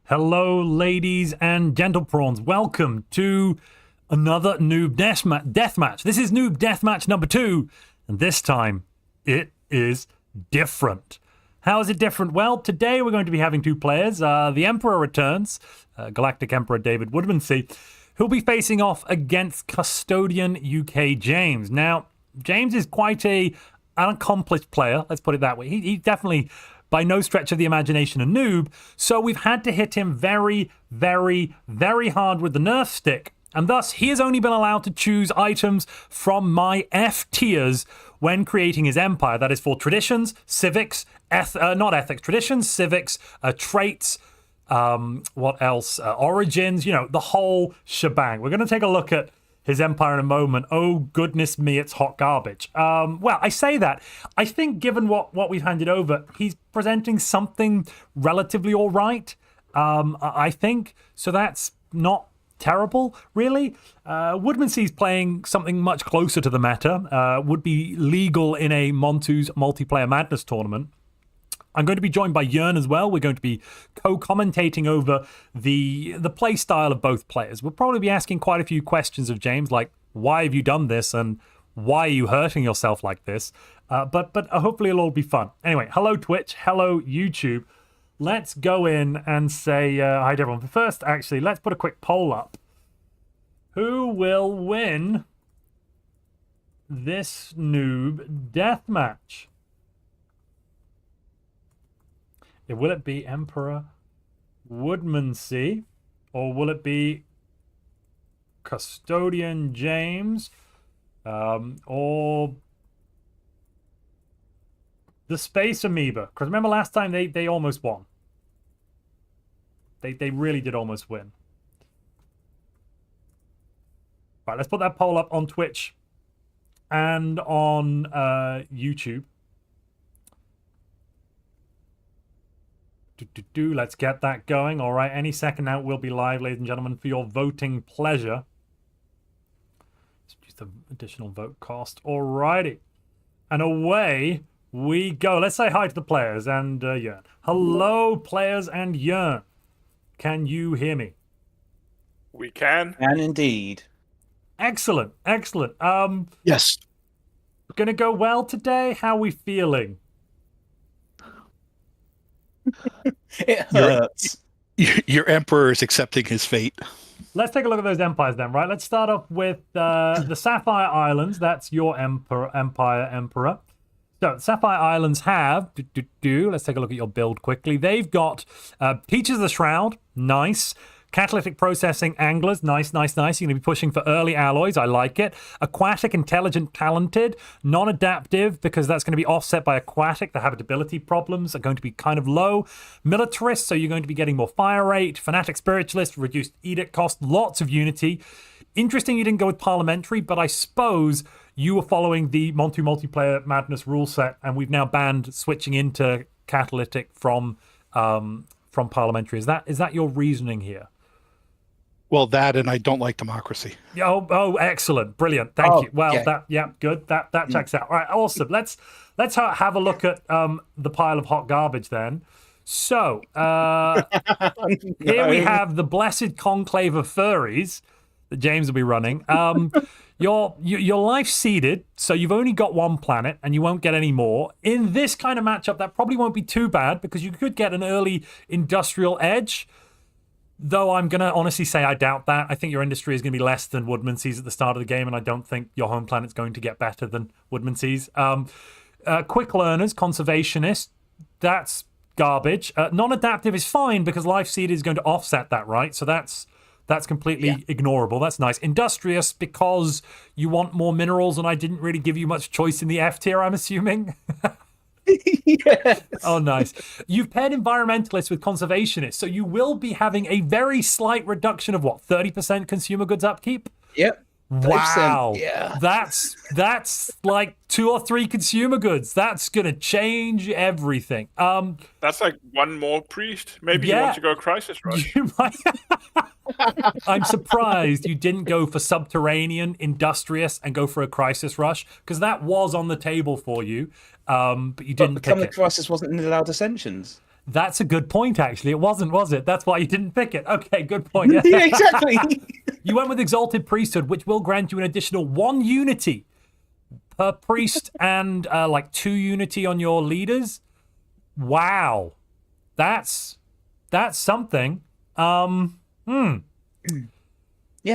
Hello, ladies and gentle prawns. Welcome to another Noob Deathmatch. This is Noob Deathmatch number 2, and this time it is different. How is it different? Well, today we're going to be having 2 players. The Emperor returns, Galactic Emperor David Woodmansey, who'll be facing off against Custodian UK James. Now, James is quite an accomplished player, let's put it that way. He definitely, by no stretch of the imagination, a noob, so we've had to hit him very, very, very hard with the nerf stick, and thus he has only been allowed to choose items from my F tiers when creating his empire. That is for traditions, civics, not ethics, traditions, civics, traits, what else? Origins, the whole shebang. We're going to take a look at his empire in a moment. Oh, goodness me, it's hot garbage. Well, I say that. I think given what we've handed over, he's presenting something relatively all right, I think. So that's not terrible, really. Woodmansey's playing something much closer to the meta. Would be legal in a Montu's Multiplayer Madness tournament. I'm going to be joined by Yearn as well. We're going to be co-commentating over the play style of both players. We'll probably be asking quite a few questions of James, like, why have you done this and why are you hurting yourself like this? But hopefully it'll all be fun. Anyway, hello Twitch, hello YouTube. Let's go in and say hi to everyone. But first, actually, let's put a quick poll up. Who will win this Noob Deathmatch? Will it be Emperor Woodmansey, or will it be Custodian James, or the Space Amoeba? Because remember last time they almost won. They really did almost win. Right, let's put that poll up on Twitch and on YouTube. Let's get that going. All right, any second now we'll be live, ladies and gentlemen, for your voting pleasure. Let's use the additional vote cost. All righty, and away we go. Let's say hi to the players and Yearn. Hello, players and Yearn. Can you hear me? We can. And indeed. Excellent, excellent. Yes. Gonna go well today. How are we feeling? It hurts. Your emperor is accepting his fate. Let's take a look at those empires then, right? Let's start off with the Sapphire Islands. That's your emperor. So Sapphire Islands have, let's take a look at your build quickly. They've got Teachers of the Shroud, nice. Catalytic Processing Anglers, nice. You're going to be pushing for early alloys, I like it. Aquatic, Intelligent, Talented. Non-adaptive, because that's going to be offset by Aquatic. The habitability problems are going to be kind of low. Militarist, so you're going to be getting more fire rate. Fanatic Spiritualist, reduced edict cost, lots of unity. Interesting you didn't go with Parliamentary, but I suppose you were following the Montu Multiplayer Madness rule set, and we've now banned switching into Catalytic from Parliamentary. Is that your reasoning here? Well, that, and I don't like democracy. Oh, excellent, brilliant, thank you. Well, yeah. Good. That checks out. All right, awesome. Let's have a look at the pile of hot garbage then. So here we have the blessed conclave of furries that James will be running. Your life seeded, so you've only got 1 planet and you won't get any more. In this kind of matchup, that probably won't be too bad because you could get an early industrial edge. Though I'm going to honestly say I doubt that. I think your industry is going to be less than Woodmansey's at the start of the game, and I don't think your home planet's going to get better than Woodmansey's. Quick learners, conservationists, that's garbage. Non-adaptive is fine because Life Seed is going to offset that, right? So that's completely ignorable. That's nice. Industrious because you want more minerals, and I didn't really give you much choice in the F tier, I'm assuming. Yes. Oh, nice. You've paired environmentalists with conservationists, so you will be having a very slight reduction of what, 30% consumer goods upkeep? Yep. Wow. Yeah. That's like 2 or 3 consumer goods. That's gonna change everything. That's like 1 more priest. Maybe you want to go Crisis Rush. You might... I'm surprised you didn't go for subterranean, industrious, and go for a Crisis Rush, because that was on the table for you, but you didn't pick it. Crisis wasn't in the Allowed Ascensions. That's a good point, actually. It wasn't, was it? That's why you didn't pick it. Okay, good point. Yeah, exactly. You went with Exalted Priesthood, which will grant you an additional 1 unity per priest and like 2 unity on your leaders. Wow. That's something. Yeah.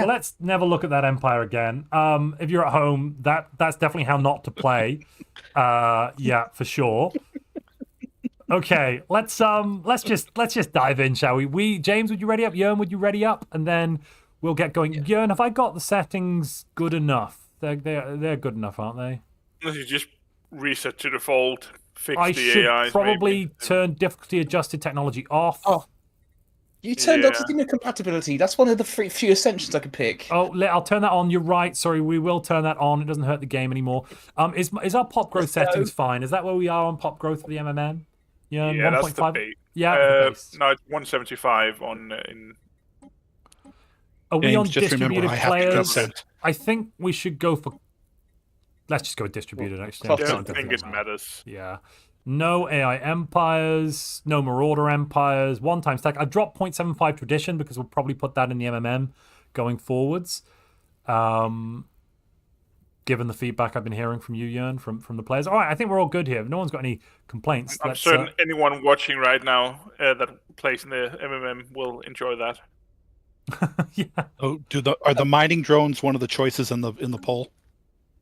Well, let's never look at that empire again. If you're at home, that's definitely how not to play. Yeah, for sure. Okay, let's just dive in, shall we? James, would you ready up? Jörn, would you ready up? And then we'll get going. Yeah. Jörn, have I got the settings good enough? They're good enough, aren't they? Unless you just reset to default, fix I the should AIs, probably maybe. turn difficulty adjusted technology off. Oh. You turned Yeah. off the compatibility. That's one of the few extensions I could pick. Oh, I'll turn that on. You're right. Sorry, we will turn that on. It doesn't hurt the game anymore. Is our pop growth settings fine? Is that where we are on pop growth for the MMM? Yeah, That's the 1.5. base. Yeah, the base. No, it's 175 on in. Are we James, on just remember, distributed I have to players? consent. I think we should go for. Let's just go with distributed. Actually, I Cluster. don't think it matters. Yeah. No AI empires, no marauder empires, one-time stack. I dropped 0.75 tradition because we'll probably put that in the MMM going forwards. Given the feedback I've been hearing from you, Jörn, from the players. All right, I think we're all good here. If no one's got any complaints, I'm certain anyone watching right now that plays in the MMM will enjoy that. yeah. Oh, are the mining drones one of the choices in the poll?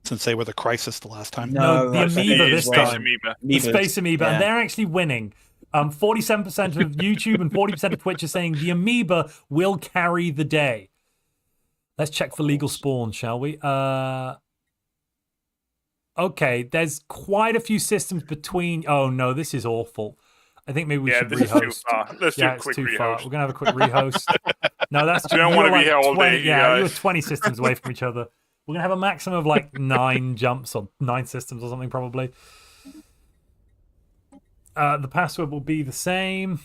Since they were the crisis the last time. No, the I think amoeba it this is Space time. Amoeba. The space amoeba, Yeah. and they're actually winning. 47% of YouTube and 40% of Twitch are saying the amoeba will carry the day. Let's check for legal spawn, shall we? Okay, there's quite a few systems between. Oh no, this is awful. I think maybe we should this is too rehost. far. Let's do Yeah, a it's quick too far. rehost. We're gonna have a quick rehost. No, that's We don't you're wanna be like here all 20, day, Yeah, you're guys. 20 systems away from each other. We're gonna have a maximum of like 9 jumps or 9 systems or something probably. The password will be the same.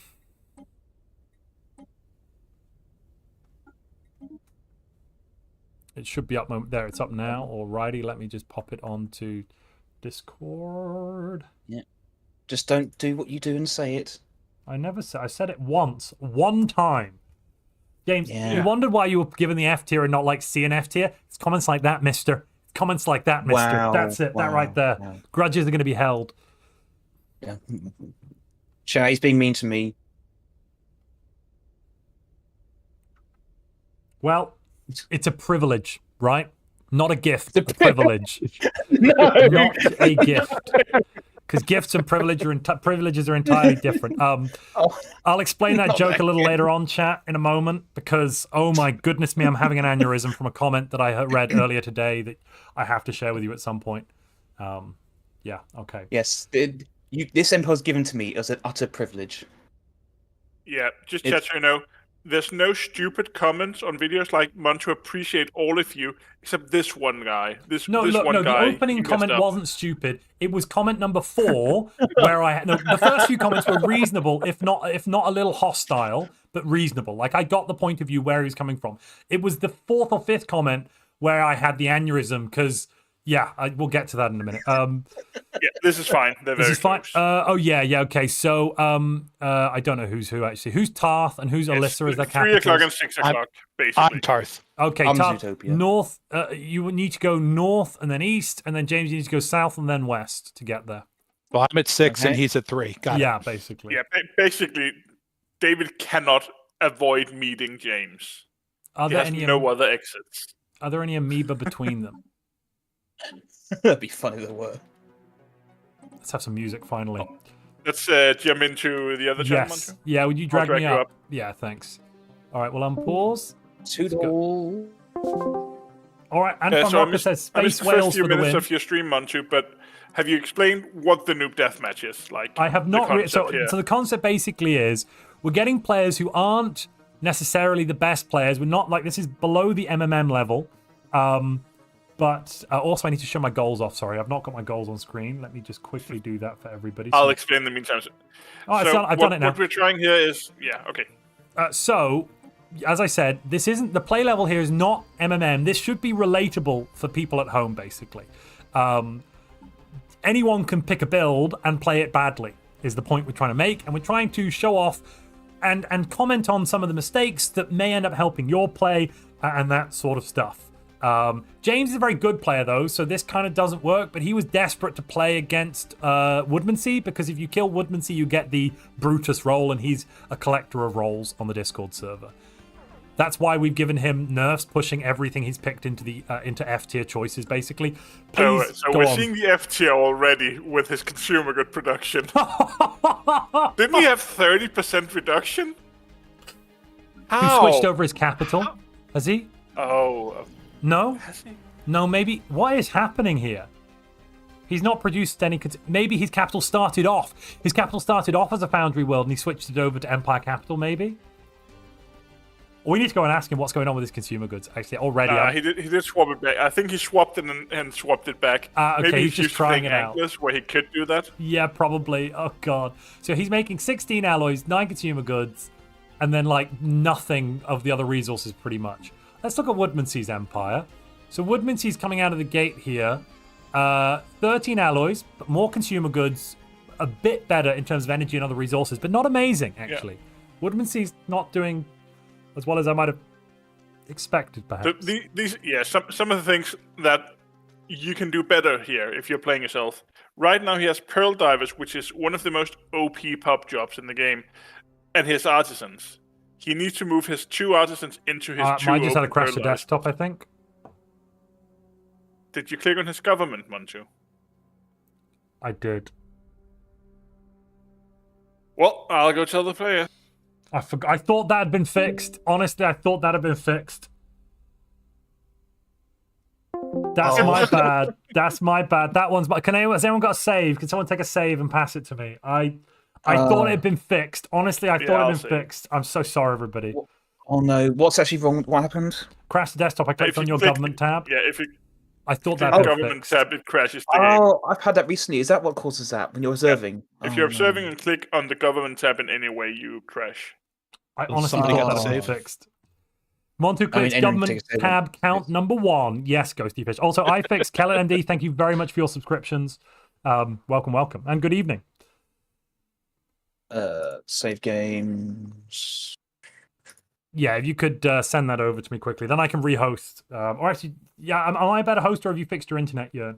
It should be up there. It's up now. Alrighty, let me just pop it onto Discord. Yeah. Just don't do what you do and say it. I never said. I said it once, one time. James, Yeah. you wondered why you were given the F tier and not like C and F tier. It's comments like that, Mister. Comments like that, Mister. Wow, That's it. That wow, right there. wow. Grudges are going to be held. Yeah. Chat, he's being mean to me. Well, it's a privilege, right? Not a gift. It's A privilege. No. Not a gift. Because gifts and privileges are entirely different. I'll explain that Not joke that a little again. later on, chat, in a moment, because, oh my goodness me, I'm having an aneurysm from a comment that I read earlier today that I have to share with you at some point. Yeah, okay. Yes, this empire was given to me as an utter privilege. Yeah, just chat so you know, there's no stupid comments on videos like Montu appreciate all of you except this one guy. This one The guy. opening he messed comment up. wasn't stupid. It was comment number 4 where the first few comments were reasonable, if not a little hostile, but reasonable. Like I got the point of view where he was coming from. It was the 4th or 5th comment where I had the aneurysm because we'll get to that in a minute. Yeah, this is fine. They're This very is fine. close. Okay. So, I don't know who's who actually. Who's Tarth and who's Alyssa as their 3 o'clock capitals? and 6 o'clock, basically. I'm Tarth. Okay, I'm Tarth, Zootopia. north. You would need to go north and then east, and then James, you need to go south and then west to get there. Well, I'm at 6 and Okay. he's at 3. Got it. Yeah, basically. Yeah, basically, David cannot avoid meeting James. Are He there has any? no other exits. Are there any amoeba between them? That'd be funny if there were. Let's have some music finally. Let's jump into the other channel, Yes. Montu. Yeah. Would you drag drag me you up? up. Yeah. Thanks. All right. Well, unpause. Toodle. All right. And Yeah, from so I Rocker missed, says I missed space the first whales few for the minutes win. of your stream, Montu, but have you explained what the Noob Deathmatch is? Like, I have the not. concept here? So the concept basically is we're getting players who aren't necessarily the best players. We're not like this is below the MMM level. But also I need to show my goals off. Sorry, I've not got my goals on screen. Let me just quickly do that for everybody. I'll explain in the meantime. Oh, I've done it now. What we're trying here is, okay. So, as I said, this isn't the play level here is not MMM. This should be relatable for people at home, basically. Anyone can pick a build and play it badly. is the point we're trying to make, and we're trying to show off and comment on some of the mistakes that may end up helping your play and that sort of stuff. James is a very good player though, so this kind of doesn't work, but he was desperate to play against Woodmansey, because if you kill Woodmansey you get the Brutus role, and he's a collector of roles on the Discord server. That's why we've given him nerfs, pushing everything he's picked into the into F tier choices, basically. Please, so we're seeing the F tier already with his consumer good production. Didn't he have 30% reduction? How? He switched over his capital. Has he? Oh. No? Has he? No, maybe. What is happening here? He's not produced any... Maybe his capital started off. His capital started off as a foundry world and he switched it over to Empire Capital, maybe? Or we need to go and ask him what's going on with his consumer goods. Actually, already... He did swap it back. I think he swapped it and swapped it back. Okay, maybe he's just trying it out. Where he could do that. Yeah, probably. Oh, God. So he's making 16 alloys, 9 consumer goods, and then, like, nothing of the other resources, pretty much. Let's look at Woodmansey's Empire. So Woodmansey's coming out of the gate here. 13 alloys, but more consumer goods. A bit better in terms of energy and other resources, but not amazing, actually. Yeah. Woodmansey's not doing as well as I might have expected, perhaps. Some of the things that you can do better here if you're playing yourself. Right now he has Pearl Divers, which is one of the most OP pub jobs in the game, and his artisans. He needs to move his 2 artisans into his 2 Mine just had a crash to Pearl desktop, I think. Did you click on his government, Montu? I did. Well, I'll go tell the player. I thought that had been fixed. Honestly, I thought that had been fixed. That's my bad. That's my bad. That one's... Has anyone got a save? Can someone take a save and pass it to me? I thought it had been fixed. Honestly, I thought it had been fixed. I'm so sorry, everybody. Oh no, what's actually wrong? What happened? Crash the desktop. I clicked on your government tab. Yeah, if you... I thought that had been government fixed. tab, it crashes the game. Oh, I've had that recently. Is that what causes that when you're observing? If you're observing and click on the government tab in any way, you crash. I honestly think that was fixed. Montu clicks government tab count number 1. Yes, Ghosty Fish. Also, I fixed Keller MD. Thank you very much for your subscriptions. Welcome, and good evening. Save games. Yeah, if you could send that over to me quickly, then I can rehost. Or actually, yeah, am I a better host, or have you fixed your internet yet?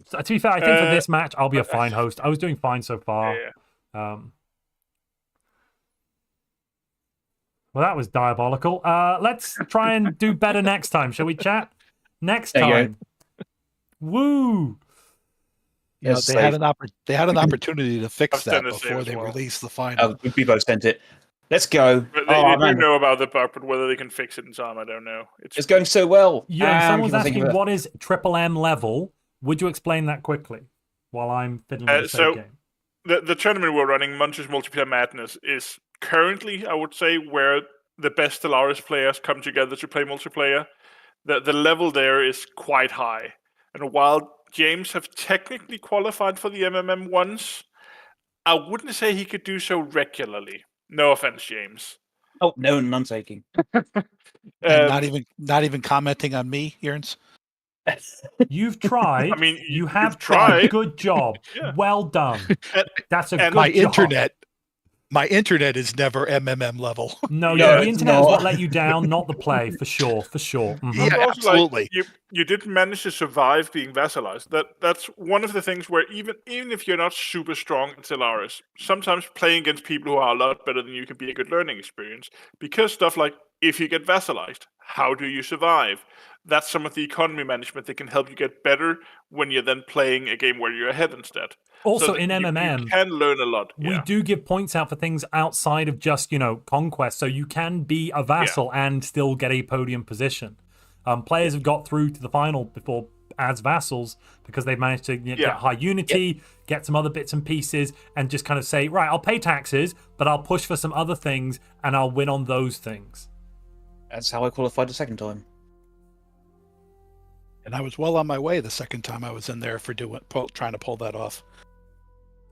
So, to be fair, I think for this match, I'll be a fine host. I was doing fine so far. Yeah. Well, that was diabolical. Let's try and do better next time, shall we, chat? Next time. Woo! Yes, they had an opportunity to fix that before they released the final. We both sent it. Let's go. But they do know about the bug, but whether they can fix it in time, I don't know. It's going so well. Yeah, someone's asking what is triple M level. Would you explain that quickly while I'm fiddling with the game? The tournament we're running, Montu's Multiplayer Madness, is currently, I would say, where the best Stellaris players come together to play multiplayer. The level there is quite high. And while James have technically qualified for the MMM once, I wouldn't say he could do so regularly. No offense, James. Oh, no, none taking. And not even commenting on me, Yerns. You've tried. I mean, you have tried. Good job. Yeah. Well done. That's a good job. My internet is never MMM level. No, the internet is what let you down, not the play, for sure. Mm-hmm. Yeah, absolutely. Like, you didn't manage to survive being vassalized. That's one of the things where even if you're not super strong in Stellaris, sometimes playing against people who are a lot better than you can be a good learning experience. Because stuff like, if you get vassalized, how do you survive? That's some of the economy management that can help you get better when you're then playing a game where you're ahead instead. Also, so in MMM, you can learn a lot. We do give points out for things outside of just, conquest. So you can be a vassal and still get a podium position. Players have got through to the final before as vassals because they've managed to get high unity, get some other bits and pieces, and just kind of say, right, I'll pay taxes, but I'll push for some other things, and I'll win on those things. That's how I qualified the second time. And I was well on my way the second time I was in there for trying to pull that off.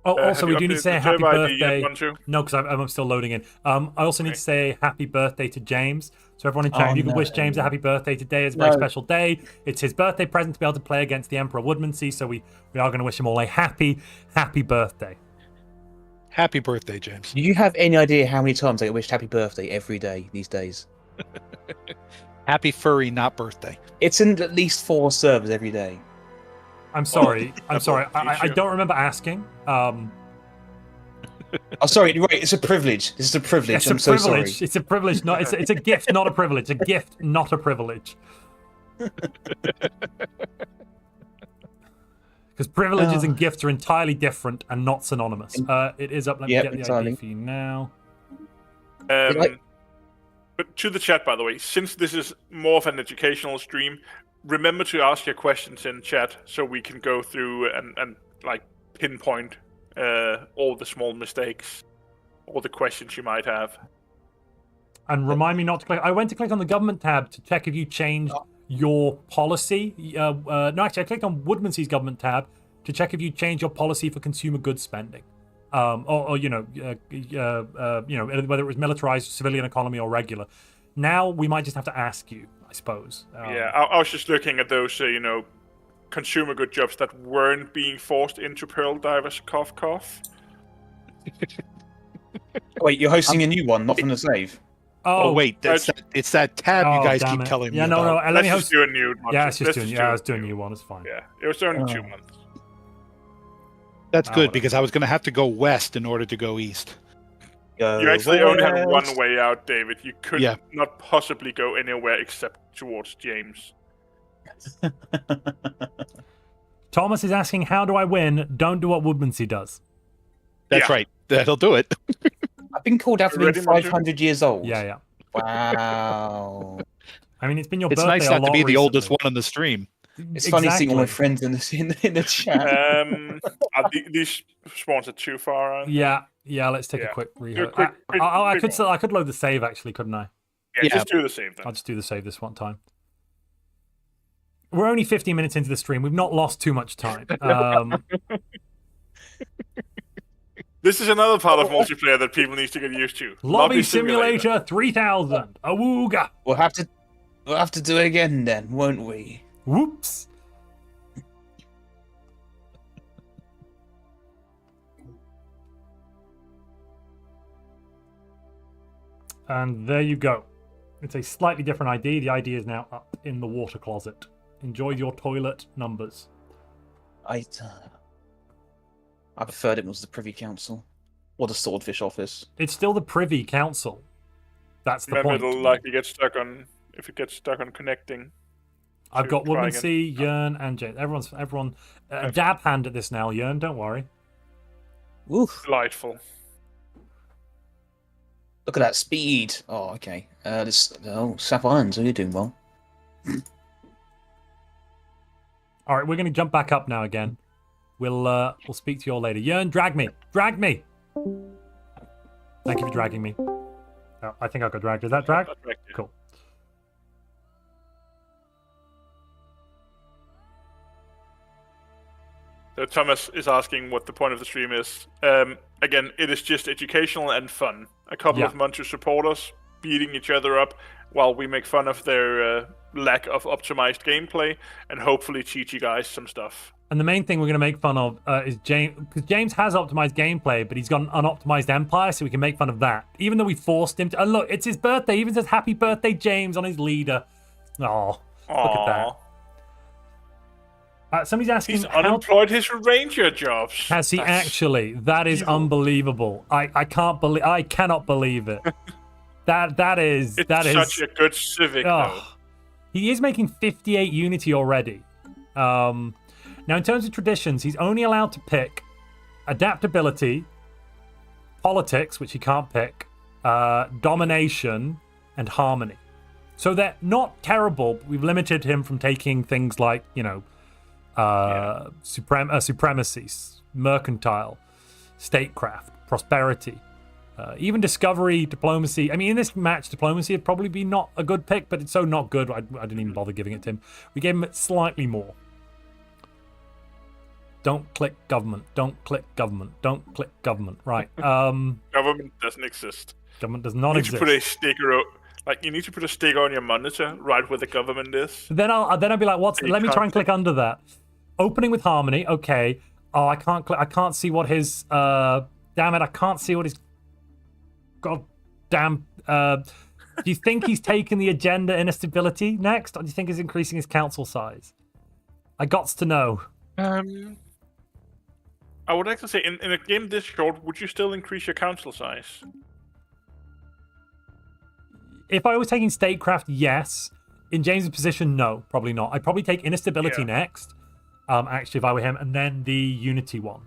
Oh, also, we do need to say a happy birthday. No, because I'm still loading in. I also need to say happy birthday to James. So everyone in chat, you can wish James a happy birthday today. It's a very special day. It's his birthday present to be able to play against the Emperor Woodmansey. So we are going to wish him all a happy birthday. Happy birthday, James. Do you have any idea how many times I get wished happy birthday every day these days? Happy furry, not birthday. It's in at least 4 servers every day. I'm sorry. I'm That sorry. won't teach I you. don't remember asking. Oh, sorry. Right, it's a privilege. This is a privilege. It's I'm a so privilege. sorry. It's a privilege. Not. It's a gift, not a privilege. A gift, not a privilege. Because privileges and gifts are entirely different and not synonymous. It is up. Let me Yep, get the entirely. ID for you now. But to the chat, by the way, since this is more of an educational stream, remember to ask your questions in chat so we can go through and like pinpoint all the small mistakes, all the questions you might have. And remind me not to click. I went to click on the government tab to check if you changed your policy. No, actually, I clicked on Woodmansey's government tab to check if you changed your policy for consumer goods spending, or whether it was militarized, civilian economy, or regular. Now we might just have to ask you, I suppose. Yeah, I was just looking at those, consumer good jobs that weren't being forced into Pearl Divers. Cough, cough. Wait, you're hosting a new one, not from the save. Oh, wait, it's that tab you guys damn keep it. telling me Yeah, about. no. Let me Let's host. just do a new one. Yeah, it's just Let's doing. just Yeah, I do was a doing new new one. It's fine. Yeah, it was only 2 months. That's good whatever. because I was going to have to go west in order to go east. You actually only have one way out, David. You could Yeah. not possibly go anywhere except towards James. Thomas is asking, "How do I win? Don't do what Woodmansey does." That's Yeah. right. That'll do it. I've been called out for being Ready, Montu? 500 years old. Yeah. Wow. I mean, it's been your It's birthday nice a not to lot be the oldest recently. one on the stream. It's funny seeing all my Exactly. friends in the chat. Are these spawns are too far, aren't they? Yeah. Let's take a Yeah. quick Do a reheat. quick I could load the save actually, couldn't I? Yeah, just do the same thing. I'll just do the save this one time. We're only 15 minutes into the stream. We've not lost too much time. This is another part of multiplayer that people need to get used to. Lobby Simulator 3000. Awooga. We'll have to do it again then, won't we? Whoops. And there you go. It's a slightly different ID. The ID is now up in the water closet. Enjoy your toilet numbers. I preferred it was the Privy Council or the Swordfish Office. It's still the Privy Council. That's the Remember, point. it'll likely get stuck on if it gets stuck on connecting. I've got try Woodmansey, Yearn, and James. Everyone. Dab hand at this now, Yearn. Don't worry. Oof. Delightful. Look at that speed. Oh, okay. Sap Irons, are you doing well? All right, we're going to jump back up now again. We'll speak to you all later. Yearn, drag me. Drag me. Thank you for dragging me. Oh, I think I got dragged. Is that drag? That's right, yeah. Cool. So Thomas is asking what the point of the stream is. Again, it is just educational and fun. A couple of Montu supporters beating each other up while we make fun of their lack of optimized gameplay and hopefully teach you guys some stuff. And the main thing we're going to make fun of is James, because James has optimized gameplay, but he's got an unoptimized Empire, so we can make fun of that. Even though we forced him to. And look, it's his birthday. He even says "Happy Birthday, James" on his leader. Oh, look at that. Somebody's asking, he's unemployed his ranger jobs. Has he actually? That is unbelievable. I cannot believe it. That is such a good civic. Though. He is making 58 Unity already. Now, in terms of traditions, he's only allowed to pick adaptability, politics, which he can't pick, domination, and harmony. So they're not terrible, but we've limited him from taking things like, supremacy, mercantile, statecraft, prosperity, even discovery, diplomacy. I mean, in this match, diplomacy would probably be not a good pick, but it's so not good, I didn't even bother giving it to him. We gave him slightly more. Don't click government. Don't click government. Don't click government. Right. Government doesn't exist. Government does not You need exist. to put a sticker. You need to put a sticker on your monitor right where the government is. Then I'll be like, what's? Let me try and click under that. Opening with harmony. Okay. Oh, I can't see what his Damn it, I can't see what his goddamn... do you think he's taking the agenda instability next, or do you think he's increasing his council size? I gots to know. I would like to say, in a game this short, would you still increase your council size? If I was taking statecraft, yes. In James's position, no, probably not. I'd probably take instability next, actually, if I were him, and then the unity one,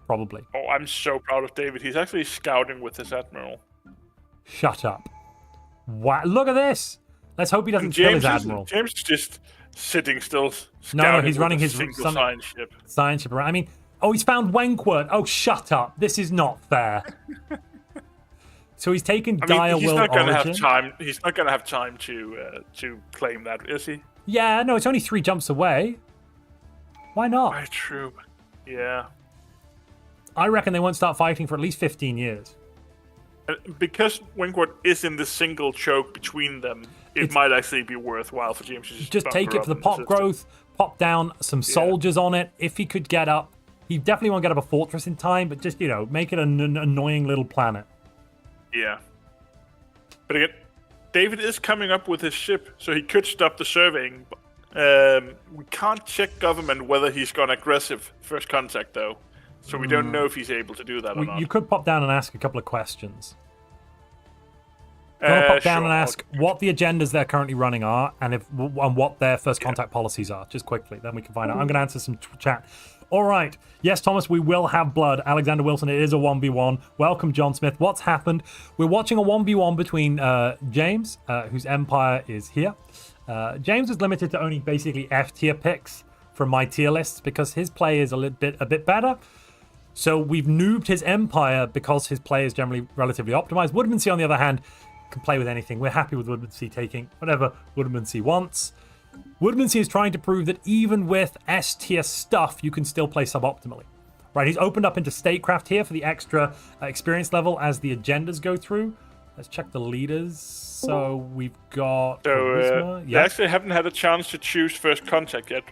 probably. Oh, I'm so proud of David. He's actually scouting with his admiral. Shut up. Wow, look at this. Let's hope he doesn't kill his admiral. James is just sitting still. No, he's running his single science ship. Science ship around. I mean, oh, he's found Wenkwort. Oh, shut up. This is not fair. So he's taken Dire he's Will not going to Origin. have time. He's not going to have time to claim that, is he? Yeah, no, it's only 3 jumps away. Why not? Right, true. Yeah. I reckon they won't start fighting for at least 15 years. Because Wenkwort is in the single choke between them, it might actually be worthwhile for James to just take it for the pop growth, pop down some soldiers on it. If he could get up, he definitely won't get up a fortress in time, but just, make it an annoying little planet. Yeah. But again, David is coming up with his ship, so he could stop the surveying. We can't check government whether he's gone aggressive first contact, though. So we don't know if he's able to do that or not. You could pop down and ask a couple of questions. You want to pop down and ask what the agendas they're currently running are and what their first contact policies are, just quickly. Then we can find out. I'm going to answer some chat. All right. Yes, Thomas, we will have blood. Alexander Wilson, it is a 1v1. Welcome, John Smith. What's happened? We're watching a 1v1 between James, whose empire is here. James is limited to only basically F-tier picks from my tier lists because his play is a bit better. So we've noobed his empire because his play is generally relatively optimized. Woodmansey, on the other hand, can play with anything. We're happy with Woodmansey taking whatever Woodmansey wants. Woodmansey is trying to prove that even with S-tier stuff, you can still play suboptimally. Right, he's opened up into statecraft here for the extra experience level as the agendas go through. Let's check the leaders. So we've got So they actually haven't had a chance to choose first contact yet.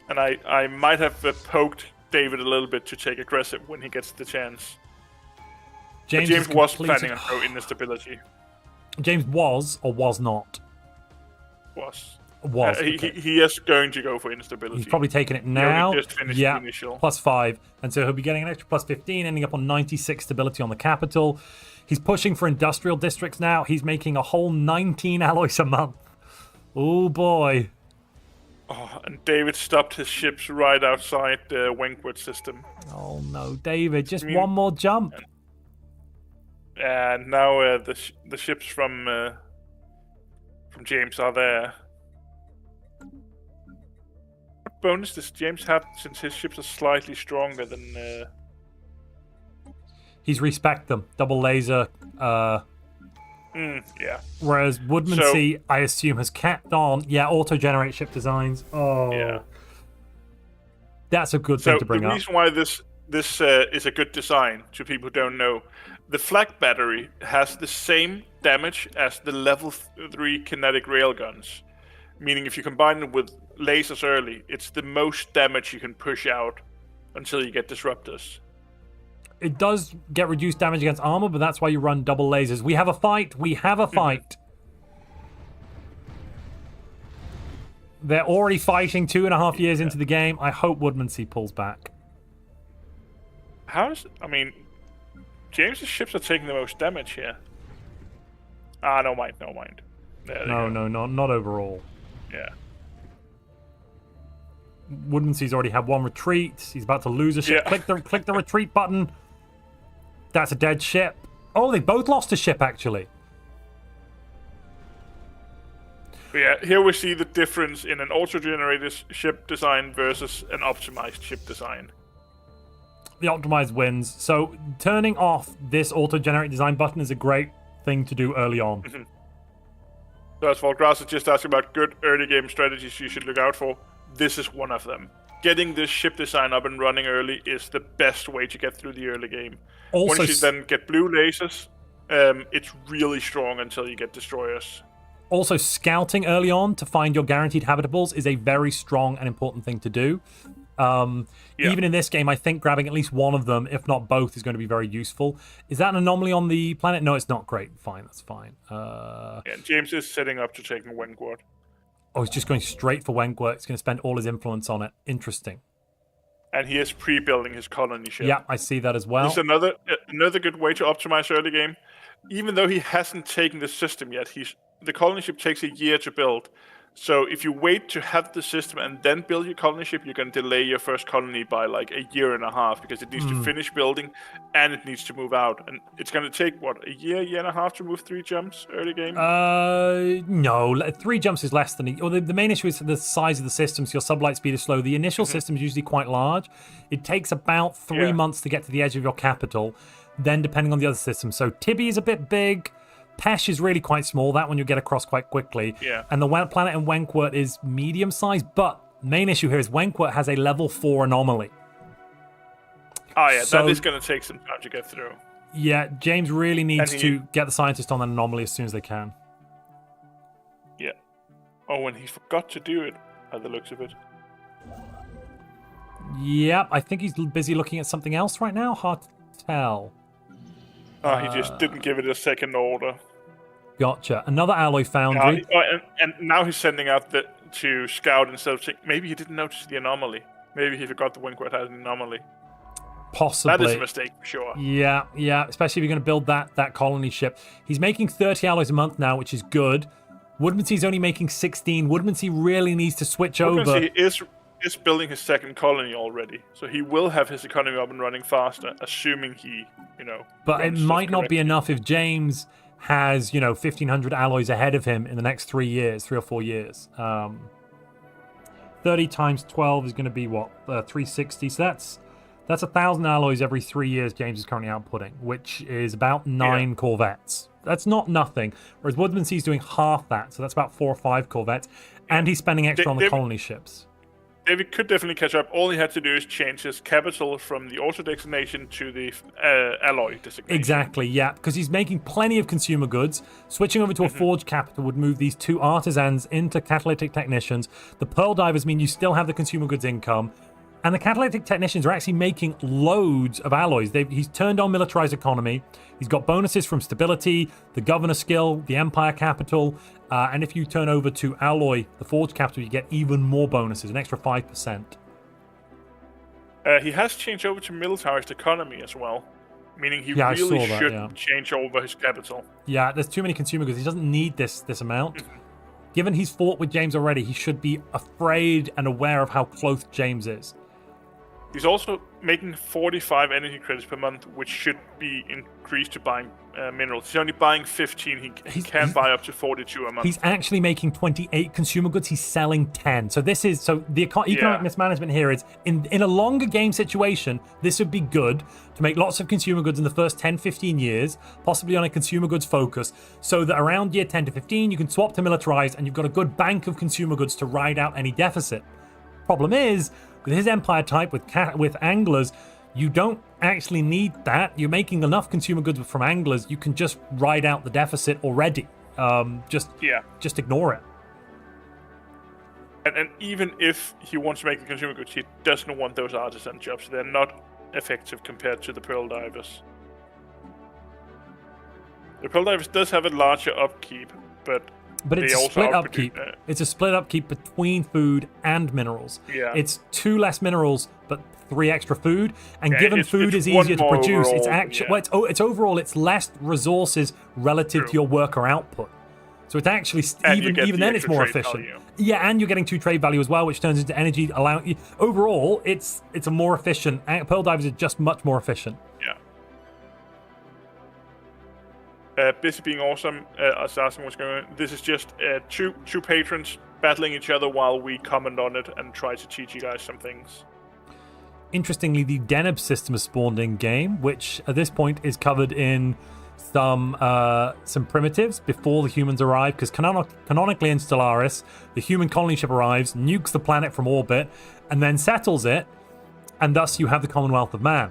And I might have poked David a little bit to take aggressive when he gets the chance. James was planning on pro instability. James was or was not? Was. Okay. He is going to go for instability. He's probably taking it now. Just finished the initial. +5. And so he'll be getting an extra +15, ending up on 96 stability on the capital. He's pushing for industrial districts now. He's making a whole 19 alloys a month. Oh, boy. Oh, and David stopped his ships right outside the Wenkwort system. Oh, no, David. Just one more jump. And now the ships from James are there. What bonus does James have since his ships are slightly stronger than... He's respect them. Double laser. yeah. Whereas Woodmansey, I assume, has kept on. Yeah, auto-generate ship designs. Oh. Yeah. That's a good thing to bring up. The reason why this is a good design, to people who don't know, the flak battery has the same damage as the level 3 kinetic railguns. Meaning if you combine them with lasers early, it's the most damage you can push out until you get disruptors. It does get reduced damage against armor, but that's why you run double lasers. We have a fight. We have a fight. They're already fighting 2.5 years into the game. I hope Woodmansey pulls back. James's ships are taking the most damage here. No mind. No, not overall. Yeah. Woodmansey's already had one retreat. He's about to lose a ship. Yeah. Click the retreat button. That's a dead ship. Oh, they both lost a ship, actually. Yeah, here we see the difference in an auto-generated ship design versus an optimized ship design. The optimized wins. So turning off this auto-generate design button is a great thing to do early on. Mm-hmm. So as Volgrass is just asking about good early game strategies you should look out for, this is one of them. Getting this ship design up and running early is the best way to get through the early game. Also, once you then get blue lasers, it's really strong until you get destroyers. Also, scouting early on to find your guaranteed habitables is a very strong and important thing to do. Even in this game, I think grabbing at least one of them, if not both, is going to be very useful. Is that an anomaly on the planet? No, it's not. Great. Fine, that's fine. James is setting up to take Wentworth. Oh, he's just going straight for Wentworth. He's going to spend all his influence on it. Interesting. And he is pre-building his colony ship. Yeah, I see that as well. It's another good way to optimize early game. Even though he hasn't taken the system yet, the colony ship takes a year to build. So if you wait to have the system and then build your colony ship, you're going to delay your first colony by like a year and a half because it needs to finish building and it needs to move out. And it's going to take, what, a year and a half to move 3 jumps early game? No. 3 jumps is less than... the main issue is the size of the system, so your sublight speed is slow. The initial system is usually quite large. It takes about 3 months to get to the edge of your capital, then depending on the other system. So Tibby is a bit big. Pesh is really quite small. That one you'll get across quite quickly. Yeah. And the planet in Wentworth is medium-sized, but main issue here is Wentworth has a level 4 anomaly. Oh, yeah, So- that is going to take some time to get through. Yeah, James really needs And to get the scientist on that anomaly as soon as they can. Yeah. Oh, and he forgot to do it, by the looks of it. Yep, I think he's busy looking at something else right now. Hard to tell. Oh, he just didn't give it a second order. Gotcha. Another alloy foundry. And now he's sending out to scout instead of saying, maybe he didn't notice the anomaly. Maybe he forgot the Wentworth has an anomaly. Possibly. That is a mistake, for sure. Yeah, especially if you're going to build that colony ship. He's making 30 alloys a month now, which is good. Woodmancy's only making 16. Woodmancy really needs to switch over. Woodmancy is building his second colony already, so he will have his economy up and running faster, assuming he, But it runs stuff might not be correctly. enough if James has, 1,500 alloys ahead of him in the next 3 or 4 years. 30 times 12 is going to be, 360. So that's 1,000 alloys every 3 years James is currently outputting, which is about 9 corvettes. That's not nothing. Whereas Woodmancy's doing half that, so that's about 4 or 5 corvettes. And he's spending extra on the colony ships. David could definitely catch up. All he had to do is change his capital from the auto designation to the alloy designation. Exactly, yeah, because he's making plenty of consumer goods. Switching over to a forge capital would move these 2 artisans into catalytic technicians. The pearl divers mean you still have the consumer goods income. And the catalytic technicians are actually making loads of alloys. He's turned on militarized economy. He's got bonuses from stability, the governor skill, the empire capital. And if you turn over to alloy, the forge capital, you get even more bonuses, an extra 5%. He has changed over to militarized economy as well, meaning he Yeah, I really saw that, should yeah. change over his capital. Yeah, there's too many consumer goods. He doesn't need this amount. Given he's fought with James already, he should be afraid and aware of how close James is. He's also making 45 energy credits per month, which should be increased to buying minerals. He's only buying 15. He can buy up to 42 a month. He's actually making 28 consumer goods. He's selling 10. So the economic mismanagement here is in a longer game situation, this would be good to make lots of consumer goods in the first 10, 15 years, possibly on a consumer goods focus, so that around year 10 to 15, you can swap to militarized and you've got a good bank of consumer goods to ride out any deficit. Problem is, with his empire type, with anglers, you don't actually need that. You're making enough consumer goods from anglers. You can just ride out the deficit already. Just ignore it. And even if he wants to make the consumer goods, he doesn't want those artisan jobs. They're not effective compared to the pearl divers. The pearl divers does have a larger upkeep, but it's a split upkeep. It's a split upkeep between food and minerals. Yeah. It's 2 less minerals, but 3 extra food. And Yeah, given it's food is one easier to more produce, it's overall, actually it's overall it's less resources relative to your worker output. So it's actually And you get even the then it's extra more trade efficient. value. Yeah, and you're getting 2 trade value as well, which turns into energy. Overall, it's a more efficient. Pearl divers are just much more efficient. Yeah. Busy being awesome. Us asking what's going on. This is just two patrons battling each other while we comment on it and try to teach you guys some things. Interestingly, the Deneb system is spawned in game, which at this point is covered in some primitives before the humans arrive, because canonically in Stellaris, the human colony ship arrives, nukes the planet from orbit, and then settles it, and thus you have the Commonwealth of Man.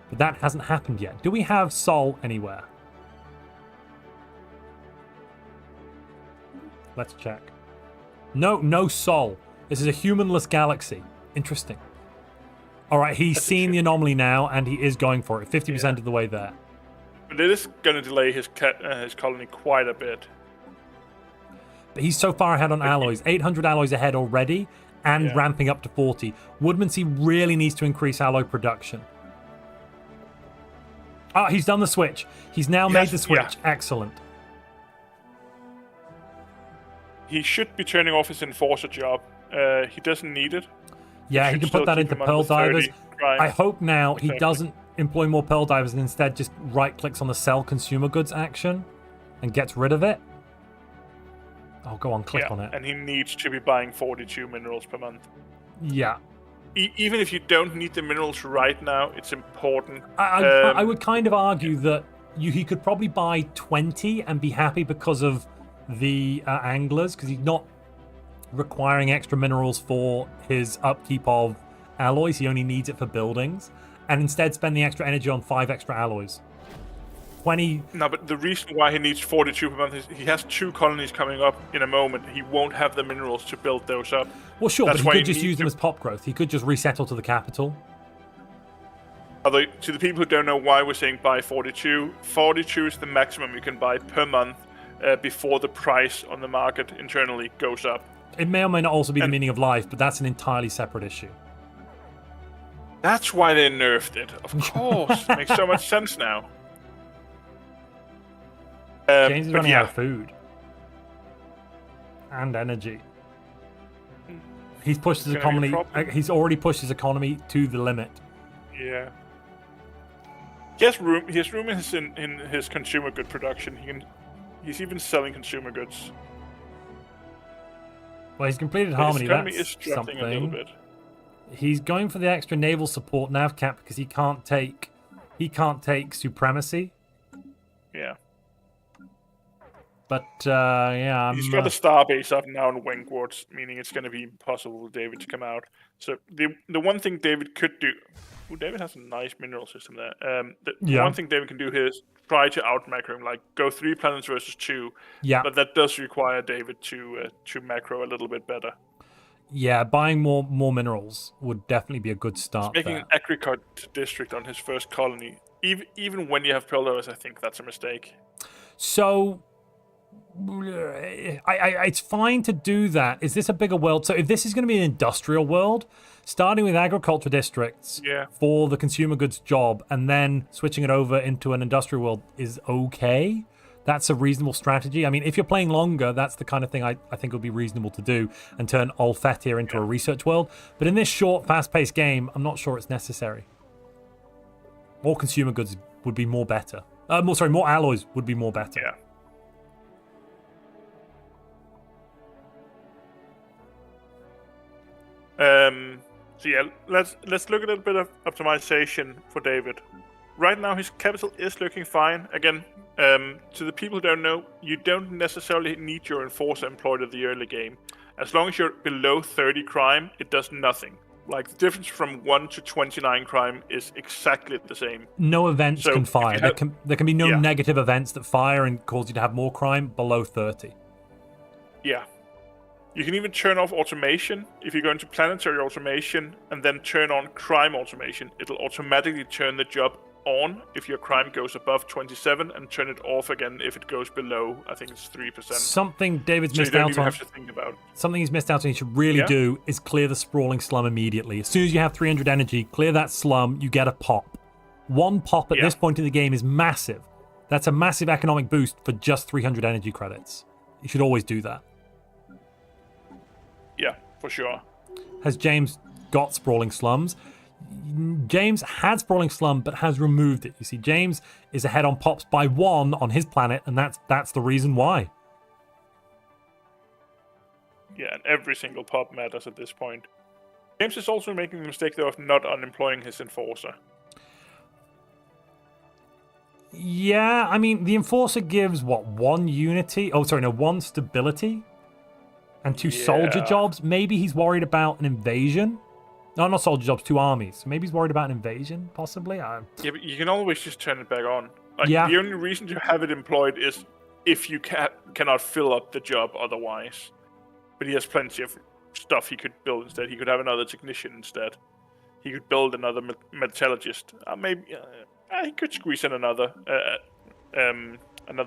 But that hasn't happened yet. Do we have Sol anywhere? Let's check. No Sol. This is a humanless galaxy. Interesting. All right, he's As it seen should the be. anomaly now, and he is going for it. 50% of the way there. But it is going to delay his colony quite a bit. But he's so far ahead on alloys. 800 alloys ahead already, and ramping up to 40. Woodmansey really needs to increase alloy production. Ah, he's done the switch. He's now made the switch. Yeah. Excellent. He should be turning off his enforcer job. He doesn't need it. Yeah, he should can still put that keep into him Pearl under 30 Divers. crime. I hope now he Exactly. doesn't employ more Pearl Divers and instead just right-clicks on the sell consumer goods action and gets rid of it. Oh, go on, click on it. And he needs to be buying 42 minerals per month. Yeah. Even if you don't need the minerals right now, it's important. I would kind of argue that he could probably buy 20 and be happy because of the anglers, because he's not requiring extra minerals for his upkeep of alloys. He only needs it for buildings, and instead spend the extra energy on 5 extra alloys. 20. No, but the reason why he needs 42 per month is he has 2 colonies coming up in a moment. He won't have the minerals to build those up. Well, sure, That's but why he he could just needs use them to- as pop growth. He could just resettle to the capital. Although, to the people who don't know why we're saying buy 42, 42 is the maximum you can buy per month before the price on the market internally goes up. It may or may not also be the meaning of life, but that's an entirely separate issue. That's why they nerfed it. Of course. Makes so much sense now. James is but running yeah, out of food. And energy. He's pushed his It's gonna be a economy. problem. He's already pushed his economy to the limit. Yeah. He has room. He has room in his consumer good production. He's even selling consumer goods. Well, he's completed But Harmony. his economy That's is dropping a little something. bit. He's going for the extra naval support nav cap because he can't take supremacy. Yeah. But yeah, He's got a starbase up now in Wingwards, meaning it's going to be impossible for David to come out. So the one thing David could do... Ooh, David has a nice mineral system there. The one thing David can do here is try to out-macro him, like go 3 planets versus 2. Yeah. But that does require David to macro a little bit better. Yeah, buying more minerals would definitely be a good start. Making there. an agricult district on his first colony, even when you have Pearl Divers, I think that's a mistake. So, it's fine to do that. Is this a bigger world? So if this is going to be an industrial world, starting with agriculture districts for the consumer goods job and then switching it over into an industrial world is okay. That's a reasonable strategy. I mean, if you're playing longer, that's the kind of thing I think would be reasonable to do and turn Olfetia into a research world. But in this short, fast-paced game, I'm not sure it's necessary. More consumer goods would be more better. More alloys would be more better. Yeah. So yeah, let's look at a bit of optimization for David. Right now, his capital is looking fine. Again, to the people who don't know, you don't necessarily need your enforcer employed at the early game. As long as you're below 30 crime, it does nothing. Like, the difference from 1 to 29 crime is exactly the same. No events So, can if fire. you There have- can be no negative events that fire and cause you to have more crime below 30. Yeah. You can even turn off automation. If you go into planetary automation and then turn on crime automation, it'll automatically turn the job on if your crime goes above 27 and turn it off again if it goes below, I think it's 3%. Something David's So you missed don't out even on. have to think about it. Something he's missed out on he should really do is clear the sprawling slum immediately. As soon as you have 300 energy, clear that slum, you get a pop. One pop at this point in the game is massive. That's a massive economic boost for just 300 energy credits. You should always do that. Yeah, for sure. Has James got sprawling slums? James had sprawling slum but has removed it. You see, James is ahead on pops by 1 on his planet, and that's the reason why. Yeah, and every single pop matters at this point. James is also making the mistake, though, of not unemploying his enforcer. Yeah, I mean, the enforcer gives what, 1 unity? Oh, sorry, no, 1 stability and 2 soldier jobs. Maybe he's worried about an invasion. No, not soldier jobs, 2 armies. Maybe he's worried about an invasion, possibly. Yeah, but you can always just turn it back on. Like, Yeah. The only reason to have it employed is if you cannot fill up the job otherwise. But he has plenty of stuff he could build instead. He could have another technician instead. he could build another metallurgist. Maybe he could squeeze in another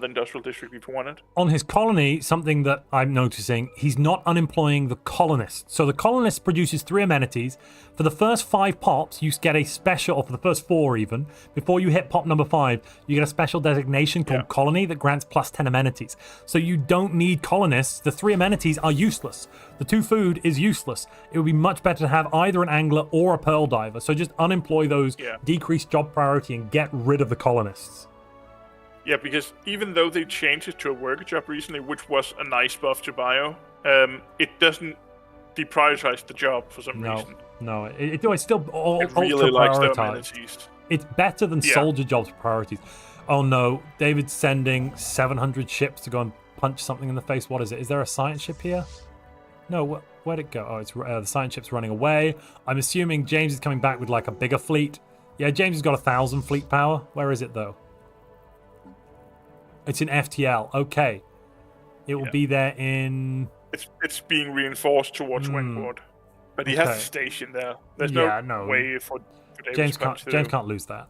industrial district if he wanted. On his colony, something that I'm noticing, he's not unemploying the colonists. So the colonist produces 3 amenities. For the first 5 pops, you get a special, or for the first 4 even, before you hit pop number 5, you get a special designation called colony that grants plus 10 amenities. So you don't need colonists. The 3 amenities are useless. The 2 food is useless. It would be much better to have either an angler or a pearl diver. So just unemploy those, decrease job priority, and get rid of the colonists. Yeah, because even though they changed it to a worker job recently, which was a nice buff to bio, it doesn't deprioritize the job for some reason. No, it's still it really likes the prioritized. amenities. It's better than soldier jobs priorities. Oh no, David's sending 700 ships to go and punch something in the face. What is it? Is there a science ship here? No, where'd it go? Oh, it's the science ship's running away. I'm assuming James is coming back with like a bigger fleet. Yeah, James has got 1,000 fleet power. Where is it though? It's in FTL. Okay. It will be there in... It's being reinforced towards Windward. But he has a station there. There's no way for James can't lose that.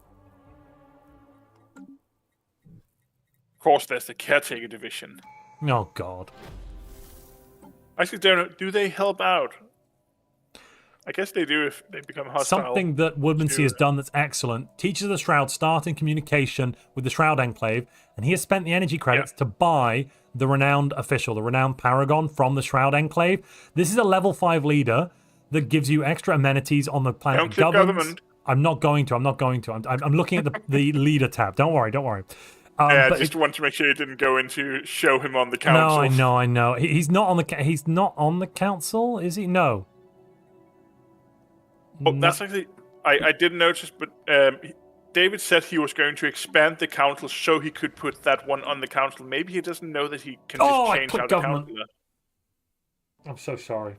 Of course, there's the caretaker division. Oh, God. Actually, do they help out? I guess they do if they become hostile. Something that Woodmansey has done that's excellent. Teaches the Shroud start in communication with the Shroud Enclave, and he has spent the energy credits to buy the renowned official, the renowned Paragon from the Shroud Enclave. This is a level 5 leader that gives you extra amenities on the planet. Don't click government. I'm not going to. I'm looking at the leader tab. Don't worry. I just want to make sure you didn't go into show him on the council. No, I know. He's not on the council, is he? No. Well, that's actually I didn't notice, but David said he was going to expand the council so he could put that one on the council. Maybe he doesn't know that he can just change out the council. I'm so sorry.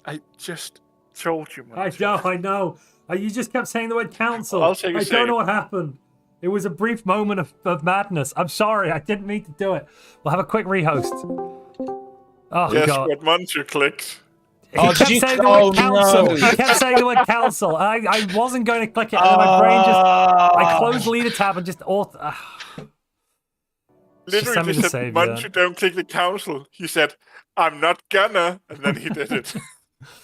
I just told you, man. I know. You just kept saying the word council. I'll take a don't know what happened. It was a brief moment of madness. I'm sorry. I didn't mean to do it. We'll have a quick rehost. Oh, yes, God. what Montu clicked. He kept saying the word council. No. He kept saying the word council. I wasn't going to click it, and then my brain I closed the leader tab and just Literally just said, Montu, don't click the council. He said, I'm not gonna, and then he did it.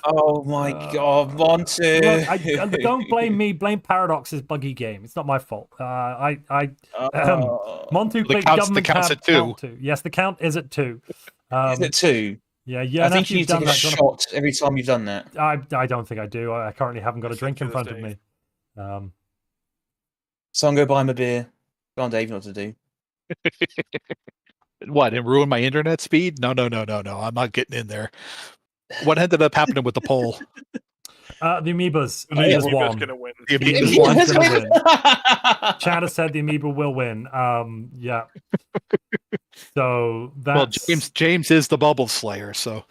Oh my God, Montu! Look, don't blame me. Blame Paradox's buggy game. It's not my fault. Montu clicked government tab at 2. Yes, the count is at 2. Is it 2? Yeah. I think you need to take a shot every time you've done that. I don't think I do. I currently haven't got a drink in front of me. Someone go buy him a beer. Go on, Dave. You know what to do. What, and ruin my internet speed? No. I'm not getting in there. What ended up happening with the poll? The Amoebas. Amoebas won. Gonna win. The Amoebas gonna win. Chad has said the Amoeba will win. Yeah. So that's... Well, James is the Bubble Slayer, so...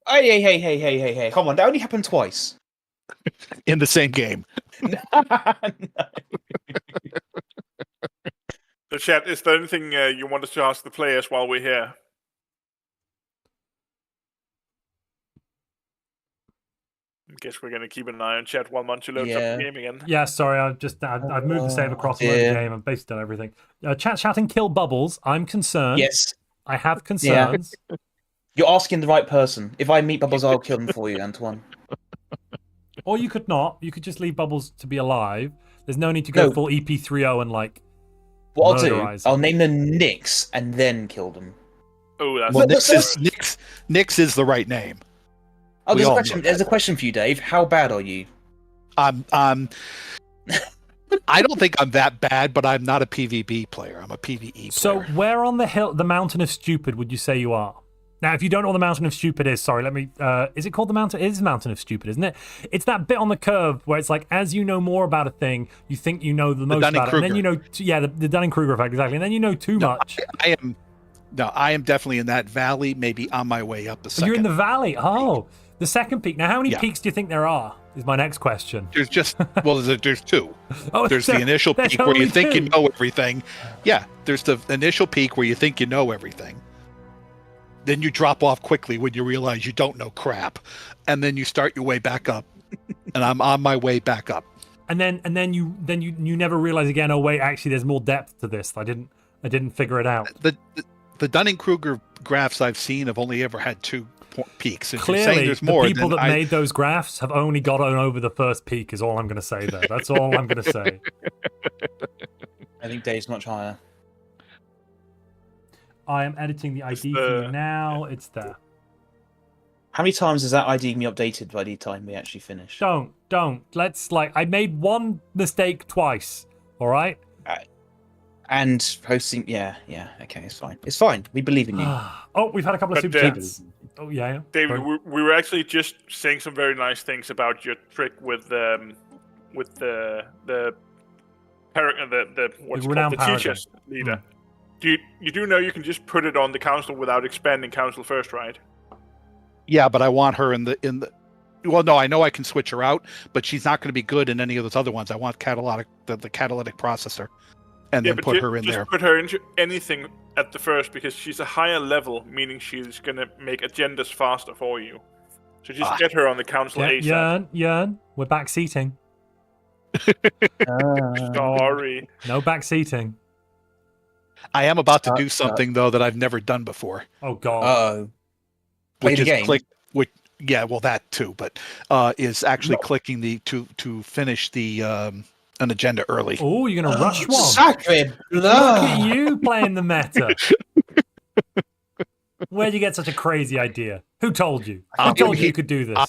Hey. Come on, that only happened twice. In the same game. No. So, Chad, is there anything you want us to ask the players while we're here? I guess we're going to keep an eye on chat while Montu loads up the game again. Yeah, sorry, I've moved the save across the game. I've basically done everything. Chat shouting kill Bubbles. I'm concerned. Yes. I have concerns. Yeah. You're asking the right person. If I meet Bubbles, I'll kill him for you, Antoine. Or you could not. You could just leave Bubbles to be alive. There's no need to go full EP30 and like. What I'll do, I'll name them Nyx and then kill them. Oh, that's well, Nyx is the right name. Oh, there's a question for you, Dave. How bad are you? I don't think I'm that bad, but I'm not a PvP player. I'm a PvE player. So where on the Mountain of Stupid would you say you are? Now, if you don't know what the Mountain of Stupid is, sorry, let me... is it called the Mountain? It is Mountain of Stupid, isn't it? It's that bit on the curve where it's like, as you know more about a thing, you think you know the most about it. And then you know... the Dunning-Kruger effect, exactly. And then you know too much. I am definitely in that valley, maybe on my way up a second. You're in the valley? Oh, the second peak. Now, how many peaks do you think there are, is my next question. There's just... Well, there's 2. There's the initial peak where you think you know everything. Yeah, there's the initial peak where you think you know everything. Then you drop off quickly when you realize you don't know crap. And then you start your way back up and I'm on my way back up. And then you never realize again. Oh wait, actually, there's more depth to this. I didn't figure it out. The Dunning-Kruger graphs I've seen have only ever had 2 peaks. If Clearly, you're saying there's more, the people then that made those graphs have only gotten over the first peak. Is all I'm going to say there. That's all I'm going to say. I think Dave's much higher. I am editing the ID for you now. It's there. How many times has that ID been updated by the time we actually finish? Don't. Let's I made one mistake twice. All right. And posting, yeah, okay, it's fine. It's fine. We believe in you. Oh, we've had a couple of super chats. Oh yeah, David, we were actually just saying some very nice things about your trick with the teachers leader. You do know you can just put it on the council without expanding council first, right? Yeah, but I want her in the. Well, no, I know I can switch her out, but she's not going to be good in any of those other ones. I want the catalytic processor, and then put her in there. Just put her into anything at the first because she's a higher level, meaning she's going to make agendas faster for you. So just get her on the council ASAP. Yearn, we're back seating. Sorry. No back seating. I am about to do something though that I've never done before. Oh God. Uh-oh. Play Which the is game. Yeah, well that too, but is actually clicking to finish the an agenda early. Oh, you're gonna rush one. Sacre Look at you playing the meta. Where'd you get such a crazy idea? Who told you? Who told you could do this? I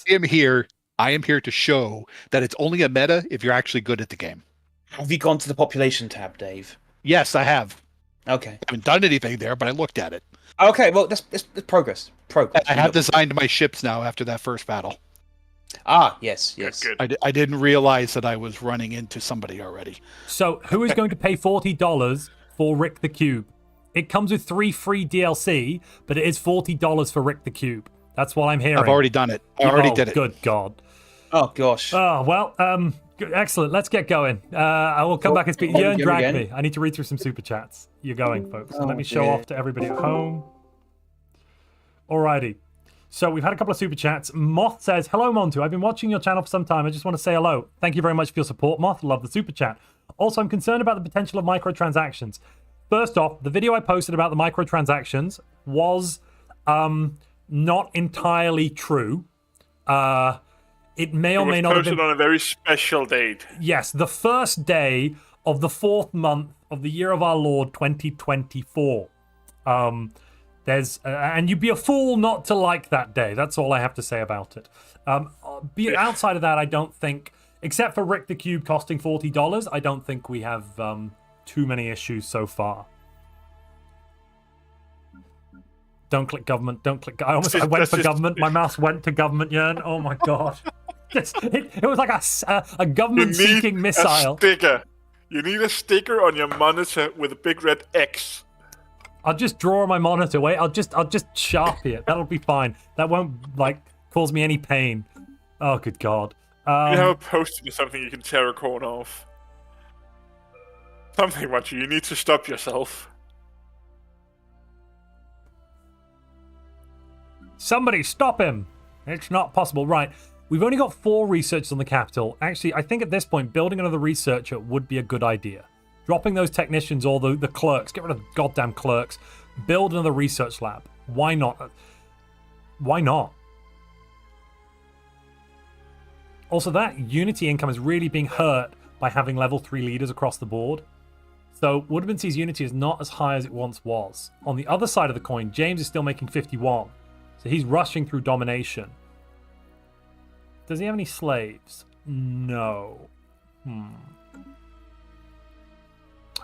am here to show that it's only a meta if you're actually good at the game. Have you gone to the population tab, Dave? Yes, I have. Okay. I haven't done anything there, but I looked at it. Okay, well, that's progress. I have designed my ships now after that first battle. Ah, yes. Good. I didn't realize that I was running into somebody already. So, who is going to pay $40 for Rick the Cube? It comes with 3 free DLC, but it is $40 for Rick the Cube. That's what I'm hearing. I've already done it. I already did it. Good God. Oh, gosh. Oh, well, excellent. Let's get going. I will come back and speak. Yearn dragged me. I need to read through some super chats. You're going, folks. So let me show off to everybody at home. Alrighty. So we've had a couple of super chats. Moth says, hello, Montu. I've been watching your channel for some time. I just want to say hello. Thank you very much for your support, Moth. Love the super chat. Also, I'm concerned about the potential of microtransactions. First off, the video I posted about the microtransactions was not entirely true. It may or may not have been posted on a very special date. Yes, the first day of the 4th month of the year of our Lord 2024. And you'd be a fool not to like that day. That's all I have to say about it. Outside of that, I don't think, except for Rick the Cube costing $40, I don't think we have too many issues so far. Don't click government. Don't click. I went for government. My mouse went to government. Yearn. Oh my God. It was like a government-seeking missile. A sticker. You need a sticker on your monitor with a big red X. I'll just draw on my monitor. Wait, I'll just Sharpie it. That'll be fine. That won't cause me any pain. Oh, good God. You have a post-it or something you can tear a corner off. Something, Montu. You need to stop yourself. Somebody stop him. It's not possible. Right. We've only got 4 researchers on the Capitol. Actually, I think at this point, building another researcher would be a good idea. Dropping those technicians or the clerks. Get rid of the goddamn clerks. Build another research lab. Why not? Why not? Also, that Unity income is really being hurt by having level 3 leaders across the board. So, Woodmancy's Unity is not as high as it once was. On the other side of the coin, James is still making 51. So he's rushing through domination. Does he have any slaves? No.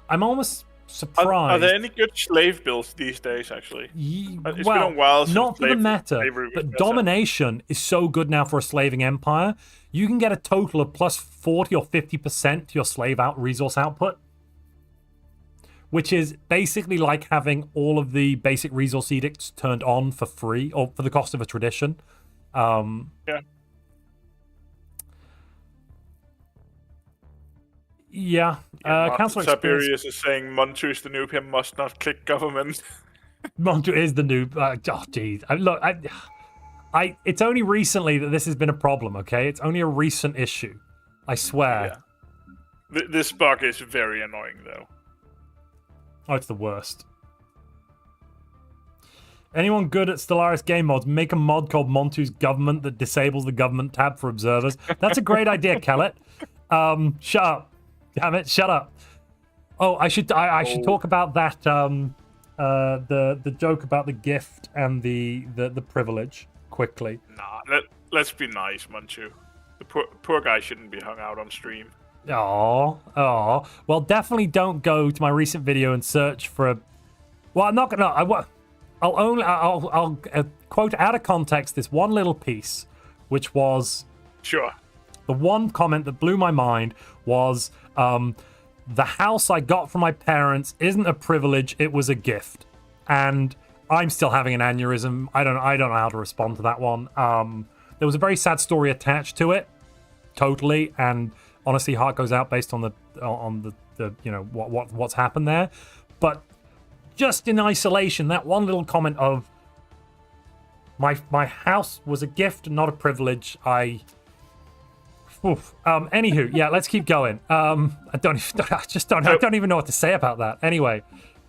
I'm almost surprised. Are there any good slave builds these days, actually? It's been a while since not for the meta, but domination is so good now for a slaving empire. You can get a total of plus 40 or 50% to your slave resource output, which is basically like having all of the basic resource edicts turned on for free or for the cost of a tradition. Yeah. Council Tiberius is saying Montu is the noob here, must not click government. Montu is the noob. Oh, geez. Look, It's only recently that this has been a problem, okay? It's only a recent issue. I swear. Yeah. This bug is very annoying, though. Oh, it's the worst. Anyone good at Stellaris game mods, make a mod called Montu's Government that disables the government tab for observers. That's a great idea, Kellet. Shut up. Damn it, shut up. Oh, I should talk about that, the joke about the gift and the privilege quickly. Nah, let's be nice, Montu. The poor guy shouldn't be hung out on stream. Oh. Well, definitely don't go to my recent video and search for a. Well, I'm not gonna. I'll quote out of context this one little piece, which was. Sure. The one comment that blew my mind was, the house I got from my parents isn't a privilege; it was a gift, and I'm still having an aneurysm. I don't know how to respond to that one. There was a very sad story attached to it, totally, and honestly, heart goes out based on the you know what's happened there. But just in isolation, that one little comment of my house was a gift, not a privilege. Anywho, yeah, let's keep going. I don't even know what to say about that. Anyway.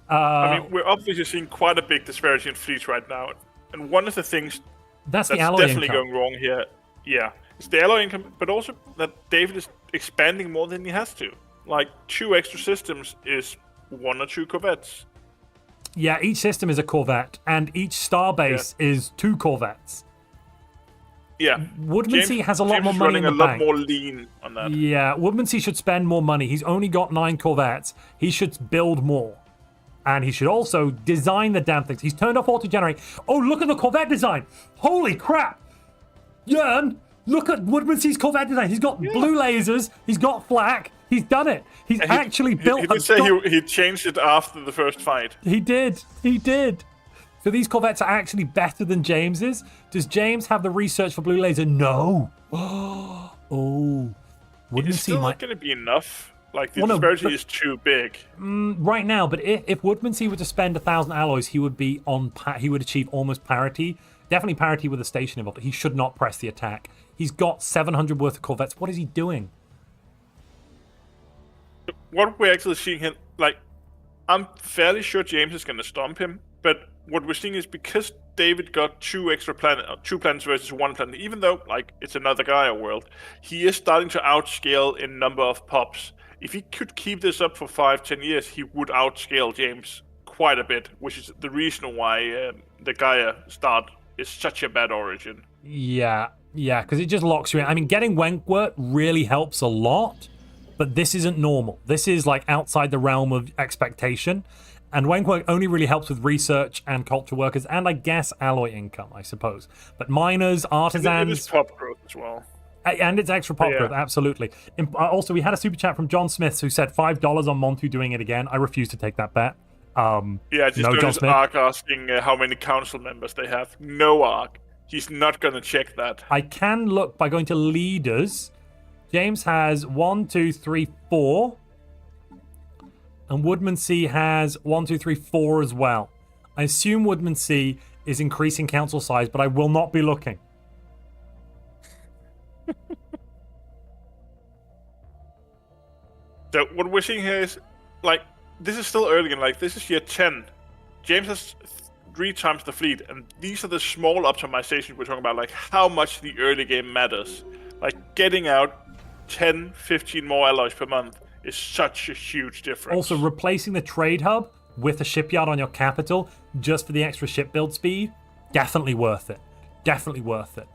I mean, we're obviously seeing quite a big disparity in fleets right now, and one of the things that's definitely going wrong here, it's the alloy income, but also that David is expanding more than he has to. Like 2 extra systems is 1 or 2 corvettes. Yeah, each system is a corvette, and each starbase is 2 corvettes. Yeah, Woodmansey has a lot more money in the bank. A lot more lean on that. Yeah, Woodmansey should spend more money. He's only got 9 corvettes. He should build more. And he should also design the damn things. He's turned off auto-generate. Oh, look at the Corvette design. Holy crap. Jörn, look at Woodmansey's Corvette design. He's got blue lasers. He's got flak. He's done it. He's actually built... He did say he changed it after the first fight. He did. So these Corvettes are actually better than James's. Does James have the research for blue laser? No. Oh. It's still not going to be enough. Like, the disparity is too big. Right now, but if Woodmansey were to spend 1,000 alloys, he would be he would achieve almost parity. Definitely parity with the station involved, but he should not press the attack. He's got 700 worth of Corvettes. What is he doing? What we're actually seeing here, like, I'm fairly sure James is going to stomp him, but what we're seeing is because David got 2 extra planets, 2 planets versus 1 planet, even though, like, it's another Gaia world, he is starting to outscale in number of pops. If he could keep this up for 5-10 years, he would outscale James quite a bit, which is the reason why the Gaia start is such a bad origin. Yeah, because it just locks you in. I mean, getting Wentworth really helps a lot, but this isn't normal. This is like outside the realm of expectation, and Wentworth only really helps with research and culture workers, and I guess alloy income, I suppose. But miners, artisans... It is pop growth as well. And it's extra pop growth, absolutely. Also, we had a super chat from John Smith who said $5 on Montu doing it again. I refuse to take that bet. Just no, John Smith. Ark asking how many council members they have. No Ark. He's not going to check that. I can look by going to leaders. James has 1, 2, 3, 4. And Woodmansey has 1, 2, 3, 4 as well. I assume Woodmansey is increasing council size, but I will not be looking. So what we're seeing here is, like, this is still early, and like, this is year 10. James has 3 times the fleet, and these are the small optimizations we're talking about, like how much the early game matters. Like, getting out 10, 15 more alloys per month is such a huge difference. Also, replacing the trade hub with a shipyard on your capital just for the extra ship build speed, definitely worth it. Definitely worth it.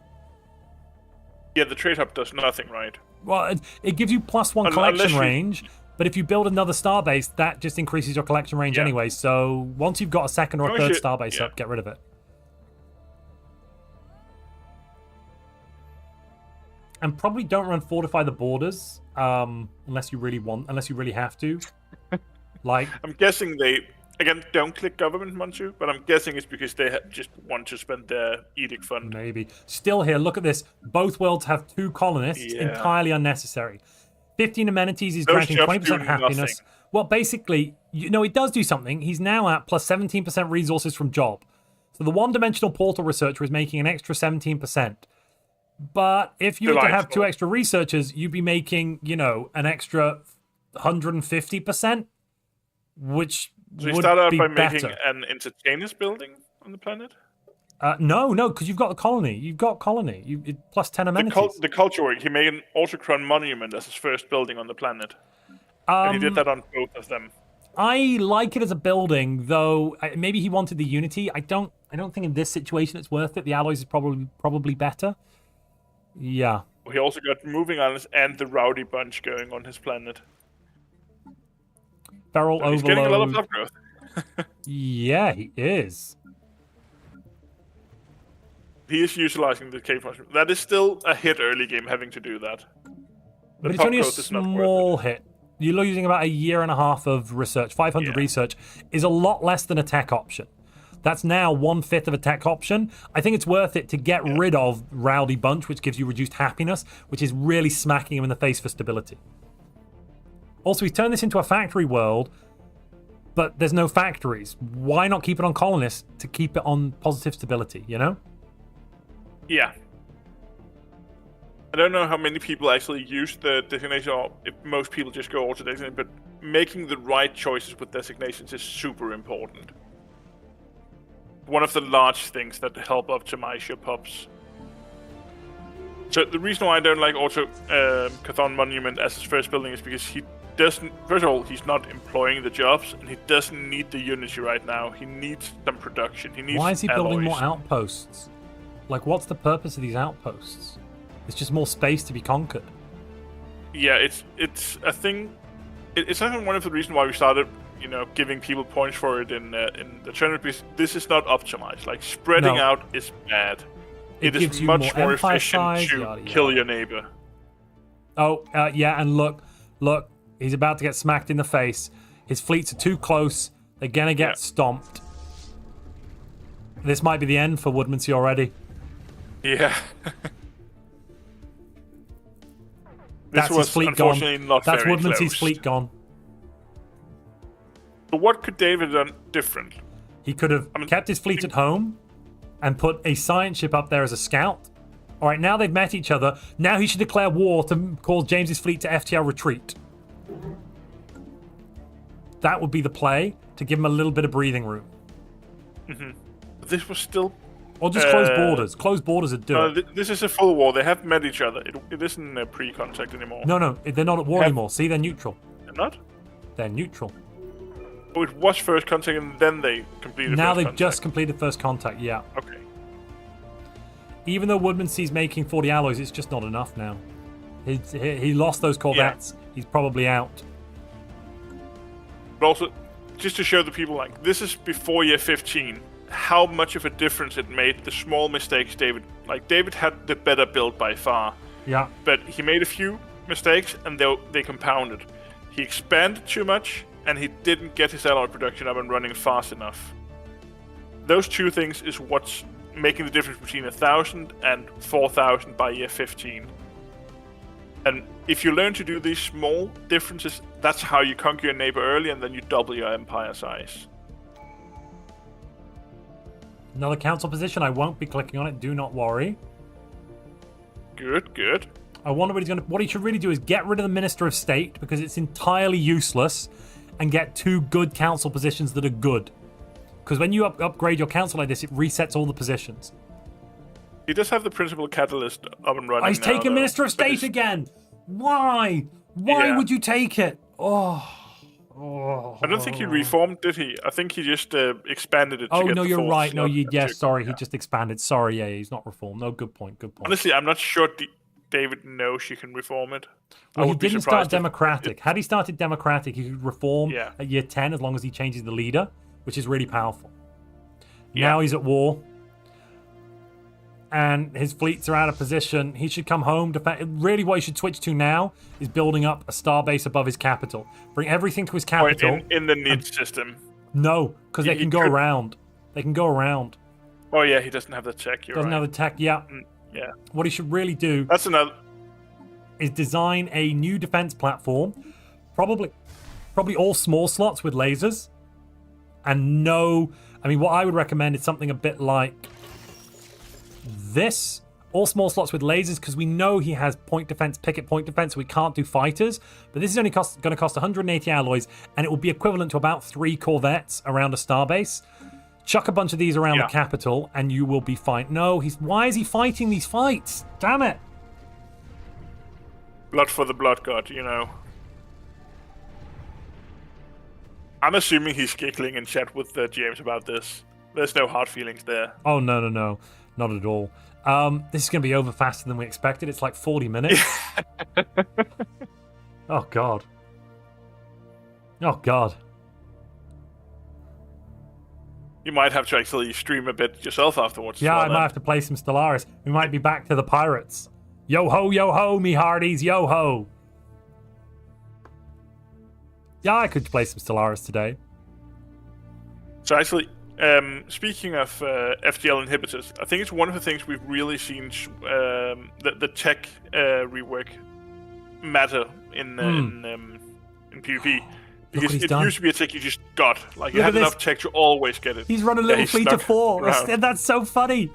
Yeah, the trade hub does nothing, right? Well, it gives you +1 collection range, but if you build another starbase, that just increases your collection range anyway. So once you've got a second or a third starbase up, get rid of it. And probably don't run Fortify the Borders unless you really have to. Like, I'm guessing they again don't click government, Montu, but I'm guessing it's because they just want to spend their edict fund. Maybe. Still here, look at this. Both worlds have 2 colonists, entirely unnecessary. 15 amenities is granting 20% happiness. Nothing. Well, basically, it does do something. He's now at plus 17% resources from job. So the one-dimensional portal researcher is making an extra 17%. But if you were to have Delightful. 2 extra researchers, you'd be making, an extra 150%, which So you would start out be by better. making an entertainers building on the planet? No, because you've got the colony. You've got colony. Plus 10 amenities. The culture work, he made an autochron monument as his first building on the planet. And he did that on both of them. I like it as a building, though. Maybe he wanted the Unity. I don't think in this situation it's worth it. The alloys is probably better. Yeah. He also got moving islands and the rowdy bunch going on his planet. Feral So overload. he's getting a lot of love growth. Yeah, he is. He is utilizing the cave mushroom. That is still a hit early game having to do that. But it's pop only a growth is not worth small hit. You're losing about a year and a half of research. 500 Yeah. research is a lot less than a tech option. That's now 1/5 of a tech option. I think it's worth it to get rid of Rowdy Bunch, which gives you reduced happiness, which is really smacking him in the face for stability. Also, he's turned this into a factory world, but there's no factories. Why not keep it on colonists to keep it on positive stability, Yeah. I don't know how many people actually use the designation, or if most people just go auto designate, but making the right choices with designations is super important. One of the large things that help optimize your pubs. So the reason why I don't like Auto Chthon Monument as his first building is because he doesn't. First of all, he's not employing the jobs, and he doesn't need the Unity right now. He needs some production. He needs. Why is he building alloys. more outposts? Like, what's the purpose of these outposts? It's just more space to be conquered. Yeah, it's a thing. It's actually one of the reasons why we started, giving people points for it in the tournament. Because this is not optimized. Like spreading No. out is bad. It gives is you much more more empire efficient size, to yada, kill yada. your neighbor. Oh, yeah, and look, he's about to get smacked in the face. His fleets are too close. They're gonna get stomped. This might be the end for Woodmansey already. Yeah. That's this his was fleet gone. unfortunately not That's very Woodmansey's close. fleet gone. So what could David have done different? He could have kept his fleet at home and put a science ship up there as a scout. All right, now they've met each other. Now he should declare war to cause James's fleet to FTL retreat. That would be the play to give him a little bit of breathing room. This was still. Or just close borders. Close borders would do it. This is a full war. They have met each other. It isn't a pre-contact anymore. No, they're not at war anymore. See, they're neutral. They're not? They're neutral. Oh, it was first contact and then they completed Now first they've contact. just completed first contact, yeah. Okay. Even though Woodmansey's making 40 alloys, it's just not enough now. He lost those corvettes. He's probably out. But also, just to show the people, this is before year 15, how much of a difference it made, the small mistakes David... David had the better build by far, Yeah. but he made a few mistakes and they compounded. He expanded too much, and he didn't get his alloy production up and running fast enough. Those two things is what's making the difference between 1,000 and 4,000 by year 15. And if you learn to do these small differences, that's how you conquer your neighbor early, and then you double your empire size. Another council position. I won't be clicking on it. Do not worry. Good. I wonder what he's going to... What he should really do is get rid of the Minister of State, because it's entirely useless, and get 2 good council positions that are good. Because when you upgrade your council like this, it resets all the positions. He does have the principal catalyst up and running. Oh, he's now, taking though, Minister of but State it's- again. Why? Why Yeah. would you take it? Oh. I don't think he reformed, did he? I think he just expanded it. Oh, to get no, the you're fourth right. No, slot yeah, to- sorry. He yeah. just expanded. Sorry, yeah, he's not reformed. No, good point. Honestly, I'm not sure David knows you can reform it. Well, I he would be didn't surprised start if- democratic. Had he started democratic, he could reform Yeah. at year 10 as long as he changes the leader, which is really powerful. Yeah. Now he's at war, and his fleets are out of position. He should come home. Really, what he should switch to now is building up a starbase above his capital. Bring everything to his Or capital. in the need system. No, because they He can go could- around. They can go around. Oh yeah, he doesn't have the tech. You're Doesn't right. have the tech. Yeah. Yeah, What he should really do that's another. is design a new defense platform, probably all small slots with lasers, and no I mean, what I would recommend is something a bit like this. All small slots with lasers, because we know he has point defense, picket point defense, so we can't do fighters. But this is only going to cost 180 alloys, and it will be equivalent to about 3 corvettes around a starbase. Chuck a bunch of these around the capital, and you will be fine. No, why is he fighting these fights? Damn it! Blood for the blood god, you know. I'm assuming he's giggling in chat with James about this. There's no hard feelings there. Oh, no. Not at all. This is going to be over faster than we expected. It's like 40 minutes. Oh, God. Oh, God. You might have to actually stream a bit yourself afterwards. Yeah, I might have to play some Stellaris. We might be back to the pirates. Yo-ho, me hearties, yo-ho. Yeah, I could play some Stellaris today. So actually, speaking of FGL inhibitors, I think it's one of the things we've really seen the tech rework matter in PvP. Because it used to be a tech you just got. Like, you had enough tech to always get it. He's running a little fleet of 4. That's so funny.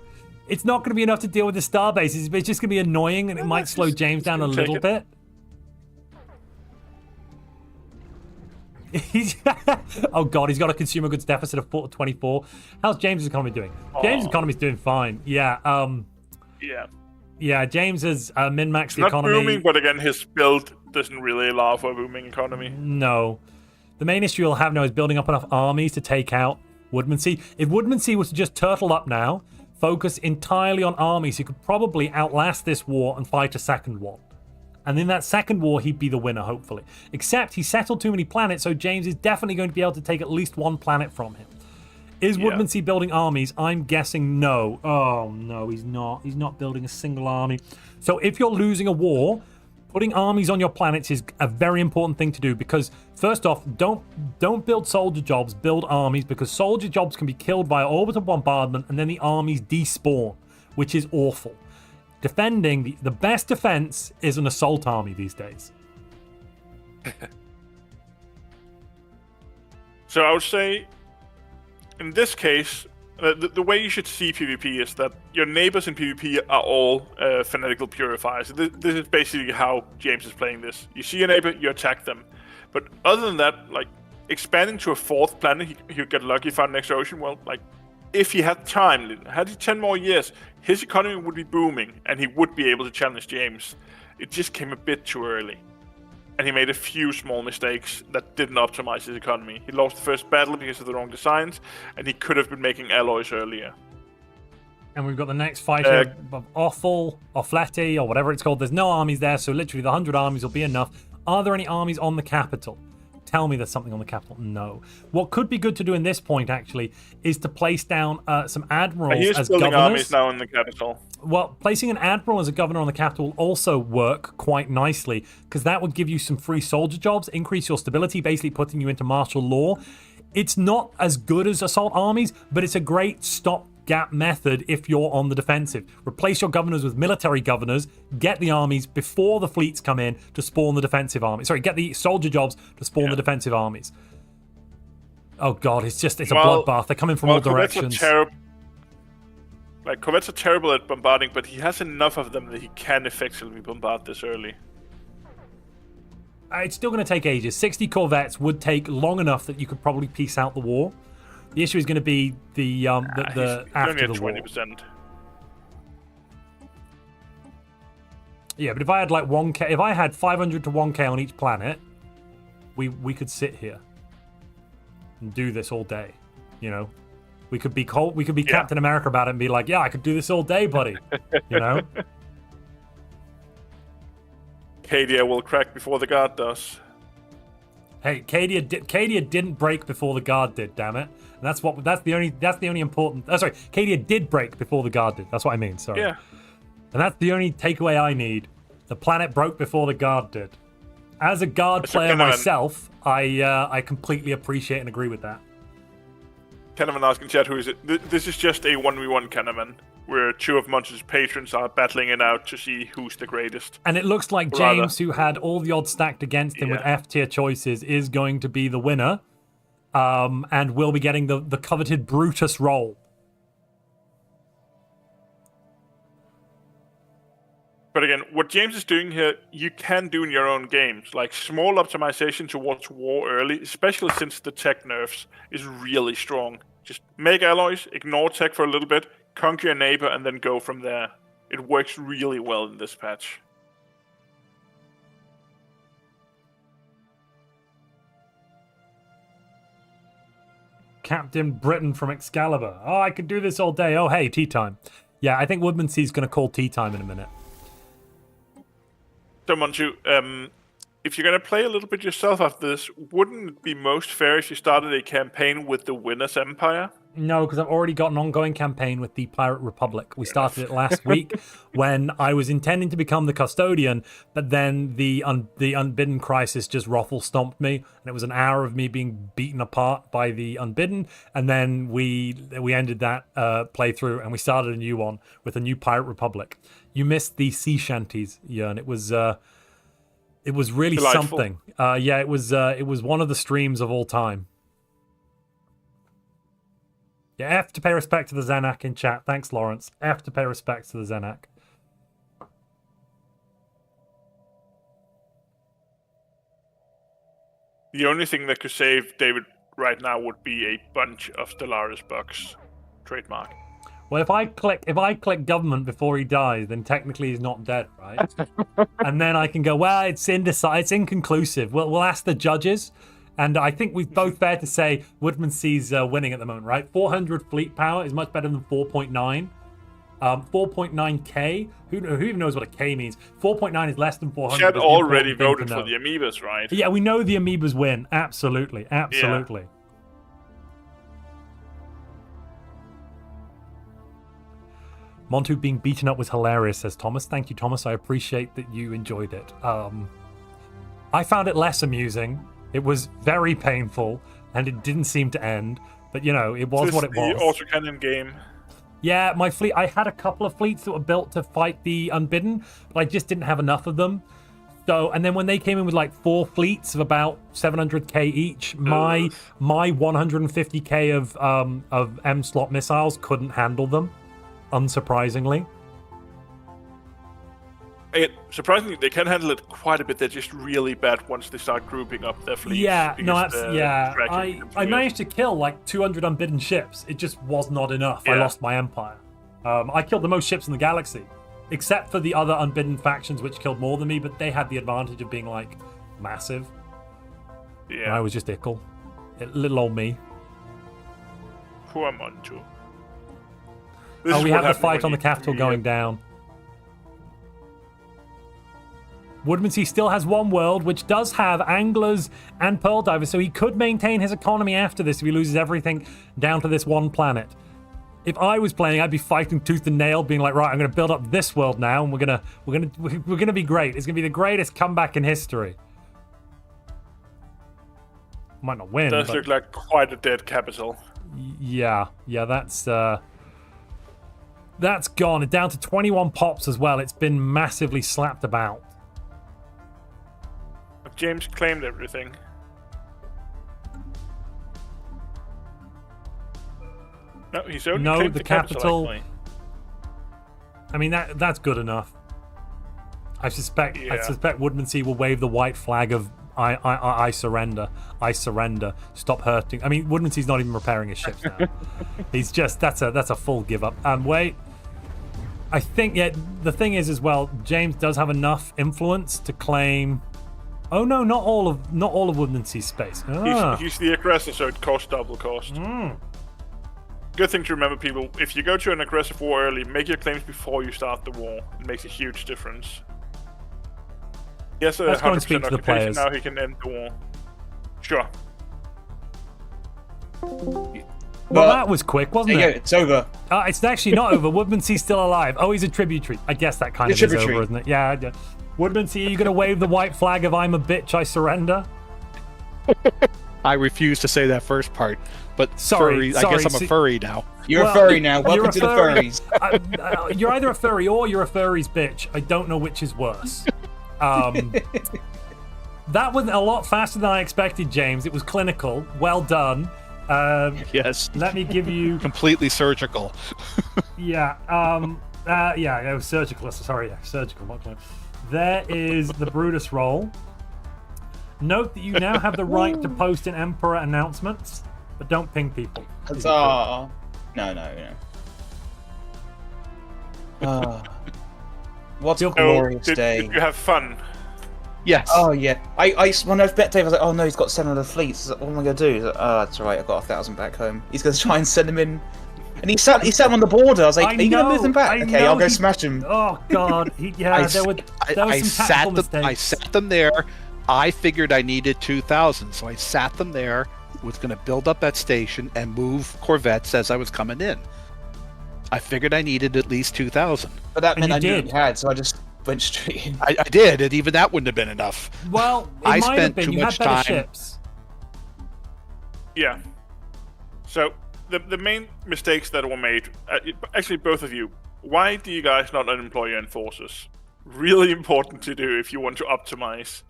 It's not going to be enough to deal with the starbases. It's just going to be annoying, and it might slow James down a little bit. Oh, God, he's got a consumer goods deficit of 24. How's James' economy doing? James' economy's doing fine. Yeah, James has min-maxed the economy. Not booming, but again, his build doesn't really allow for a booming economy. No. The main issue you'll have now is building up enough armies to take out Woodmansea. If Woodmansea was to just turtle up now, focus entirely on armies, he could probably outlast this war and fight a second war. And in that second war, he'd be the winner, hopefully. Except he settled too many planets, so James is definitely going to be able to take at least one planet from him. Is Woodmansea building armies? I'm guessing no. Oh, no, he's not. He's not building a single army. So if you're losing a war, putting armies on your planets is a very important thing to do, because first off, don't build soldier jobs, build armies, because soldier jobs can be killed by orbital bombardment and then the armies despawn, which is awful. Defending, the best defense is an assault army these days. So I would say, in this case, the way you should see PvP is that your neighbors in PvP are all fanatical purifiers. This is basically how James is playing this. You see a neighbor, you attack them. But other than that, like, expanding to a 4th planet, he'll get lucky, find next ocean. Well, like, if he had time, had he 10 more years, his economy would be booming, and he would be able to challenge James. It just came a bit too early. And he made a few small mistakes that didn't optimize his economy. He lost the first battle because of the wrong designs, and he could have been making alloys earlier. And we've got the next fighter of Offal, or Fletty, or whatever it's called. There's no armies there, so literally the 100 armies will be enough. Are there any armies on the capital? Tell me there's something on the capital. No. What could be good to do in this point, actually, is to place down some admirals as governors. He is building armies now in the capital. Well, placing an admiral as a governor on the capital will also work quite nicely, because that would give you some free soldier jobs, increase your stability, basically putting you into martial law. It's not as good as assault armies, but it's a great stopgap method if you're on the defensive. Replace your governors with military governors, get the armies before the fleets come in to spawn the defensive armies. Sorry, get the soldier jobs to spawn the defensive armies. Oh, God, it's a bloodbath. They're coming from all directions. Corvettes are terrible at bombarding, but he has enough of them that he can effectively bombard this early. It's still going to take ages. 60 corvettes would take long enough that you could probably piece out the war. The issue is going to be the after the war. 20%. Yeah, but if I had like 1k, if I had 500 to 1k on each planet, we could sit here and do this all day. You know, we could be Captain America about it and be like, yeah, I could do this all day, buddy. You know. Cadia will crack before the guard does. Hey, Cadia didn't break before the guard did, damn it. And that's the only important. Sorry, Cadia did break before the guard did. That's what I mean. Sorry. Yeah. And that's the only takeaway I need. The planet broke before the guard did. As a guard player myself, I completely appreciate and agree with that. Kenneman asking chat, who is it? This is just a 1v1 Kenneman, where 2 of Montu's patrons are battling it out to see who's the greatest. And it looks like James, who had all the odds stacked against him with F-tier choices, is going to be the winner. and will be getting the coveted Brutus role. But again, what James is doing here, you can do in your own games. Like small optimization towards war early, especially since the tech nerfs is really strong. Just make alloys, ignore tech for a little bit, conquer your neighbor, and then go from there. It works really well in this patch. Captain Britain from Excalibur. Oh, I could do this all day. Oh, hey, tea time. Yeah, I think Woodmancy's going to call tea time in a minute. So, Montu, if you're going to play a little bit yourself after this, wouldn't it be most fair if you started a campaign with the Winner's Empire? No, because I've already got an ongoing campaign with the Pirate Republic. We started it last week when I was intending to become the custodian, but then the Unbidden crisis just ruffle stomped me, and it was an hour of me being beaten apart by the Unbidden, and then we ended that playthrough, and we started a new one with a new Pirate Republic. You missed the sea shanties, Jörn. It was really Delightful. something. Yeah, it was one of the streams of all time. Yeah, F to pay respect to the Zenak in chat. Thanks, Lawrence. F to pay respect to the Zenak. The only thing that could save David right now would be a bunch of Stellaris bucks. Trademark. Well, if I click government before he dies, then technically he's not dead, right? And then I can go, well, it's inconclusive. We'll ask the judges. And I think we've both fair to say Woodmansey's winning at the moment, right? 400 fleet power is much better than 4.9. 4.9k. Who even knows what a k means? 4.9 is less than 400. Chad already voted for the amoebas, right? Yeah, we know the amoebas win. Absolutely, absolutely. Yeah. Montu being beaten up was hilarious, says Thomas. Thank you, Thomas. I appreciate that you enjoyed it. I found it less amusing. It was very painful, and it didn't seem to end. But, you know, it was what it was. The autocannon game. Yeah, my fleet. I had a couple of fleets that were built to fight the Unbidden, but I just didn't have enough of them. So, and then when they came in with like 4 fleets of about 700k each, my 150k of M-slot missiles couldn't handle them, unsurprisingly. Surprisingly, they can handle it quite a bit. They're just really bad once they start grouping up their fleets. Yeah, no, I managed to kill like 200 Unbidden ships. It just was not enough. Yeah. I lost my empire. I killed the most ships in the galaxy, except for the other Unbidden factions, which killed more than me, but they had the advantage of being like massive. Yeah, and I was just ickle. Little old me. Poor Montu. Oh, we have the fight on the capital going down. Woodmansey still has one world, which does have anglers and pearl divers, so he could maintain his economy after this if he loses everything down to this one planet. If I was playing, I'd be fighting tooth and nail, being like, right, I'm going to build up this world now, and we're gonna be great. It's gonna be the greatest comeback in history. Might not win. It does look like quite a dead capital. Yeah, that's gone. It's down to 21 pops as well. It's been massively slapped about. James claimed everything. No, he's only claimed the capital. I mean, that's good enough. I suspect Woodmansey will wave the white flag of I surrender. I surrender. Stop hurting. I mean, Woodmansey's not even repairing his ships now. He's just that's a full give up. Wait. I think the thing is as well, James does have enough influence to claim. Oh no, not all of Woodmansey's space. He's the aggressor, so it costs double cost. Good thing to remember, people. If you go to an aggressive war early, make your claims before you start the war. It makes a huge difference. Yes, let's go and speak to the players. Now he can end the war. Sure. Well, that was quick, wasn't it? It's over. It's actually not over. Woodmansey's still alive. Oh, he's a tributary. I guess that kind of is over, isn't it? Yeah. Woodmansey, are you going to wave the white flag of I'm a bitch, I surrender? I refuse to say that first part, but sorry, I guess I'm a furry now. You're a furry now. Welcome to the furries. You're either a furry or you're a furry's bitch. I don't know which is worse. That was a lot faster than I expected, James. It was clinical. Well done. Yes. Let me give you. Completely surgical. Yeah. Yeah. It was surgical. Sorry. Yeah. Surgical. Not clinical. There is the Brutus roll. Note that you now have the right to post an Emperor announcements, but don't ping people. Huzzah! No. What a glorious day. Did you have fun? Yes. Oh yeah. When I bet Dave, I was like, oh no, he's got 7 other fleets. Like, what am I gonna do? He's like, oh, that's right. I've got 1,000 back home. He's gonna try and send them in. And he sat on the border. I was like, are you gonna move them back? Okay, I'll go smash them. Oh god. There was some tactical mistakes. I sat them there. I figured I needed 2,000, so I sat them there. Was going to build up that station and move corvettes as I was coming in. I figured I needed at least 2,000. But that meant I knew you had, so I just went straight in. I did, and even that wouldn't have been enough. Well, I might have spent been. too You much had better time. ships. Yeah. So the main mistakes that were made, actually both of you, why do you guys not unemploy your enforcers? Really important to do if you want to optimize.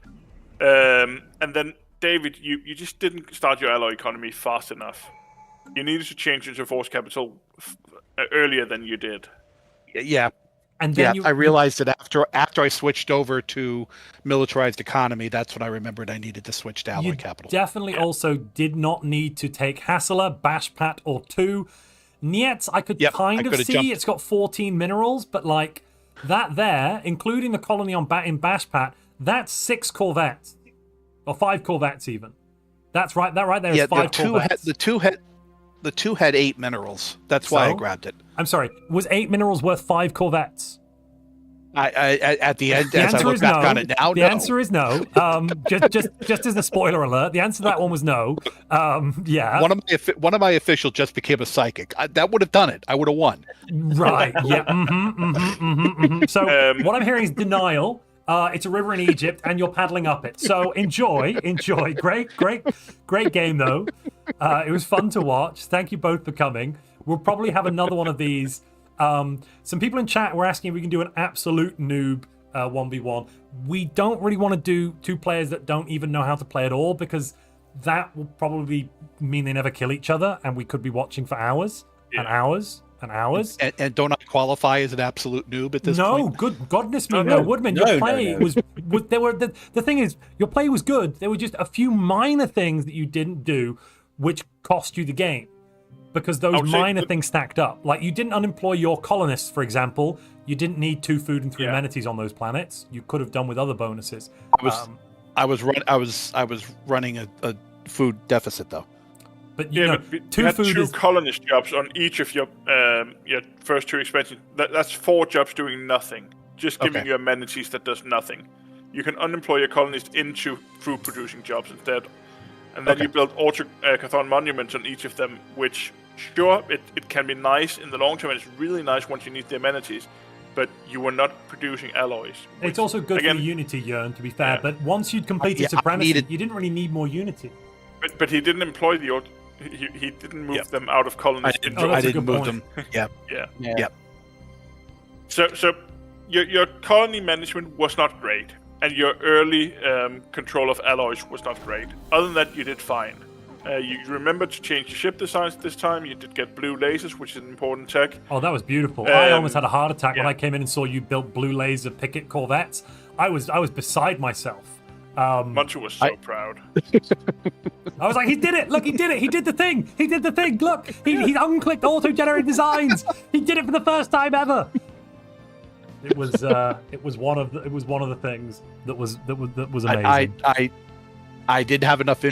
And then David, you just didn't start your alloy economy fast enough. You needed to change into force capital earlier than you did. Yeah. And then I realized that after I switched over to militarized economy, that's when I remembered I needed to switch to alloy capital. Definitely also did not need to take Hassler, Bashpat, or 2. Niet, I could kind of see jumped. it's got 14 minerals, but like that there, including the colony in Bashpat, that's 6 corvettes. Or 5 corvettes even. That's right. That right there is 5 corvettes. The two had 8 minerals. That's why I grabbed it. I'm sorry. Was 8 minerals worth 5 corvettes? I at the end, The as I answer look is back no. on it now, The answer is no. Just as a spoiler alert, the answer to that one was no. Yeah. One of my officials just became a psychic. That would have done it. I would have won. Right. Yeah. So what I'm hearing is denial. It's a river in Egypt, and you're paddling up it. So enjoy. Great game though. It was fun to watch. Thank you both for coming. We'll probably have another one of these. Some people in chat were asking if we can do an absolute noob 1v1. We don't really want to do 2 players that don't even know how to play at all, because that will probably mean they never kill each other, and we could be watching for hours and hours. And don't I qualify as an absolute noob at this point? No, good goodness me, no, Woodman. Your play was there were the thing is your play was good. There were just a few minor things that you didn't do, which cost you the game, because those minor things stacked up. Like you didn't unemploy your colonists, for example. You didn't need 2 food and 3 amenities on those planets. You could have done with other bonuses. I was running a food deficit though. But you had 2 colonist jobs on each of your first 2 expansions. That's 4 jobs doing nothing, just giving you amenities that does nothing. You can unemploy your colonist into food producing jobs instead, and then you build Cathon monuments on each of them. Which, sure, it can be nice in the long term, and it's really nice once you need the amenities. But you were not producing alloys. It's also good for Unity, Jörn, to be fair. But once you'd completed Supremacy, you didn't really need more Unity. But he didn't employ the he didn't move them out of colonies. I didn't move them. Yeah. So your colony management was not great, and your early control of alloys was not great. Other than that, you did fine. You remembered to change your ship designs this time. You did get blue lasers, which is an important tech. Oh, that was beautiful. I almost had a heart attack when I came in and saw you build blue laser picket corvettes. I was beside myself. Montu was so proud. I was like, he did it! Look, he did it! He did the thing! He did the thing! Look, he unclicked auto-generate designs. He did it for the first time ever. It was one of the things that was amazing. I did have enough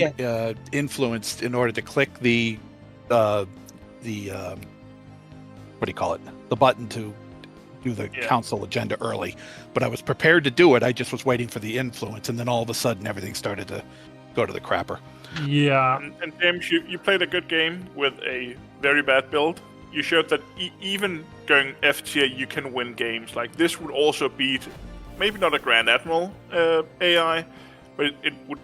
influence in order to click the what do you call it? The button to do the council agenda early, but I was prepared to do it. I just was waiting for the influence, and then all of a sudden everything started to go to the crapper. Yeah. And James, you played a good game with a very bad build. You showed that even going F tier, you can win games. Like this would also beat, maybe not a Grand Admiral AI, but it would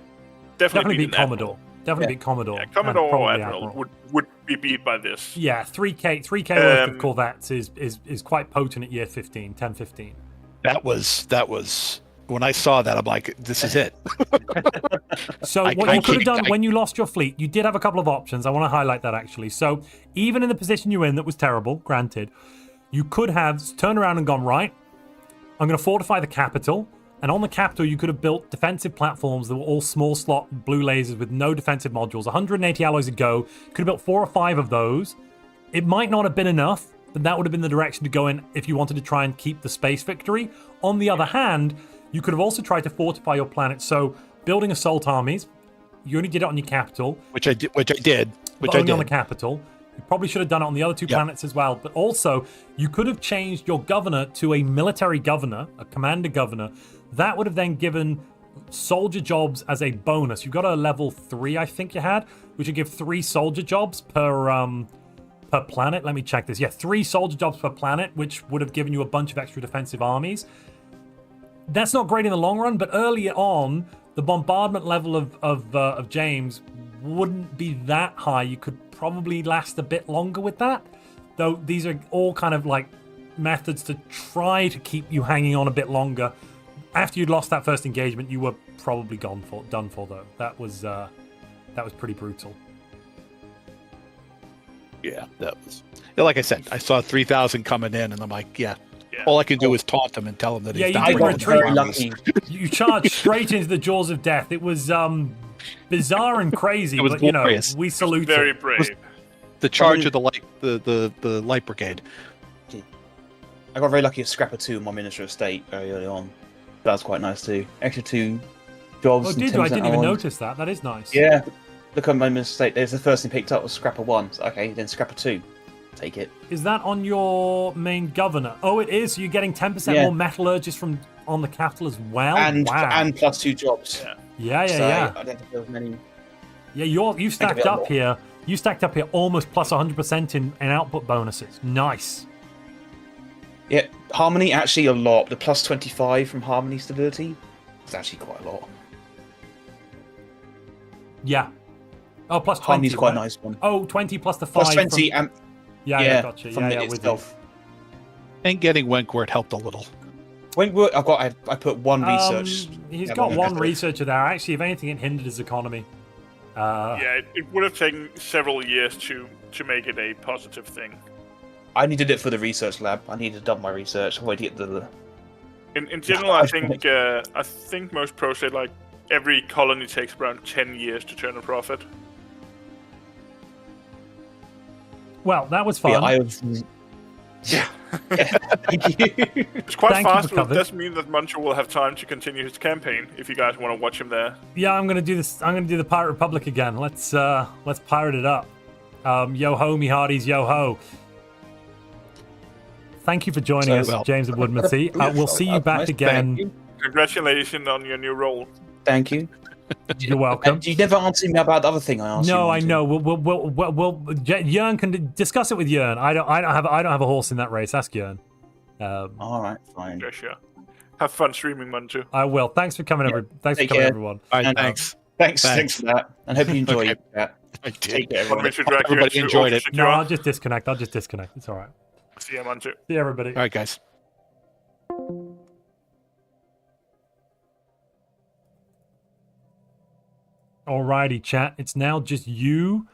definitely beat Commodore. Definitely beat Commodore. Yeah, Commodore or Admiral would be beat by this. Yeah, 3k worth of corvettes is quite potent at year 15, 10, 15. That was when I saw that, I'm like, this is it. So what you could have done when you lost your fleet, you did have a couple of options. I want to highlight that actually. So even in the position you're in that was terrible, granted, you could have turned around and gone, right, I'm going to fortify the capital. And on the capital, you could have built defensive platforms that were all small slot blue lasers with no defensive modules. 180 alloys a go. Could have built 4 or 5 of those. It might not have been enough, but that would have been the direction to go in if you wanted to try and keep the space victory. On the other hand, you could have also tried to fortify your planet. So building assault armies, you only did it on your capital. Which I did. Only on the capital. You probably should have done it on the other 2 planets as well. But also, you could have changed your governor to a military governor, a commander governor. That would have then given soldier jobs as a bonus. You've got a level 3, I think you had, which would give 3 soldier jobs per planet. Let me check this. Yeah, 3 soldier jobs per planet, which would have given you a bunch of extra defensive armies. That's not great in the long run, but earlier on, the bombardment level of James wouldn't be that high. You could probably last a bit longer with that. Though these are all kind of like methods to try to keep you hanging on a bit longer. After you'd lost that first engagement, you were probably done for though. That was pretty brutal. Yeah, that was. Yeah, like I said, I saw 3,000 coming in, and I'm like, yeah. All I can do is taunt him and tell him that he's you did retreat. You charged straight into the jaws of death. It was bizarre and crazy, it was but glorious. We salute very it. brave. The charge of the light brigade. I got very lucky with Scrapper 2 in my Minister of State very early on. That was quite nice too. Extra 2 jobs. Oh, did you? I didn't even notice that. That is nice. Yeah. Look at my Minister of State. There's the first thing picked up was Scrapper 1. So, okay, then Scrapper 2. Take it. Is that on your main governor? Oh, it is. So you're getting 10% more metallurgists from on the capital as well. And wow. and plus 2 jobs. Yeah. So I don't think there was many. Yeah, you stacked up here. You stacked up here almost plus 100% in output bonuses. Nice. Yeah, Harmony actually a lot. The plus 25 from Harmony stability is actually quite a lot. Yeah. Oh, plus 20. Harmony's quite a nice one. Oh, 20 plus the 5. Plus 20 from... and yeah, gotcha. From Yeah, it with itself. And getting Wentworth helped a little. Wentworth, I put 1 research. He's got 1 researcher there. Actually, if anything, it hindered his economy. Yeah, it would have taken several years to make it a positive thing. I needed it for the research lab. I needed to dump my research. I wanted to get the. In general, I think most pros say like every colony takes around 10 years to turn a profit. Well, that was fun. Yeah, thank you. It's quite fast, but it does mean that Montu will have time to continue his campaign if you guys want to watch him there. Yeah, I'm gonna do this. I'm gonna do the Pirate Republic again. Let's pirate it up. Yo ho, me hearties, yo ho. Thank you for joining us, James and Woodmansey. We'll see you back again. Congratulations on your new role. Thank you. You're welcome. You never answered me about the other thing I asked you. No, I know. We'll Jörn can discuss it with Jörn. I don't have a horse in that race. Ask Jörn. All right, fine. Yeah, sure. Have fun streaming, Montu. I will. Thanks for coming, Thanks for coming, everyone. All right, thanks. Thanks for that, and hope you enjoyed that. I did. Take care, everyone. Everybody enjoyed it. No, I'll just disconnect. It's all right. See you, Montu. See you, everybody. All right, guys. Alrighty, chat. It's now just you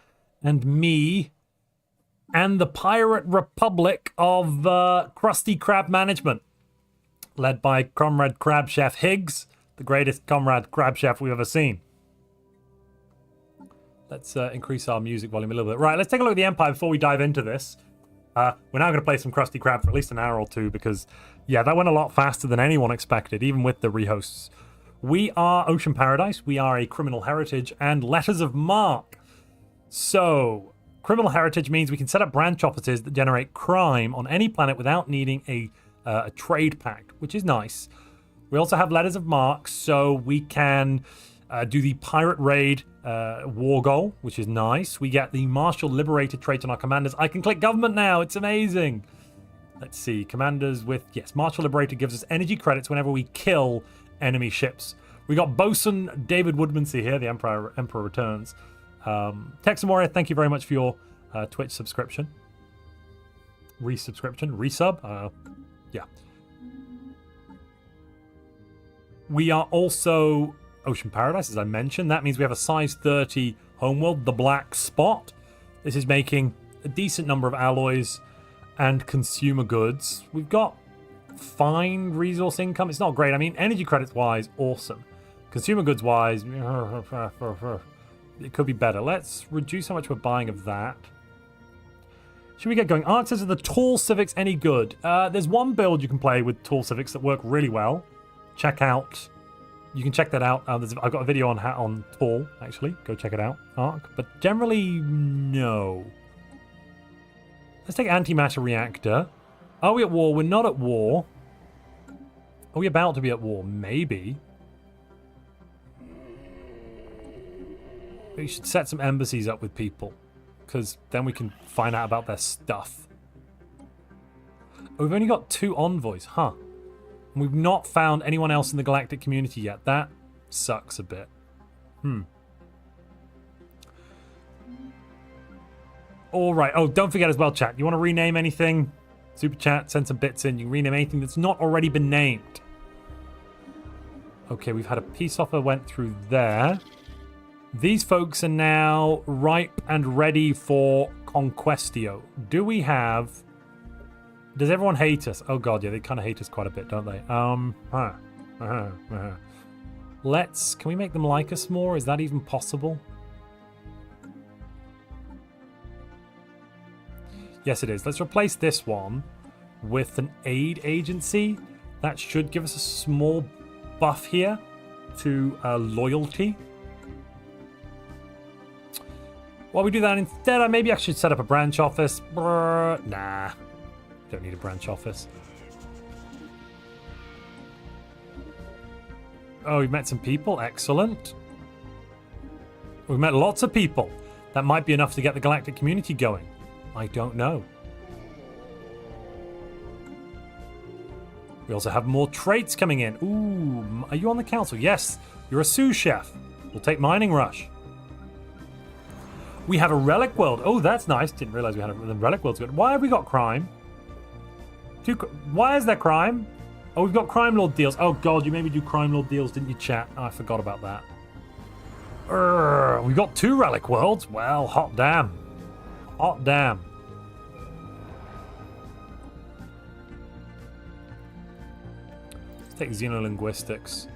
and me and the Pirate Republic of Krusty Krab Management, led by Comrade Crab Chef Higgs, the greatest Comrade Crab Chef we've ever seen. Let's increase our music volume a little bit. Right, let's take a look at the Empire before we dive into this. We're now going to play some Krusty Krab for at least an hour or two because, yeah, that went a lot faster than anyone expected, even with the rehosts. We are Ocean Paradise, we are a criminal heritage, and letters of marque. So, criminal heritage means we can set up branch offices that generate crime on any planet without needing a trade pact, which is nice. We also have letters of marque, so we can do the pirate raid war goal, which is nice. We get the martial liberated trait on our commanders. I can click government now, it's amazing. Let's see, commanders with, yes, martial liberated gives us energy credits whenever we kill enemy ships. We got Bosun David Woodmansey here, the Emperor returns. Texan Warrior, thank you very much for your Twitch subscription. Resub. Yeah. We are also Ocean Paradise, as I mentioned. That means we have a size 30 homeworld, the Black Spot. This is making a decent number of alloys and consumer goods. We've got fine resource income. It's not great. I mean, energy credits wise, awesome. Consumer goods wise, it could be better. Let's reduce how much we're buying of that. Should we get going? Answers are the tall civics any good? There's one build you can play with tall civics that work really well. Check out. You can check that out. I've got a video on tall, actually. Go check it out. Arc. But generally, no. Let's take antimatter reactor. Are we at war? We're not at war. Are we about to be at war? Maybe. We should set some embassies up with people, because then we can find out about their stuff. Oh, we've only got 2 envoys, huh? And we've not found anyone else in the galactic community yet. That sucks a bit. All right. Oh, don't forget as well, chat. You want to rename anything? Super chat, send some bits in. You can rename anything that's not already been named. Okay, we've had a peace offer went through there. These folks are now ripe and ready for Conquestio. Do we have... Does everyone hate us? Oh god, yeah, they kind of hate us quite a bit, don't they? Let's... Can we make them like us more? Is that even possible? Yes, it is. Let's replace this one with an aid agency. That should give us a small buff here to loyalty. While we do that instead, maybe I should set up a branch office. Nah, don't need a branch office. Oh, we've met some people. Excellent. We've met lots of people. That might be enough to get the galactic community going. I don't know. We also have more traits coming in. Ooh, are you on the council? Yes, you're a sous chef. We'll take Mining Rush. We have a relic world. Oh, that's nice. Didn't realize we had a relic world's good. Why have we got crime? Why is there crime? Oh, we've got crime lord deals. Oh god, you made me do crime lord deals, didn't you, chat? Oh, I forgot about that. We've got 2 relic worlds. Well, hot damn. Hot damn. Let's take xenolinguistics.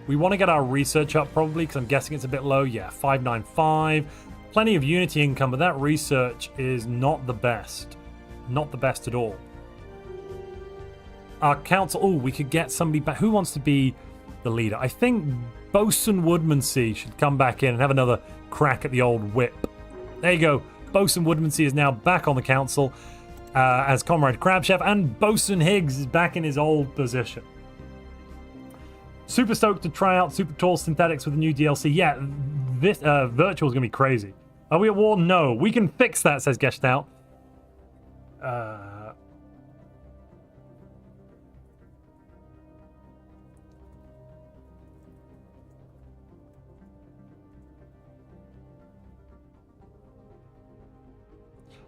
We want to get our research up probably because I'm guessing it's a bit low. Yeah, 595. Plenty of Unity income, but that research is not the best. Not the best at all. Our council... Oh, we could get somebody back. Who wants to be the leader? I think Bosun Woodmansea should come back in and have another crack at the old whip. There you go. Bosun Woodmansea is now back on the council as Comrade Crabchef, and Bosun Higgs is back in his old position. Super stoked to try out Super Tall Synthetics with the new DLC. Yeah, this virtual is going to be crazy. Are we at war? No. We can fix that, says Gestalt.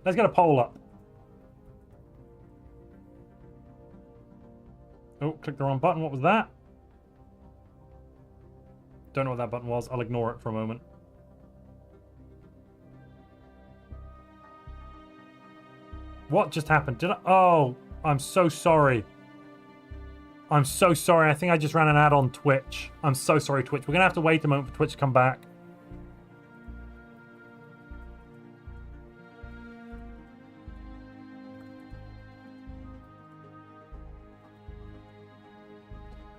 Let's get a poll up. Oh, clicked the wrong button. What was that? Don't know what that button was. I'll ignore it for a moment. What just happened? Did I... Oh, I'm so sorry. I'm so sorry. I think I just ran an ad on Twitch. I'm so sorry, Twitch. We're going to have to wait a moment for Twitch to come back.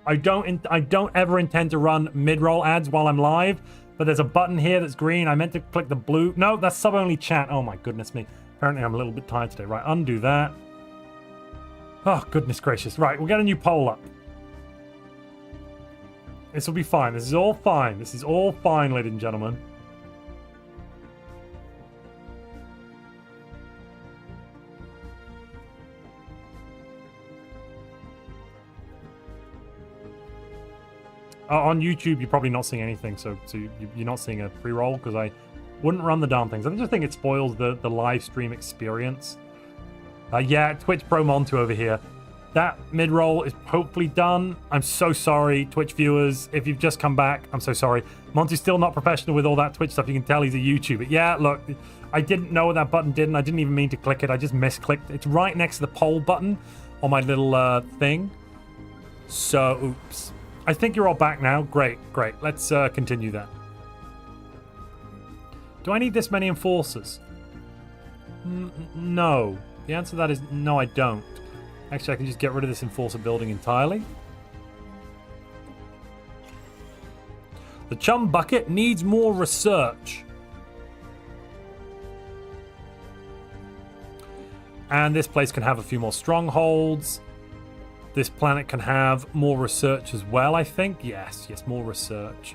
I don't ever intend to run mid-roll ads while I'm live, but there's a button here that's green. I meant to click the blue. No, that's sub-only chat. Oh my goodness me. Apparently I'm a little bit tired today. Right, undo that. Oh, goodness gracious. Right, we'll get a new poll up. This will be fine. This is all fine. This is all fine, ladies and gentlemen. On YouTube, you're probably not seeing anything, so you're not seeing a pre-roll, because I wouldn't run the darn things. I just think it spoils the live stream experience. Yeah, Twitch Pro Montu over here. That mid-roll is hopefully done. I'm so sorry, Twitch viewers. If you've just come back, I'm so sorry. Monty's still not professional with all that Twitch stuff. You can tell he's a YouTuber. Yeah, look, I didn't know what that button did, and I didn't even mean to click it. I just misclicked. It's right next to the poll button on my little thing. So, oops. I think you're all back now. Great, great. Let's continue then. Do I need this many enforcers? No. The answer to that is no, I don't. Actually, I can just get rid of this enforcer building entirely. The chum bucket needs more research. And this place can have a few more strongholds. This planet can have more research as well, I think. Yes, more research.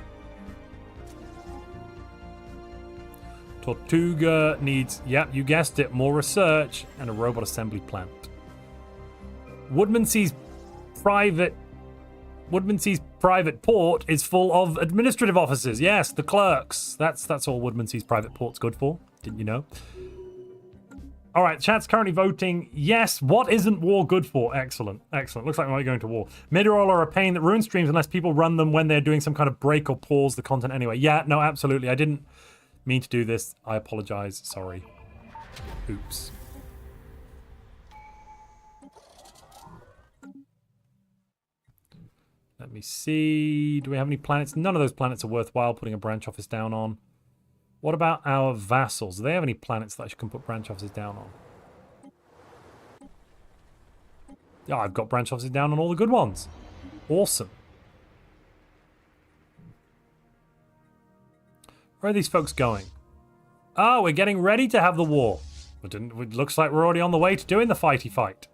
Tortuga needs, yep, you guessed it, more research and a robot assembly plant. Woodmansea's private port is full of administrative officers. Yes, the clerks. That's all Woodmansea's private port's good for. Didn't you know? All right, chat's currently voting yes. What isn't war good for? Excellent, excellent. Looks like we might be going to war. Mid-roll are a pain that ruins streams unless people run them when they're doing some kind of break or pause the content anyway. Yeah, no, absolutely. I didn't mean to do this. I apologize. Sorry. Oops. Let me see. Do we have any planets? None of those planets are worthwhile putting a branch office down on. What about our vassals? Do they have any planets that I can put branch offices down on? Yeah, I've got branch offices down on all the good ones. Awesome. Where are these folks going? Oh, we're getting ready to have the war. It looks like we're already on the way to doing the fighty fight.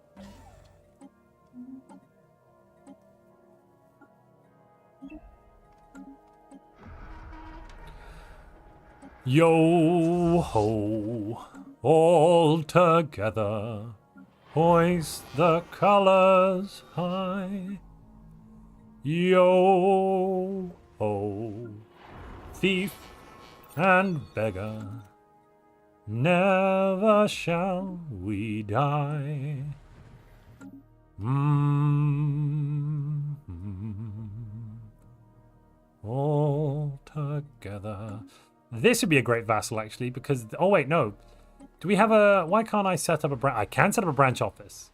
Yo ho, all together, hoist the colors high. Yo ho, thief and beggar, never shall we die. All together. This would be a great vassal, actually, because... Oh, wait, no. Do we have a... Why can't I set up a branch... I can set up a branch office.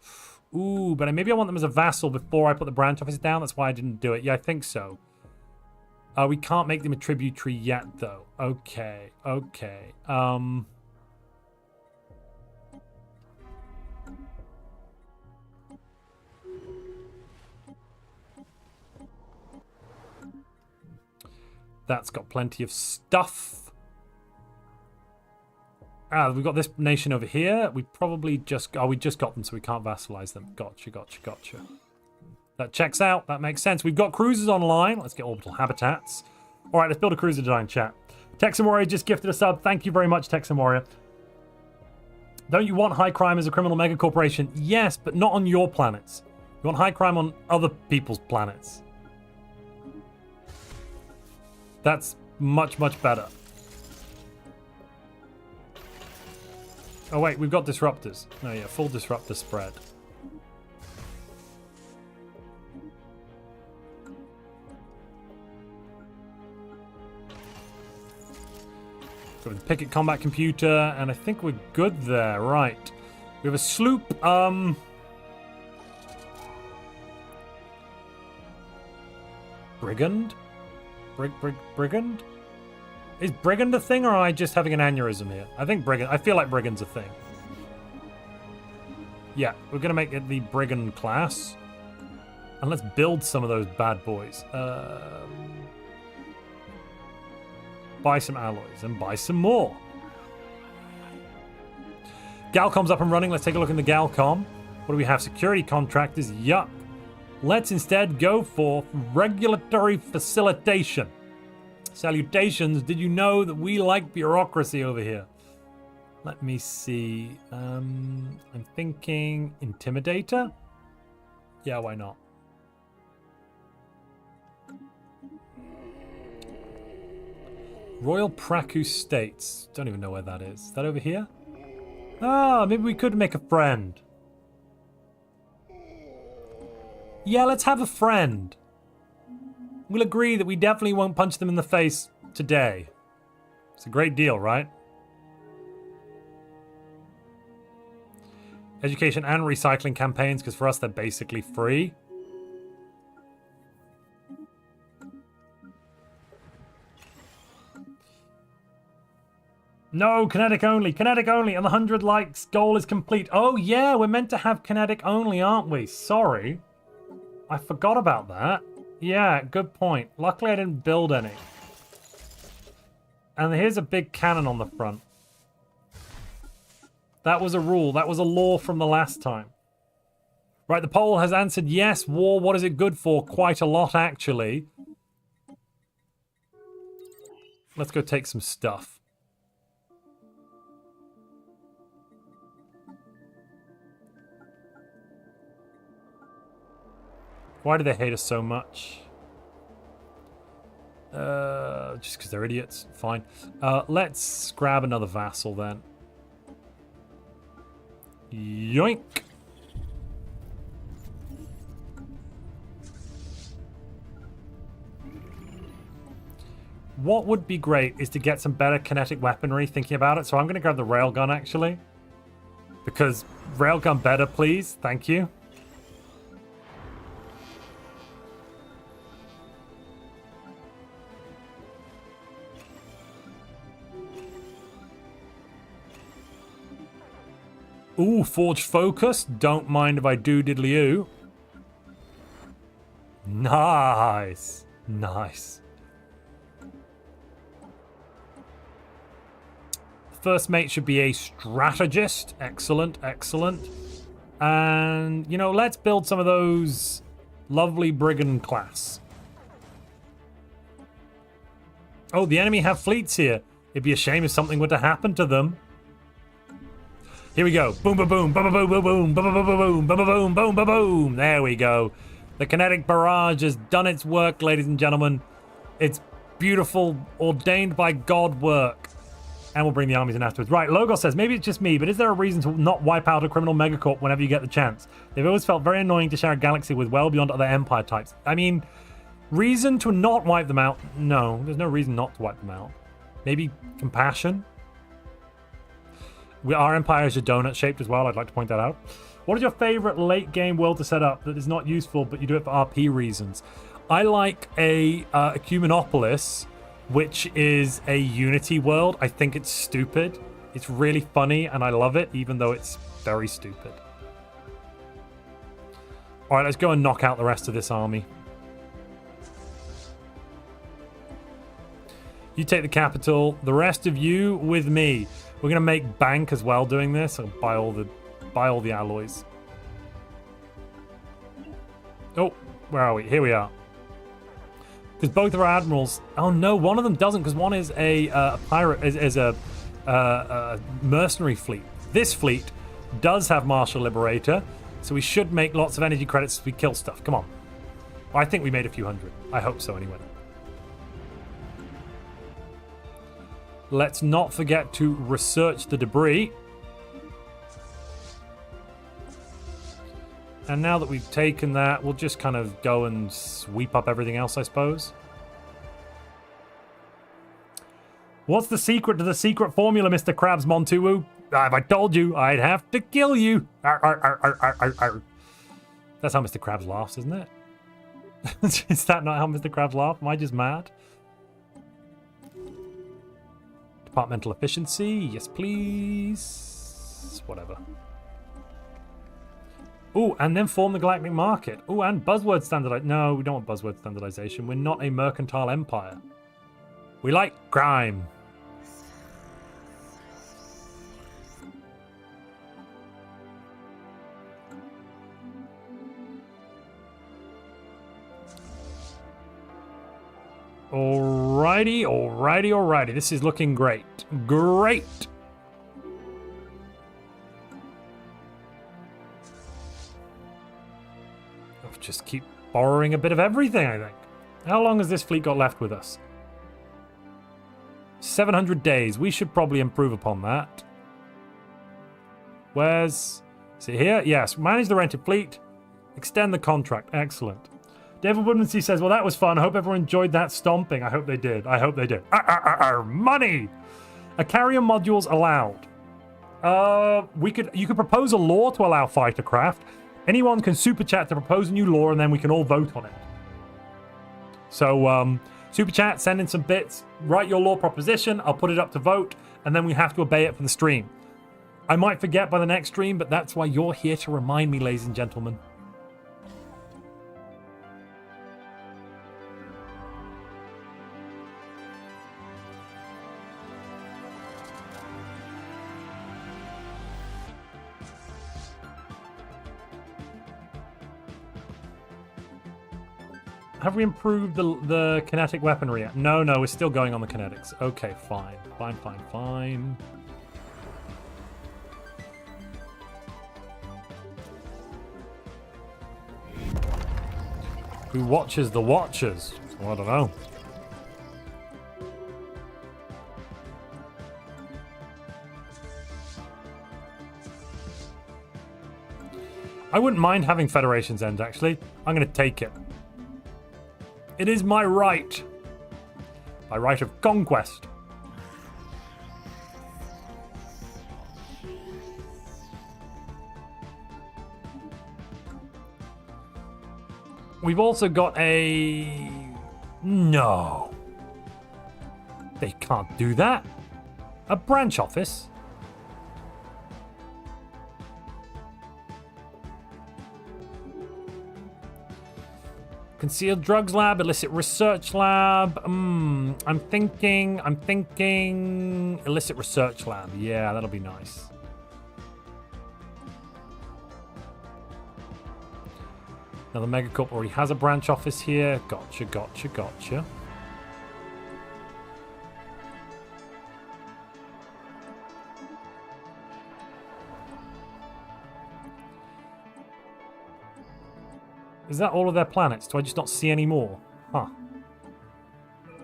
Ooh, but maybe I want them as a vassal before I put the branch office down. That's why I didn't do it. Yeah, I think so. We can't make them a tributary yet, though. Okay, okay. That's got plenty of stuff. Ah, we've got this nation over here. We probably just... Oh, we just got them, so we can't vassalize them. Gotcha, gotcha, gotcha. That checks out. That makes sense. We've got cruisers online. Let's get orbital habitats. All right, let's build a cruiser design, chat. Texan Warrior just gifted a sub. Thank you very much, Texan Warrior. Don't you want high crime as a criminal megacorporation? Yes, but not on your planets. You want high crime on other people's planets. That's much, much better. Oh, wait, we've got disruptors. Oh, yeah, full disruptor spread. Got the Picket combat computer, and I think we're good there. Right. We have a sloop. Brigand? Brigand? Is Brigand a thing, or am I just having an aneurysm here? I think Brigand... I feel like Brigand's a thing. Yeah, we're going to make it the Brigand class. And let's build some of those bad boys. Buy some alloys and buy some more. Galcom's up and running. Let's take a look in the Galcom. What do we have? Security contractors. Yuck. Let's instead go for regulatory facilitation. Salutations. Did you know that we like bureaucracy over here? Let me see. I'm thinking Intimidator? Yeah, why not? Royal Praku States. Don't even know where that is. Is that over here? Ah, maybe we could make a friend. Yeah, let's have a friend. We'll agree that we definitely won't punch them in the face today. It's a great deal, right? Education and recycling campaigns, because for us they're basically free. No, kinetic only, and the 100 likes goal is complete. Oh yeah, we're meant to have kinetic only, aren't we? Sorry. I forgot about that. Yeah, good point. Luckily I didn't build any. And here's a big cannon on the front. That was a rule. That was a law from the last time. Right, the poll has answered yes. War, what is it good for? Quite a lot, actually. Let's go take some stuff. Why do they hate us so much? Just because they're idiots. Fine. Let's grab another vassal then. Yoink! What would be great is to get some better kinetic weaponry, thinking about it. So I'm going to grab the railgun, actually. Because railgun better, please. Thank you. Ooh, Forge Focus. Don't mind if I do diddly-oo. Nice. Nice. First mate should be a strategist. Excellent, excellent. And, you know, let's build some of those lovely brigand class. Oh, the enemy have fleets here. It'd be a shame if something were to happen to them. Here we go. Boom, boom, boom, boom, boom, boom, boom, boom, boom, boom, boom, boom, boom, boom, boom, boom. There we go. The kinetic barrage has done its work, ladies and gentlemen. It's beautiful, ordained by God work. And we'll bring the armies in afterwards. Right, Logos says, maybe it's just me, but is there a reason to not wipe out a criminal megacorp whenever you get the chance? They've always felt very annoying to share a galaxy with well beyond other empire types. I mean, reason to not wipe them out? No, there's no reason not to wipe them out. Maybe compassion? Our empire is donut-shaped as well, I'd like to point that out. What is your favorite late-game world to set up that is not useful, but you do it for RP reasons? I like a Ecumenopolis, which is a Unity world. I think it's stupid. It's really funny, and I love it, even though it's very stupid. All right, let's go and knock out the rest of this army. You take the capital. The rest of you with me. We're gonna make bank as well doing this. I'll buy all the alloys. Oh, where are we? Here we are. Because both of our admirals. Oh no, one of them doesn't. Because one is a pirate, is a mercenary fleet. This fleet does have Martial Liberator, so we should make lots of energy credits as we kill stuff. Come on. I think we made a few hundred. I hope so, anyway. Let's not forget to research the debris. And now that we've taken that, we'll just kind of go and sweep up everything else, I suppose. What's the secret to the secret formula, Mr. Krabs Montu? If I told you, I'd have to kill you. Arr, arr, arr, arr, arr, arr. That's how Mr. Krabs laughs, isn't it? Is that not how Mr. Krabs laughs? Am I just mad? Departmental efficiency, yes please. Whatever. Oh, and then form the galactic market. Oh, and buzzword standardization. No, we don't want buzzword standardization. We're not a mercantile empire. We like crime. Alrighty, alrighty, alrighty. This is looking great. Great. I'll just keep borrowing a bit of everything, I think. How long has this fleet got left with us? 700 days. We should probably improve upon that. Where's... Is it here? Yes. Manage the rented fleet. Extend the contract. Excellent. David Woodmansey says, well, that was fun. I hope everyone enjoyed that stomping. I hope they did. I hope they did. Money! Are carrier modules allowed? You could propose a law to allow fighter craft. Anyone can super chat to propose a new law, and then we can all vote on it. So, super chat, send in some bits, write your law proposition, I'll put it up to vote, and then we have to obey it for the stream. I might forget by the next stream, but that's why you're here to remind me, ladies and gentlemen. Have we improved the kinetic weaponry yet? No, we're still going on the kinetics. Okay, fine. Fine. Who watches the watchers? Well, I don't know. I wouldn't mind having Federation's End, actually. I'm going to take it. It is my right. My right of conquest. We've also got a... No. They can't do that. A branch office? Concealed drugs lab, illicit research lab. I'm thinking illicit research lab. Yeah, that'll be nice. Now the Megacorp already has a branch office here. Gotcha. Is that all of their planets? Do I just not see any more? Huh.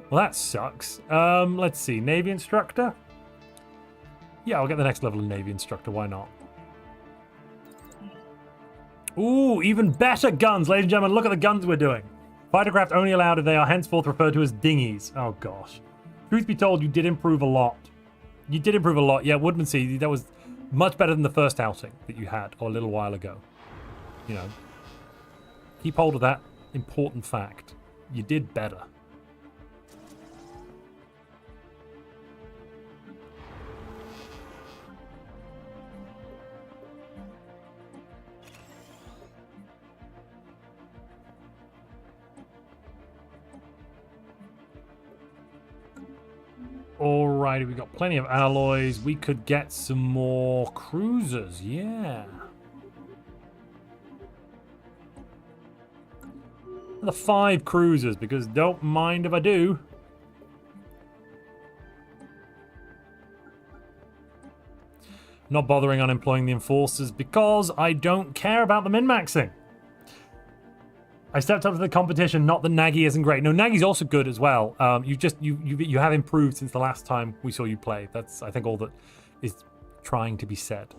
Well, that sucks. Let's see. Navy instructor? Yeah, I'll get the next level of Navy instructor. Why not? Ooh, even better guns, ladies and gentlemen. Look at the guns we're doing. Fightercraft only allowed if they are henceforth referred to as dinghies. Oh, gosh. Truth be told, you did improve a lot. Yeah, Woodmansey, that was much better than the first outing that you had a little while ago. You know. Keep hold of that important fact. You did better. Alrighty, we got plenty of alloys. We could get some more cruisers, yeah. The 5 cruisers, because don't mind if I do. Not bothering on employing the enforcers because I don't care about the min-maxing. I stepped up to the competition, not that Nagy isn't great. No, Nagy's also good as well. You have improved since the last time we saw you play. That's, I think, all that is trying to be said.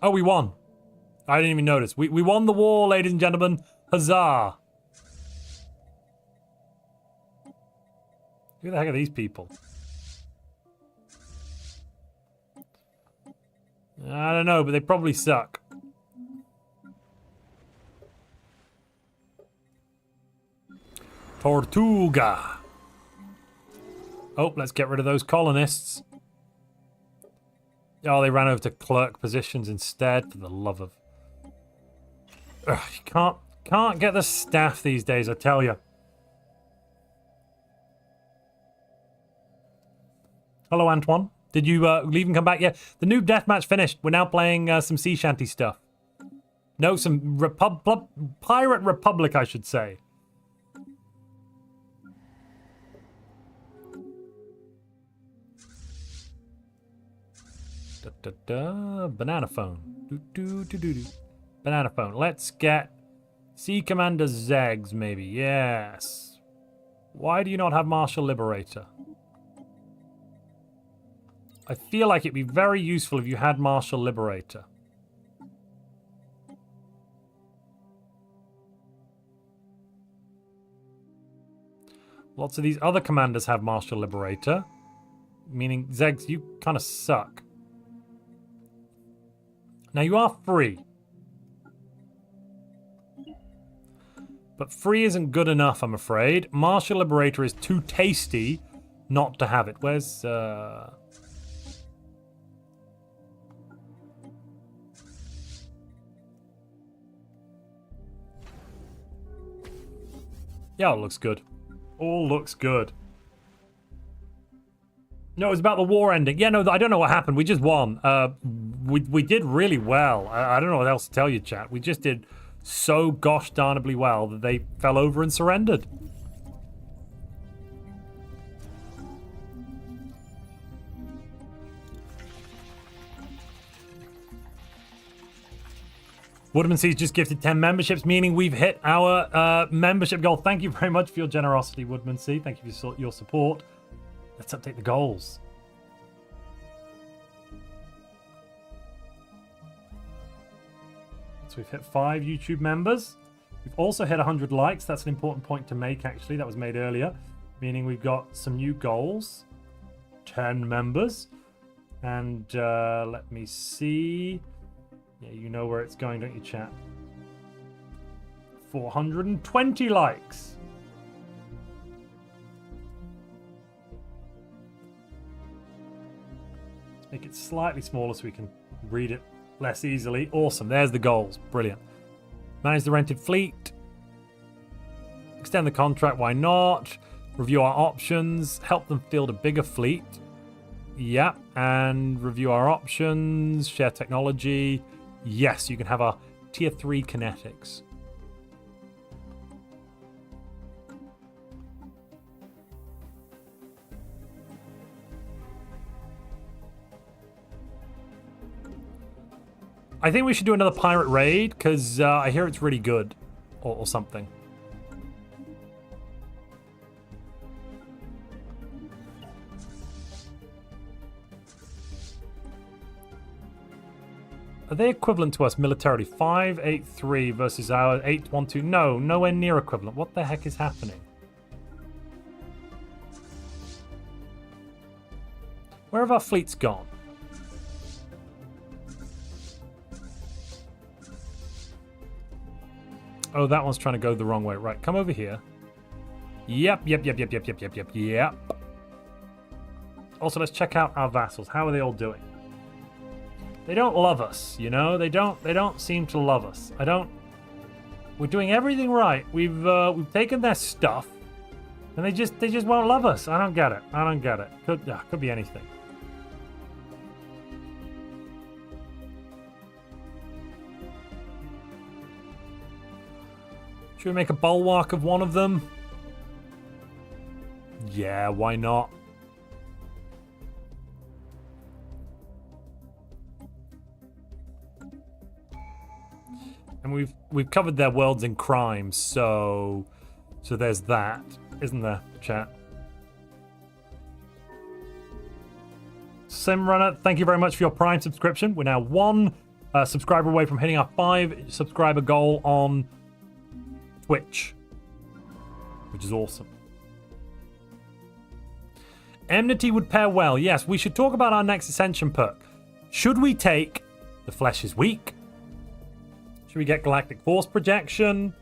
Oh, we won. I didn't even notice. We won the war, ladies and gentlemen. Huzzah. Who the heck are these people? I don't know, but they probably suck. Tortuga. Oh, let's get rid of those colonists. Oh, they ran over to clerk positions instead, for the love of... Ugh, you can't get the staff these days, I tell you. Hello, Antoine. Did you leave and come back? Yeah, the Noob Deathmatch finished. We're now playing some sea shanty stuff. No, some Pirate Republic, I should say. Banana phone. Banana phone. Let's get Sea Commander Zegs, maybe. Yes. Why do you not have Martial Liberator? I feel like it'd be very useful if you had Martial Liberator. Lots of these other commanders have Martial Liberator. Meaning, Zegs, you kind of suck. Now, you are free. But free isn't good enough, I'm afraid. Martial Liberator is too tasty not to have it. Where's... Yeah, it looks good. All looks good. No, it was about the war ending. Yeah, no, I don't know what happened. We just won. We did really well. I don't know what else to tell you, chat. We just did so gosh darnably well that they fell over and surrendered. Woodman C's just gifted 10 memberships, meaning we've hit our membership goal. Thank you very much for your generosity, Woodman C. Thank you for your support. Let's update the goals. So we've hit 5 YouTube members. We've also hit 100 likes. That's an important point to make, actually. That was made earlier. Meaning we've got some new goals. 10 members. And let me see. Yeah, you know where it's going, don't you, chat? 420 likes. Let's make it slightly smaller so we can read it less easily. Awesome. There's the goals. Brilliant. Manage the rented fleet. Extend the contract. Why not? Review our options. Help them field a bigger fleet. Yeah. And review our options. Share technology. Yes, you can have our tier 3 kinetics. I think we should do another pirate raid, because I hear it's really good. Or something. Are they equivalent to us militarily? 583 versus our 812. No, nowhere near equivalent. What the heck is happening? Where have our fleets gone? Oh, that one's trying to go the wrong way. Right, come over here. Yep. Also, let's check out our vassals. How are they all doing? They don't love us, you know? They don't seem to love us. We're doing everything right. We've taken their stuff, and they just won't love us. I don't get it. Could be anything. Should we make a bulwark of one of them? Yeah, why not? And we've covered their worlds in crime, so there's that, isn't there, chat? Simrunner, thank you very much for your Prime subscription. We're now 1 subscriber away from hitting our 5 subscriber goal on Twitch, which is awesome. Enmity would pair well. Yes, we should talk about our next Ascension perk. Should we take The Flesh is Weak? Should we get Galactic Force Projection?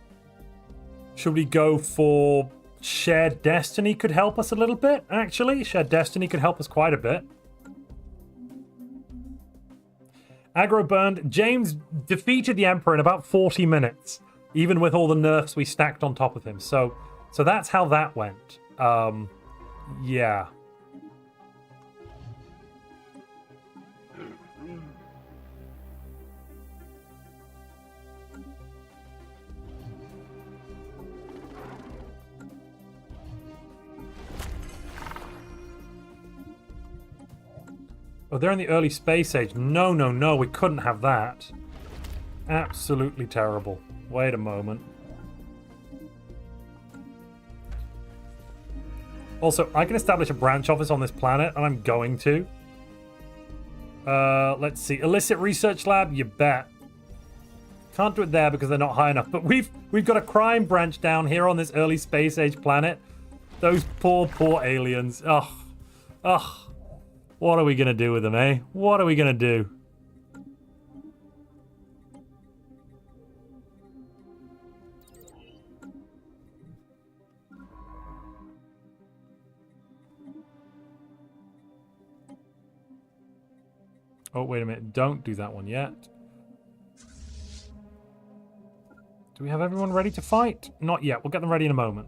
Should we go for Shared Destiny? Could help us a little bit, actually. Shared Destiny could help us quite a bit. Aggro burned. James defeated the Emperor in about 40 minutes, even with all the nerfs we stacked on top of him. So that's how that went. Yeah. Oh, they're in the early space age. No, we couldn't have that. Absolutely terrible. Wait a moment. Also, I can establish a branch office on this planet, and I'm going to. Let's see. Illicit research lab, you bet. Can't do it there because they're not high enough. But we've got a crime branch down here on this early space age planet. Those poor aliens. Ugh. What are we gonna do with them, eh? What are we gonna do? Oh, wait a minute. Don't do that one yet. Do we have everyone ready to fight? Not yet. We'll get them ready in a moment.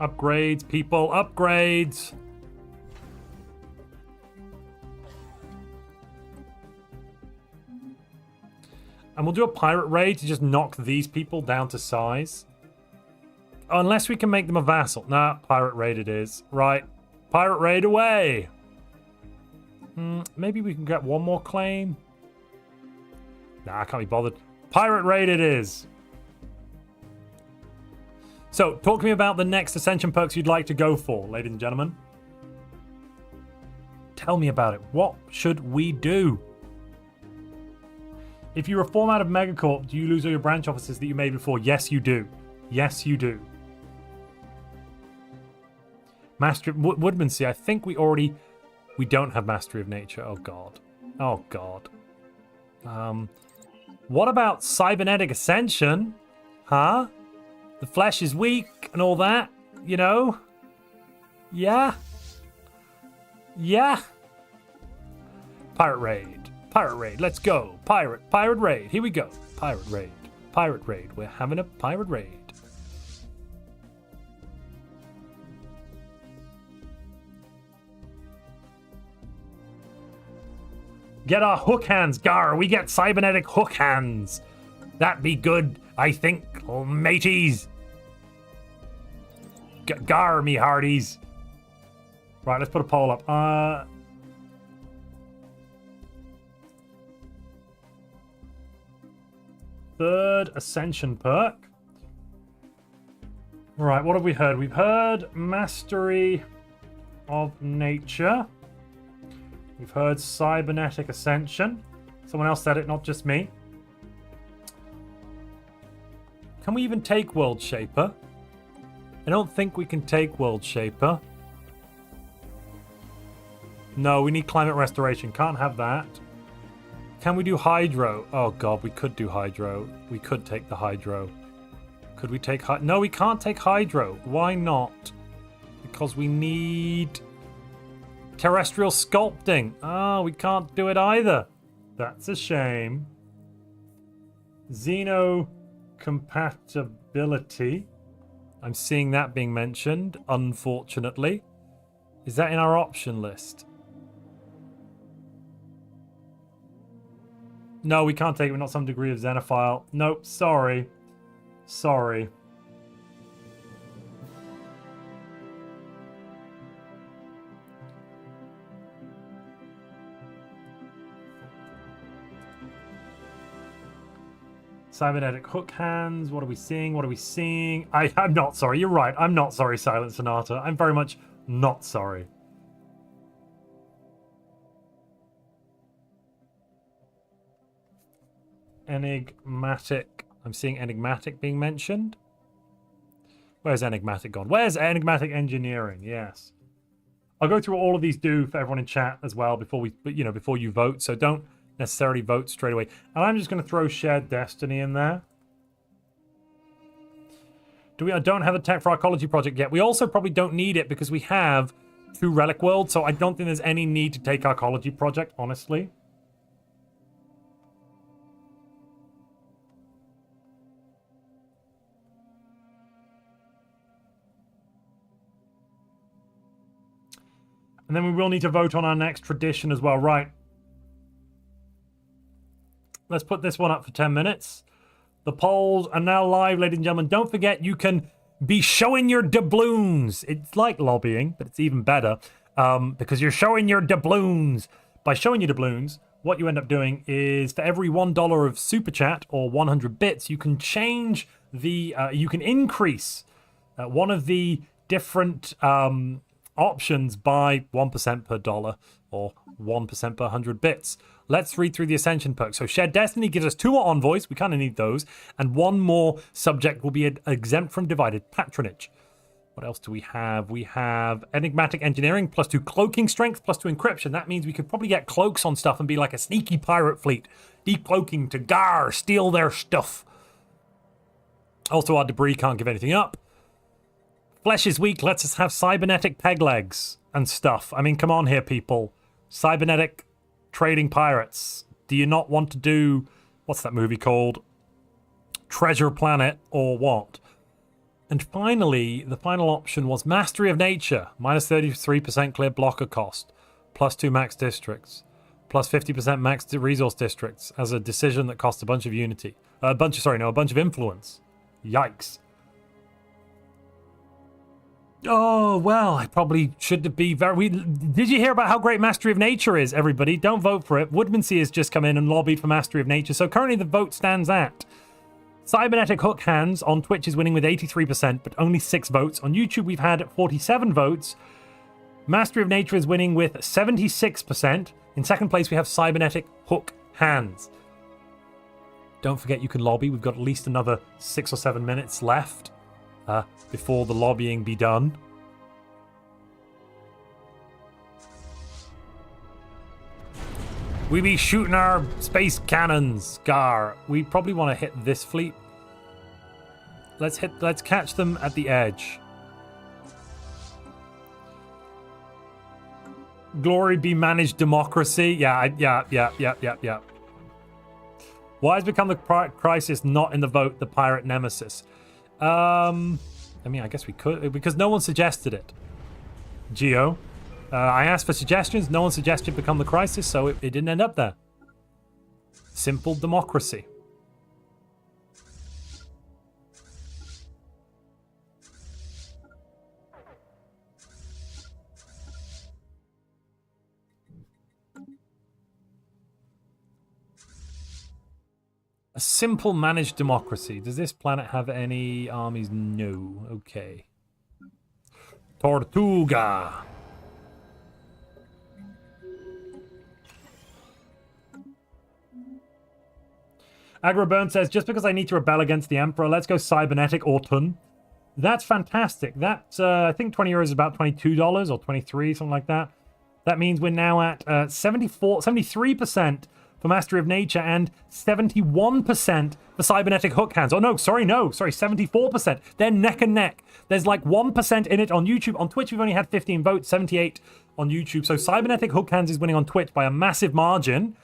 Upgrades, people. Upgrades. And we'll do a pirate raid to just knock these people down to size. Unless we can make them a vassal. Nah, pirate raid it is. Right. Pirate raid away. Maybe we can get one more claim. Nah, I can't be bothered. Pirate raid it is. So, talk to me about the next Ascension perks you'd like to go for, ladies and gentlemen. Tell me about it. What should we do? If you reform out of Megacorp, do you lose all your branch offices that you made before? Yes, you do. Yes, you do. Mastery Woodmansey, I think we don't have Mastery of Nature. Oh, God. Oh, God. What about Cybernetic Ascension? Huh? The flesh is weak and all that, you know? Yeah. Yeah. Pirate raid. Pirate raid. Let's go. Pirate raid. Here we go. Pirate raid. Pirate raid. We're having a pirate raid. Get our hook hands, Gar. We get cybernetic hook hands. That'd be good, I think, mateys. Gar, me hearties. Right, let's put a poll up. Third Ascension perk. Right, what have we heard? We've heard Mastery of Nature. We've heard Cybernetic Ascension. Someone else said it, not just me. Can we even take World Shaper? I don't think we can take World Shaper. No, we need Climate Restoration. Can't have that. Can we do Hydro? Oh god, we could do Hydro. We could take the Hydro. Could we take Hydro? No, we can't take Hydro. Why not? Because we need Terrestrial Sculpting. Oh, we can't do it either. That's a shame. Xenocompatibility. I'm seeing that being mentioned, unfortunately. Is that in our option list? No, we can't take it. We're not some degree of Xenophile. Nope, sorry. Sorry. Cybernetic hook hands. What are we seeing? What are we seeing? I'm not sorry. You're right. I'm not sorry, Silent Sonata. I'm very much not sorry. Enigmatic. I'm seeing Enigmatic being mentioned. Where's Enigmatic gone? Where's Enigmatic Engineering? Yes. I'll go through what all of these do for everyone in chat as well before before you vote. So don't necessarily vote straight away. And I'm just going to throw Shared Destiny in there. I don't have a tech for Arcology project yet. We also probably don't need it because we have 2 Relic Worlds, so I don't think there's any need to take Arcology project, honestly. And then we will need to vote on our next tradition as well. Right. Let's put this one up for 10 minutes. The polls are now live, ladies and gentlemen. Don't forget, you can be showing your doubloons. It's like lobbying, but it's even better. because you're showing your doubloons. By showing your doubloons, what you end up doing is for every $1 of super chat or 100 bits, you can change the, you can increase one of the different options by 1% per dollar or 1% per 100 bits. Let's read through the Ascension perks. So Shared Destiny gives us 2 more envoys. We kind of need those. And 1 more subject will be exempt from divided patronage. What else do we have? We have Enigmatic Engineering, +2 cloaking strength, +2 encryption. That means we could probably get cloaks on stuff and be like a sneaky pirate fleet. Decloaking to gar, steal their stuff. Also, our debris can't give anything up. Flesh is weak, lets us have cybernetic peg legs and stuff. I mean, come on here, people. Cybernetic trading pirates. Do you not want to do, what's that movie called? Treasure Planet or what? And finally, the final option was Mastery of Nature, -33% clear blocker cost, +2 max districts, +50% max resource districts as a decision that costs a bunch of unity. A bunch of influence. Yikes. Oh, well, I probably should be very... Did you hear about how great Mastery of Nature is, everybody? Don't vote for it. Woodmansea has just come in and lobbied for Mastery of Nature, so currently the vote stands at... Cybernetic Hook Hands on Twitch is winning with 83%, but only 6 votes. On YouTube, we've had 47 votes. Mastery of Nature is winning with 76%. In second place, we have Cybernetic Hook Hands. Don't forget you can lobby. We've got at least another 6 or 7 minutes left before the lobbying be done. We be shooting our space cannons, Gar. We probably want to hit this fleet. Let's catch them at the edge. Glory be managed democracy. Yeah. Why has become the crisis not in the vote, the pirate nemesis? I mean, I guess we could, because no one suggested it. Geo. I asked for suggestions. No one suggested become the crisis, so it didn't end up there. Simple democracy. A simple managed democracy. Does this planet have any armies? No. Okay. Tortuga. Agroburn says, just because I need to rebel against the Emperor, let's go cybernetic Autumn. That's fantastic. That's, I think 20 euros is about $22 or 23, something like that. That means we're now at 73% for Mastery of Nature and 71% for Cybernetic Hook Hands. Oh, no, sorry, 74%. They're neck and neck. There's like 1% in it on YouTube. On Twitch, we've only had 15 votes, 78 on YouTube. So Cybernetic Hook Hands is winning on Twitch by a massive margin,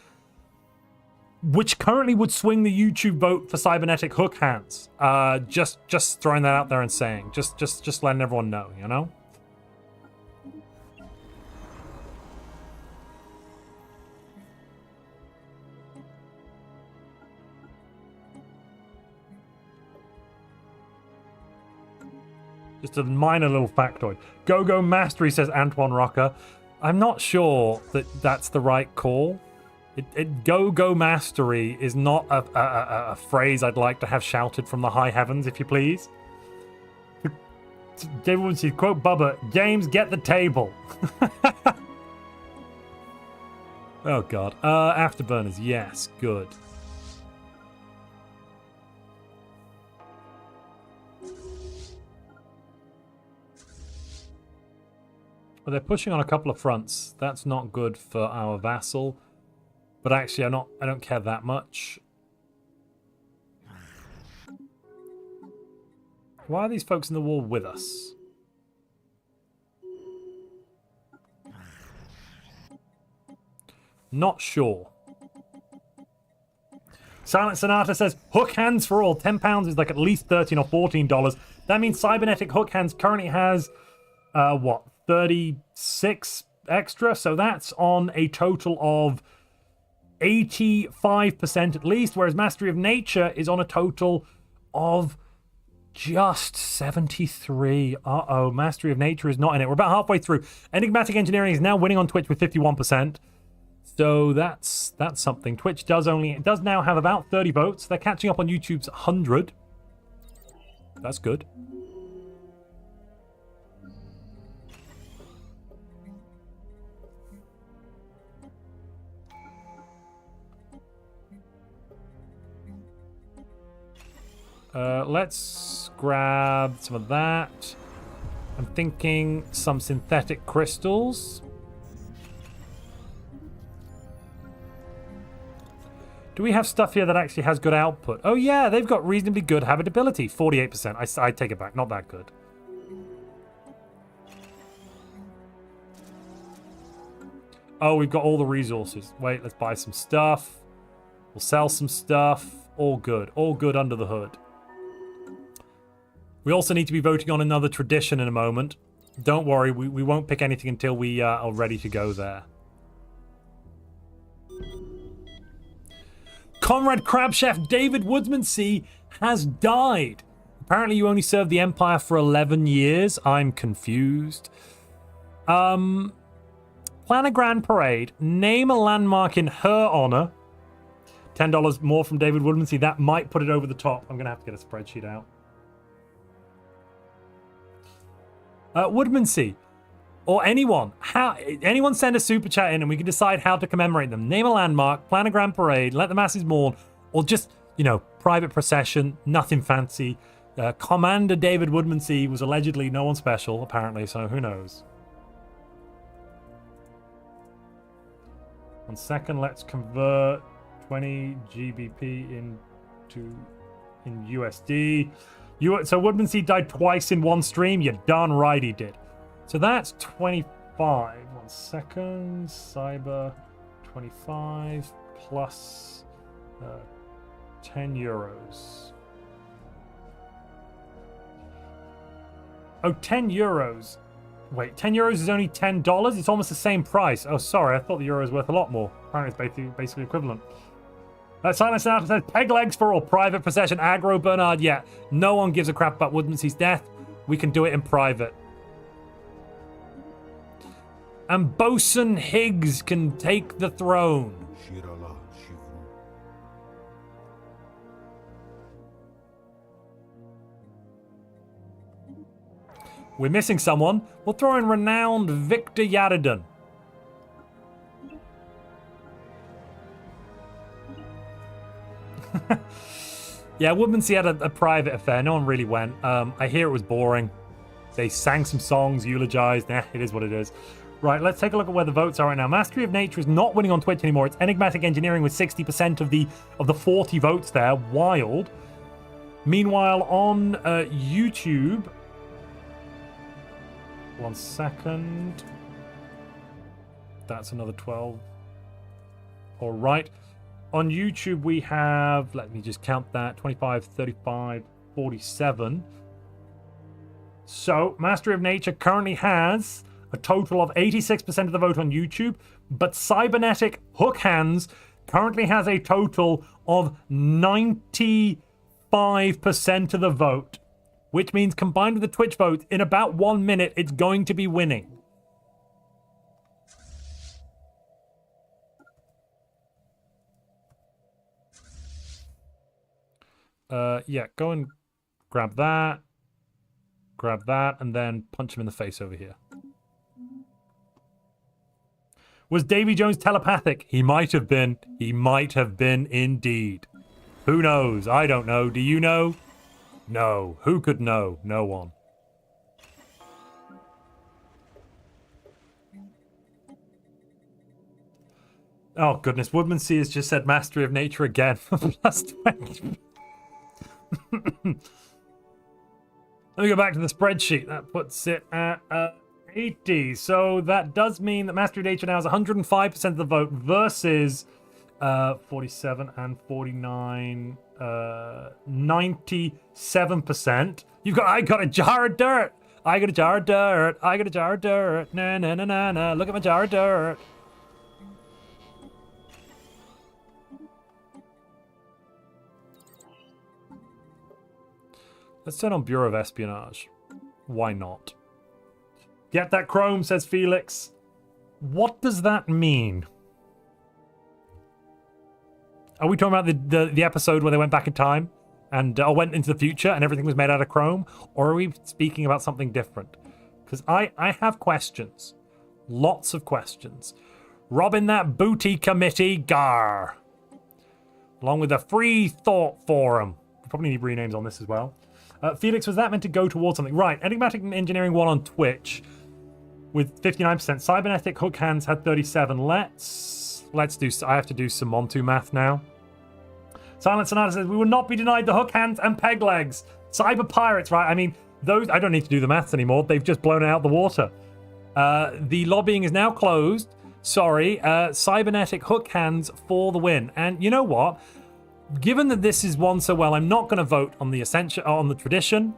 which currently would swing the YouTube vote for Cybernetic Hook Hands. Just throwing that out there and saying, just letting everyone know, you know? Just a minor little factoid. Go Mastery, says Antoine Rocker. I'm not sure that that's the right call. Go Mastery is not a phrase I'd like to have shouted from the high heavens, if you please. Everyone sees, quote Bubba, James, get the table. Oh, God. Afterburners, yes, good. Well, they're pushing on a couple of fronts. That's not good for our vassal. But actually, I don't care that much. Why are these folks in the war with us? Not sure. Silent Sonata says, hook hands for all. £10 is like at least $13 or $14. That means Cybernetic Hook Hands currently has, what, 36 extra? So that's on a total of 85% at least, whereas Mastery of Nature is on a total of Just 73. Uh-oh, Mastery of Nature is not in it. We're about halfway through. Enigmatic Engineering is now winning on Twitch with 51%. So that's something. Twitch does now have about 30 votes. They're catching up on YouTube's 100. That's good. Let's grab some of that. I'm thinking some synthetic crystals. Do we have stuff here that actually has good output? Oh yeah, they've got reasonably good habitability. 48%. I take it back. Not that good. Oh, we've got all the resources. Wait, let's buy some stuff. We'll sell some stuff. All good. All good under the hood. We also need to be voting on another tradition in a moment. Don't worry, we won't pick anything until we are ready to go there. Comrade Crab Chef David Woodsmansea has died. Apparently you only served the Empire for 11 years. I'm confused. Plan a grand parade. Name a landmark in her honor. $10 more from David Woodsmansea. That might put it over the top. I'm going to have to get a spreadsheet out. Woodmansea, or anyone send a super chat in and we can decide how to commemorate them. Name a landmark, plan a grand parade, let the masses mourn, or just, private procession, nothing fancy. Commander David Woodmansea was allegedly no one special, apparently, so who knows. 1 second, let's convert 20 GBP in USD. So Woodmansea died twice in one stream? You're darn right he did. So that's 25. 1 second. Cyber 25 plus 10 euros. Oh, 10 euros. Wait, 10 euros is only $10? It's almost the same price. Oh, sorry. I thought the euro was worth a lot more. Apparently it's basically equivalent. Silence Out says, peg legs for all, private procession, aggro Bernard, yeah. No one gives a crap about Woodmansea's death. We can do it in private. And Bosun Higgs can take the throne. We're missing someone. We'll throw in renowned Victor Yaridan. Yeah, Woodmansea had a private affair. No one really went. I hear it was boring. They sang some songs, eulogized. It is what it is. Right, let's take a look at where the votes are right now. Mastery of Nature is not winning on Twitch anymore. It's Enigmatic Engineering with 60% of the 40 votes there. Wild. Meanwhile, on YouTube... 1 second. That's another 12. All right. On YouTube, we have, let me just count that, 25, 35, 47. So, Mastery of Nature currently has a total of 86% of the vote on YouTube, but Cybernetic Hook Hands currently has a total of 95% of the vote, which means combined with the Twitch vote, in about 1 minute, it's going to be winning. Yeah, go and grab that, and then punch him in the face over here. Was Davy Jones telepathic? He might have been. He might have been indeed. Who knows? I don't know. Do you know? No. Who could know? No one. Oh, goodness. Woodmansea has just said Mastery of Nature again. Plus 20. Let me go back to the spreadsheet. That puts it at 80. So that does mean that Mastery of Nature now has 105% of the vote versus 47 and 49, 97%. I got a jar of dirt. I got a jar of dirt. I got a jar of dirt. Na na na na na. Look at my jar of dirt. Let's turn on Bureau of Espionage. Why not? Get that Chrome, says Felix. What does that mean? Are we talking about the episode where they went back in time and went into the future and everything was made out of Chrome? Or are we speaking about something different? Because I have questions. Lots of questions. Robbing that booty committee, gar. Along with the Free Thought Forum. We probably need renames on this as well. Felix, was that meant to go towards something? Right, Enigmatic Engineering 1 on Twitch with 59%. Cybernetic Hook Hands had 37. Let's do, I have to do some Montu math now. Silent Sonata says, we will not be denied the hook hands and peg legs. Cyber pirates, right? I mean, those, I don't need to do the maths anymore. They've just blown it out the water. The lobbying is now closed. Sorry, cybernetic hook hands for the win. And you know what? Given that this is won so well, I'm not going to vote on the essential, on the tradition.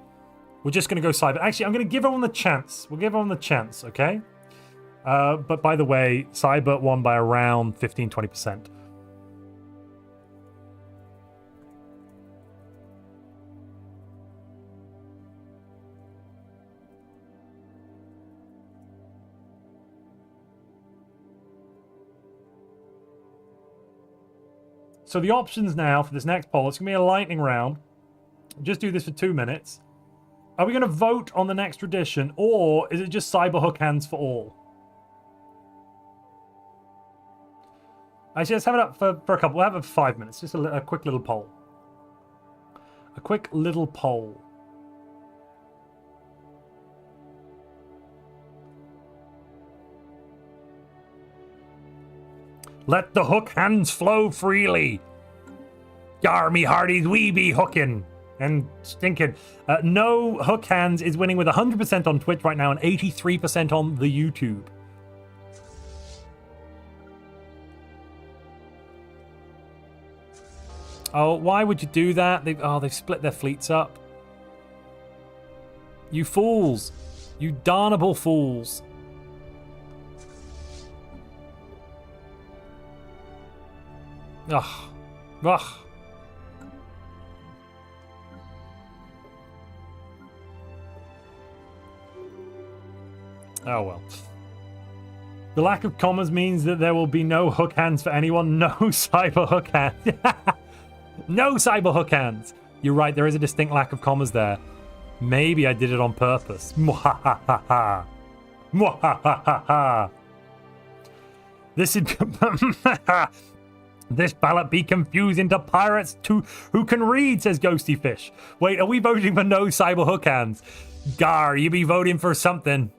We're just going to go cyber. Actually, I'm going to give everyone the chance. We'll give everyone the chance, okay? But by the way, cyber won by around 15-20%. So the options now for this next poll, it's going to be a lightning round. Just do this for 2 minutes. Are we going to vote on the next tradition, or is it just cyber hook hands for all? Actually, let's have it up for a couple. We'll have it for 5 minutes. Just a quick little poll. A quick little poll. Let the hook hands flow freely. Yar me hearties, we be hooking and stinking. No hook hands is winning with 100% on Twitch right now and 83% on the YouTube. Oh, why would you do that? They've split their fleets up. You fools. You darnable fools. Ugh. Ugh. Oh well. The lack of commas means that there will be no hook hands for anyone. No cyber hook hands. No cyber hook hands. You're right, there is a distinct lack of commas there. Maybe I did it on purpose. Mwahaha. Mwahaha. This is... This ballot be confused into pirates who can read, says Ghosty Fish. Wait, are we voting for no cyber hook hands? Gar, you be voting for something.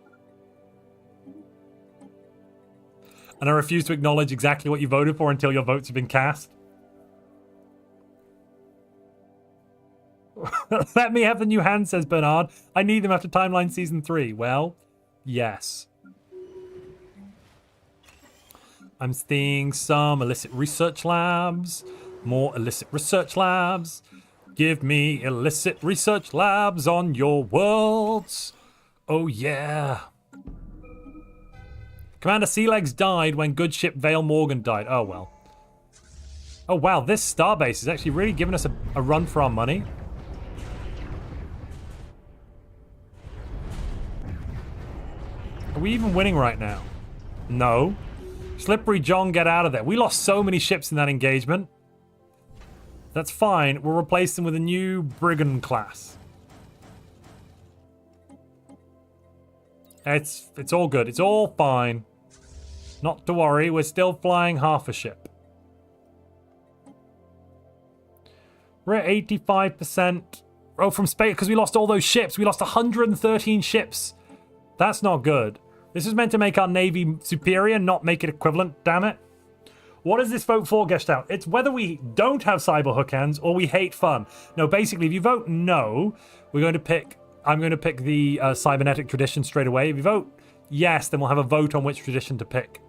And I refuse to acknowledge exactly what you voted for until your votes have been cast. Let me have the new hand, says Bernard. I need them after Timeline Season 3. Well, yes. I'm seeing some illicit research labs. More illicit research labs. Give me illicit research labs on your worlds. Oh, yeah. Commander Sealegs died when good ship Vale Morgan died. Oh, well. Oh, wow. This starbase is actually really giving us a run for our money. Are we even winning right now? No. Slippery John, get out of there. We lost so many ships in that engagement. That's fine. We'll replace them with a new Brigand class. It's all good. It's all fine. Not to worry. We're still flying half a ship. We're at 85%. Oh, from space, because we lost all those ships. We lost 113 ships. That's not good. This is meant to make our navy superior, not make it equivalent, damn it. What is this vote for, Gestalt? It's whether we don't have cyber hook hands or we hate fun. No, basically, if you vote no, I'm going to pick the cybernetic tradition straight away. If you vote yes, then we'll have a vote on which tradition to pick.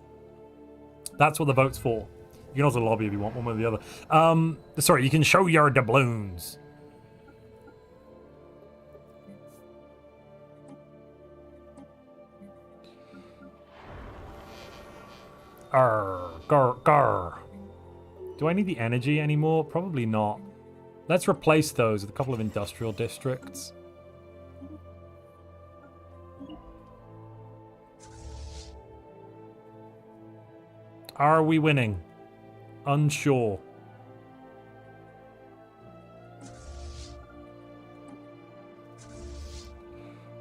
That's what the vote's for. You can also lobby if you want, one way or the other. Sorry, you can show your doubloons. Arr, gar, gar. Do I need the energy anymore? Probably not. Let's replace those with a couple of industrial districts. Are we winning? Unsure.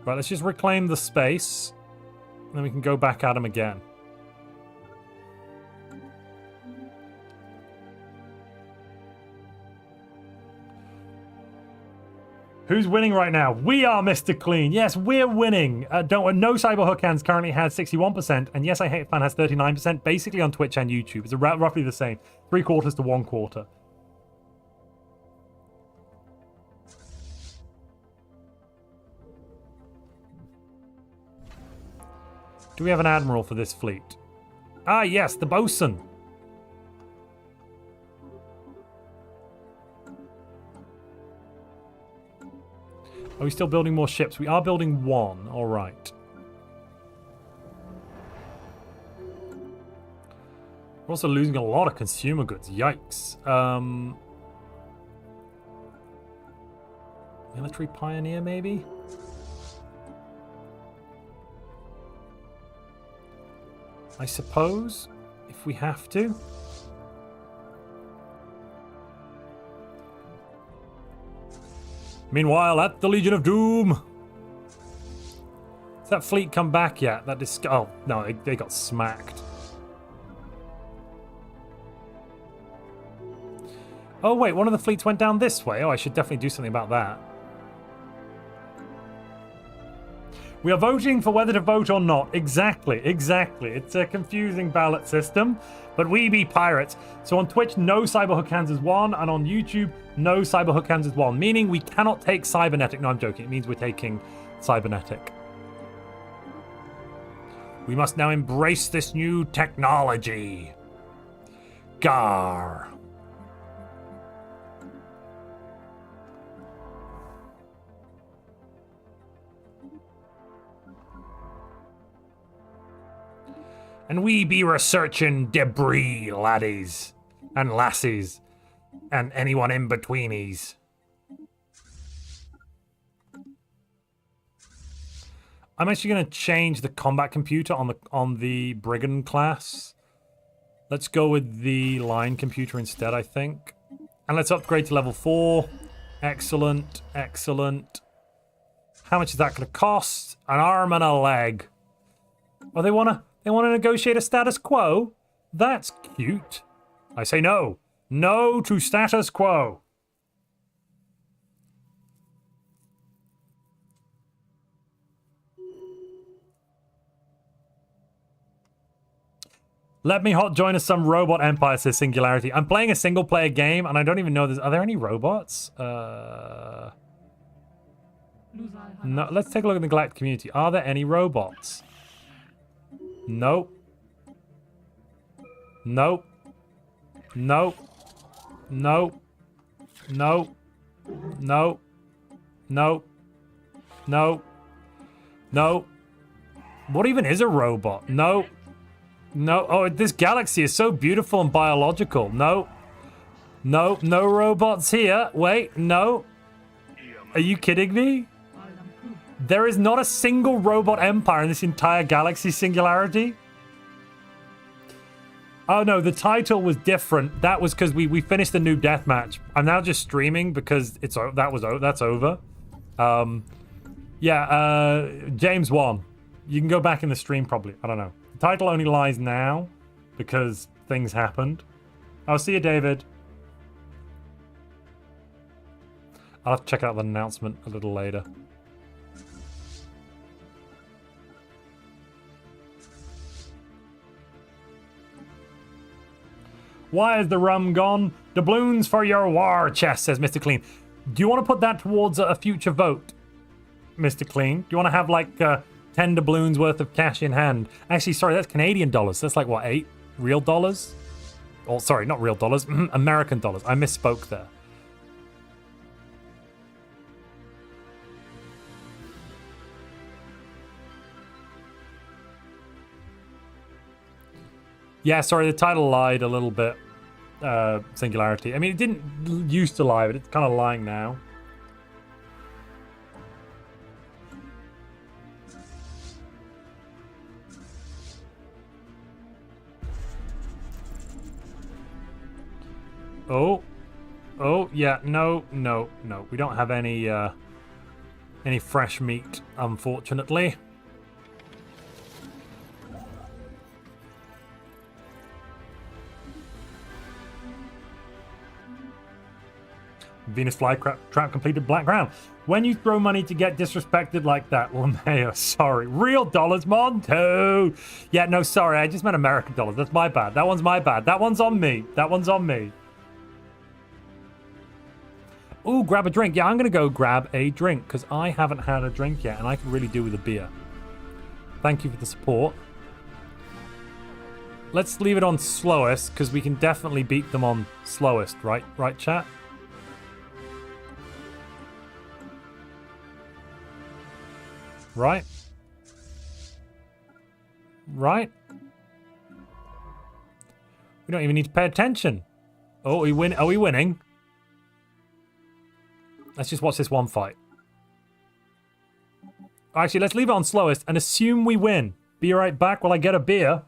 Right, let's just reclaim the space. Then we can go back at him again. Who's winning right now? We are, Mr. Clean. Yes, we're winning. No Cyberhook Hands currently has 61%, and Yes I Hate Fan has 39%, basically on Twitch and YouTube. It's roughly the same. 3/4 to 1/4. Do we have an admiral for this fleet? Ah, yes, the bosun. Are we still building more ships? We are building one. All right. We're also losing a lot of consumer goods. Yikes. Military pioneer, maybe? I suppose, if we have to. Meanwhile, at the Legion of Doom. Has that fleet come back yet? Oh, no, they got smacked. Oh, wait, one of the fleets went down this way. Oh, I should definitely do something about that. We are voting for whether to vote or not. Exactly. It's a confusing ballot system, but we be pirates. So on Twitch, no Cyberhook Hands is 1, and on YouTube, no Cyberhook Hands is 1, meaning we cannot take Cybernetic. No, I'm joking. It means we're taking Cybernetic. We must now embrace this new technology. Gar. And we be researching debris, laddies and lassies, and anyone in betweenies. I'm actually going to change the combat computer on the brigand class. Let's go with the line computer instead, I think. And let's upgrade to level 4. Excellent. How much is that going to cost? An arm and a leg. Oh, they want to negotiate a status quo? That's cute. I say no. No to status quo. Let me hot join us some robot empire, says Singularity. I'm playing a single player game and I don't even know are there any robots? No, let's take a look at the galactic community. Are there any robots? Nope. Nope. Nope. Nope. Nope. Nope. Nope. Nope. Nope. What even is a robot? Nope. No. Oh, this galaxy is so beautiful and biological. No. No. No robots here. Wait. No. Are you kidding me? There is not a single robot empire in this entire galaxy, Singularity. Oh no, the title was different. That was because we finished the Noob Deathmatch. I'm now just streaming because that's over. James won. You can go back in the stream probably. I don't know. The title only lies now because things happened. I'll see you, David. I'll have to check out the announcement a little later. Why is the rum gone? Doubloons for your war chest, says Mr. Clean. Do you want to put that towards a future vote, Mr. Clean? Do you want to have like 10 doubloons worth of cash in hand? Actually, sorry, that's Canadian dollars. That's like, what, 8 real dollars? Oh, sorry, not real dollars. American dollars. I misspoke there. Yeah, sorry, the title lied a little bit. Singularity. I mean, it didn't used to lie, but it's kind of lying now. Oh, yeah, no. We don't have any fresh meat, unfortunately. Venus flytrap completed black ground. When you throw money to get disrespected like that, LeMayo, sorry. Real dollars, Montu. Yeah, no, sorry. I just meant American dollars. That's my bad. That one's my bad. That one's on me. That one's on me. Ooh, grab a drink. Yeah, I'm going to go grab a drink because I haven't had a drink yet and I could really do with a beer. Thank you for the support. Let's leave it on slowest because we can definitely beat them on slowest, right? Right, chat? Right? Right? We don't even need to pay attention. Oh, are we winning? Let's just watch this one fight. Actually, let's leave it on slowest and assume we win. Be right back while I get a beer.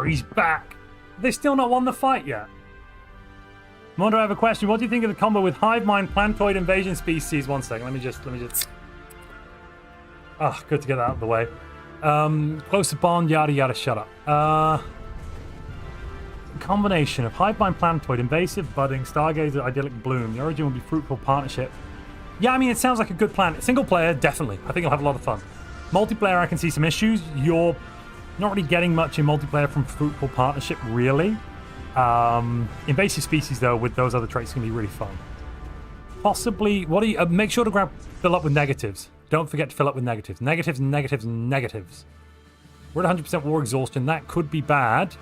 He's back. They still not won the fight yet. Montu, I have a question. What do you think of the combo with Hive Mind Plantoid Invasion Species? 1 second. Let me just. Ah, good to get that out of the way. Closer bond, yada yada. Shut up. Combination of Hive Mind Plantoid, Invasive Budding, Stargazer, Idyllic Bloom. The origin will be Fruitful Partnership. Yeah, I mean, it sounds like a good plan. Single player, definitely. I think you'll have a lot of fun. Multiplayer, I can see some issues. You're not really getting much in multiplayer from Fruitful Partnership, really. Invasive Species, though, with those other traits, can be really fun. Possibly, what do you... make sure to fill up with negatives. Don't forget to fill up with negatives. Negatives, negatives, negatives. We're at 100% war exhaustion. That could be bad.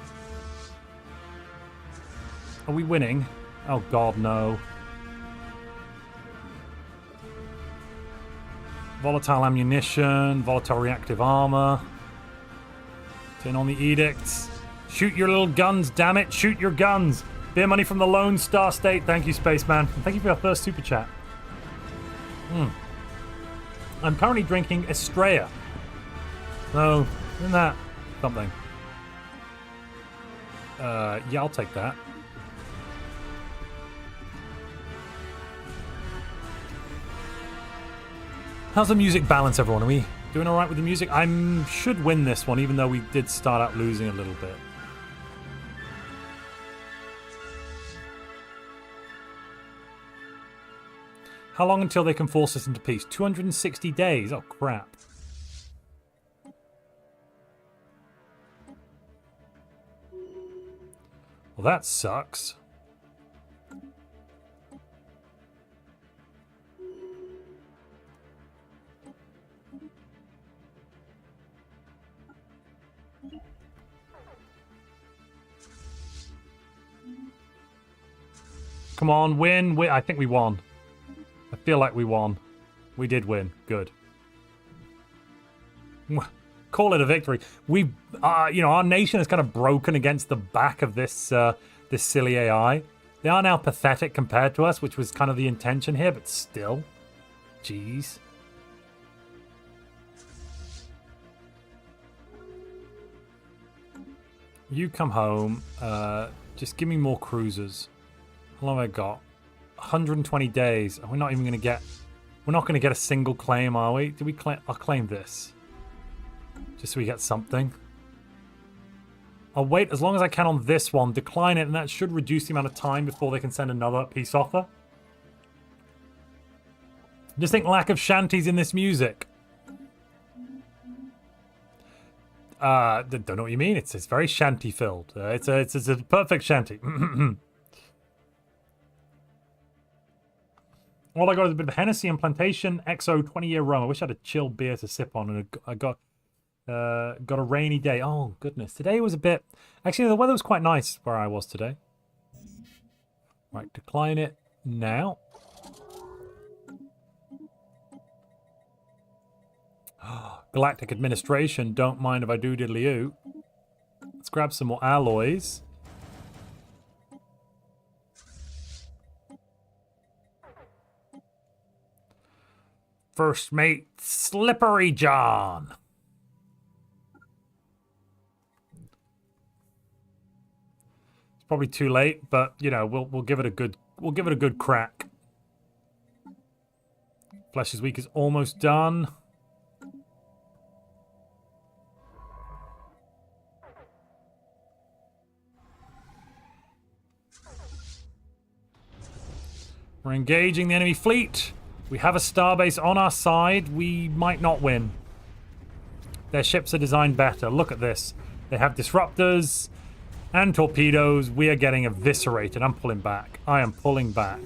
Are we winning? Oh, God, no. Volatile ammunition, volatile reactive armor. Turn on the edicts. Shoot your little guns, damn it. Shoot your guns. Beer money from the Lone Star State. Thank you, Spaceman. And thank you for your first super chat. I'm currently drinking Estrella. So, isn't that something? Yeah, I'll take that. How's the music balance, everyone? Are we doing all right with the music? I should win this one, even though we did start out losing a little bit. How long until they can force us into peace? 260 days. Oh, crap. Well, that sucks. Come on, win. I think we won. I feel like we won. We did win. Good. Call it a victory. We, you know, our nation is kind of broken against the back of this this silly AI. They are now pathetic compared to us, which was kind of the intention here, but still, jeez. You come home. Just give me more cruisers. How long have I got? 120 days. We're not even going to get... We're not going to get a single claim, are we? Do we claim... I'll claim this. Just so we get something. I'll wait as long as I can on this one. Decline it, and that should reduce the amount of time before they can send another peace offer. Just think lack of shanties in this music. Don't know what you mean. It's very shanty filled. It's a perfect shanty. All I got is a bit of Hennessy and Plantation XO 20-year rum. I wish I had a chill beer to sip on, and I got a rainy day. Oh goodness, today was a bit. Actually, the weather was quite nice where I was today. Right, decline it now. Galactic Administration, don't mind if I do diddly-oo. Let's grab some more alloys. First mate, Slippery John. It's probably too late, but you know, we'll give it a good crack. Flesh is Weak is almost done. We're engaging the enemy fleet. We have a starbase on our side. We might not win. Their ships are designed better. Look at this. They have disruptors and torpedoes. We are getting eviscerated. I'm pulling back. I am pulling back.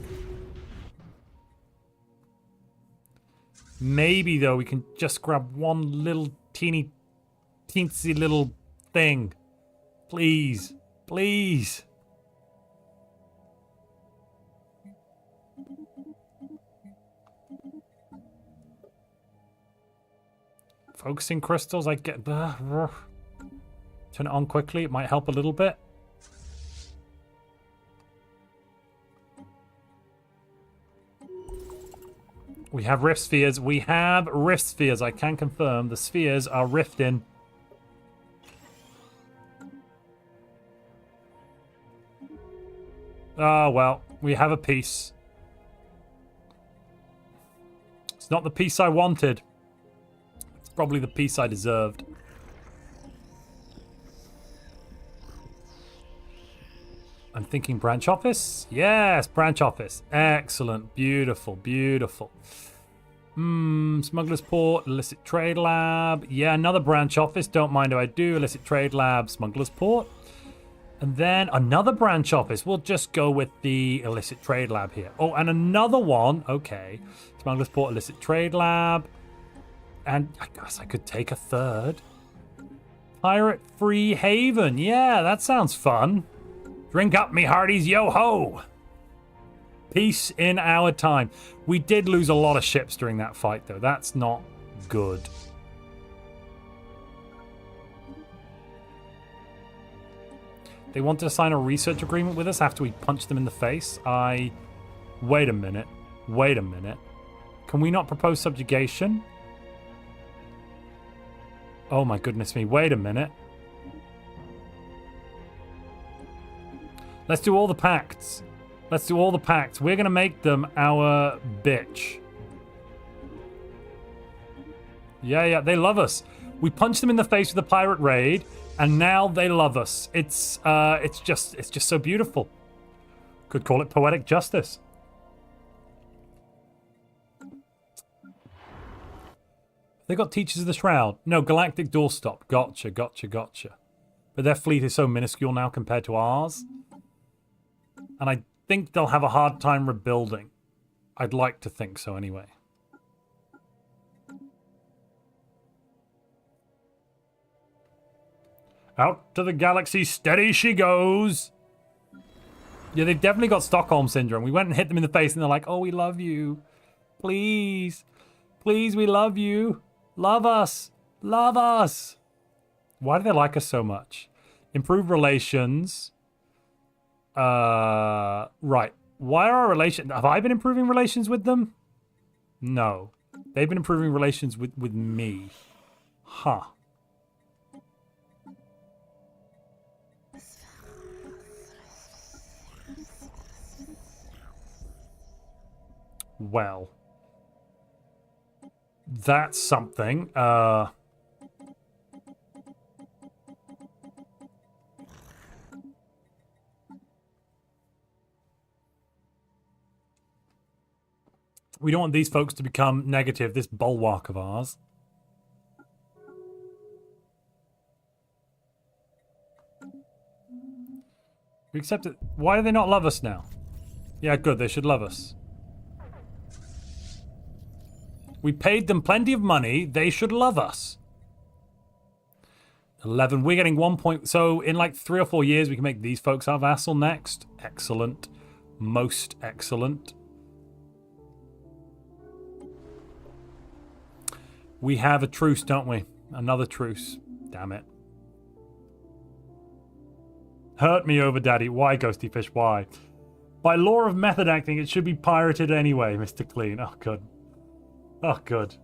Maybe, though, we can just grab one little teensy little thing. Please. Please. Focusing crystals, I get... Turn it on quickly, it might help a little bit. We have rift spheres. We have rift spheres, I can confirm. The spheres are rifting. Oh, well, we have a piece. It's not the piece I wanted. Probably the piece I deserved. I'm thinking branch office. Yes, branch office. Excellent. Beautiful. Beautiful. Smuggler's Port. Illicit Trade Lab. Yeah, another branch office. Don't mind if I do. Illicit Trade Lab. Smuggler's Port. And then another branch office. We'll just go with the Illicit Trade Lab here. Oh, and another one. Okay. Smuggler's Port. Illicit Trade Lab. And I guess I could take a third. Pirate Free Haven. Yeah, that sounds fun. Drink up, me hearties. Yo-ho! Peace in our time. We did lose a lot of ships during that fight, though. That's not good. They wanted to sign a research agreement with us after we punched them in the face. Wait a minute. Wait a minute. Can we not propose subjugation? Oh my goodness me, wait a minute. Let's do all the pacts. Let's do all the pacts. We're going to make them our bitch. Yeah, they love us. We punched them in the face with the pirate raid, and now they love us. It's just so beautiful. Could call it poetic justice. They got Teachers of the Shroud. No, Galactic Doorstop. Gotcha. But their fleet is so minuscule now compared to ours. And I think they'll have a hard time rebuilding. I'd like to think so anyway. Out to the galaxy, steady she goes. Yeah, they've definitely got Stockholm Syndrome. We went and hit them in the face and they're like, oh, we love you. Please. Please, we love you. Love us. Love us! Why do they like us so much? Improve relations. Right. Why are our relations... Have I been improving relations with them? No. They've been improving relations with me. Huh. Well. That's something. We don't want these folks to become negative, this bulwark of ours. We accept it. Why do they not love us now? Yeah, good, they should love us. We paid them plenty of money, they should love us. 11, we're getting 1 point. So in like 3 or 4 years, we can make these folks our vassal next. Excellent. Most excellent. We have a truce, don't we? Another truce. Damn it. Hurt me over, Daddy. Why, Ghosty Fish? Why? By law of method acting, it should be pirated anyway, Mr. Clean. Oh, good. Oh, good.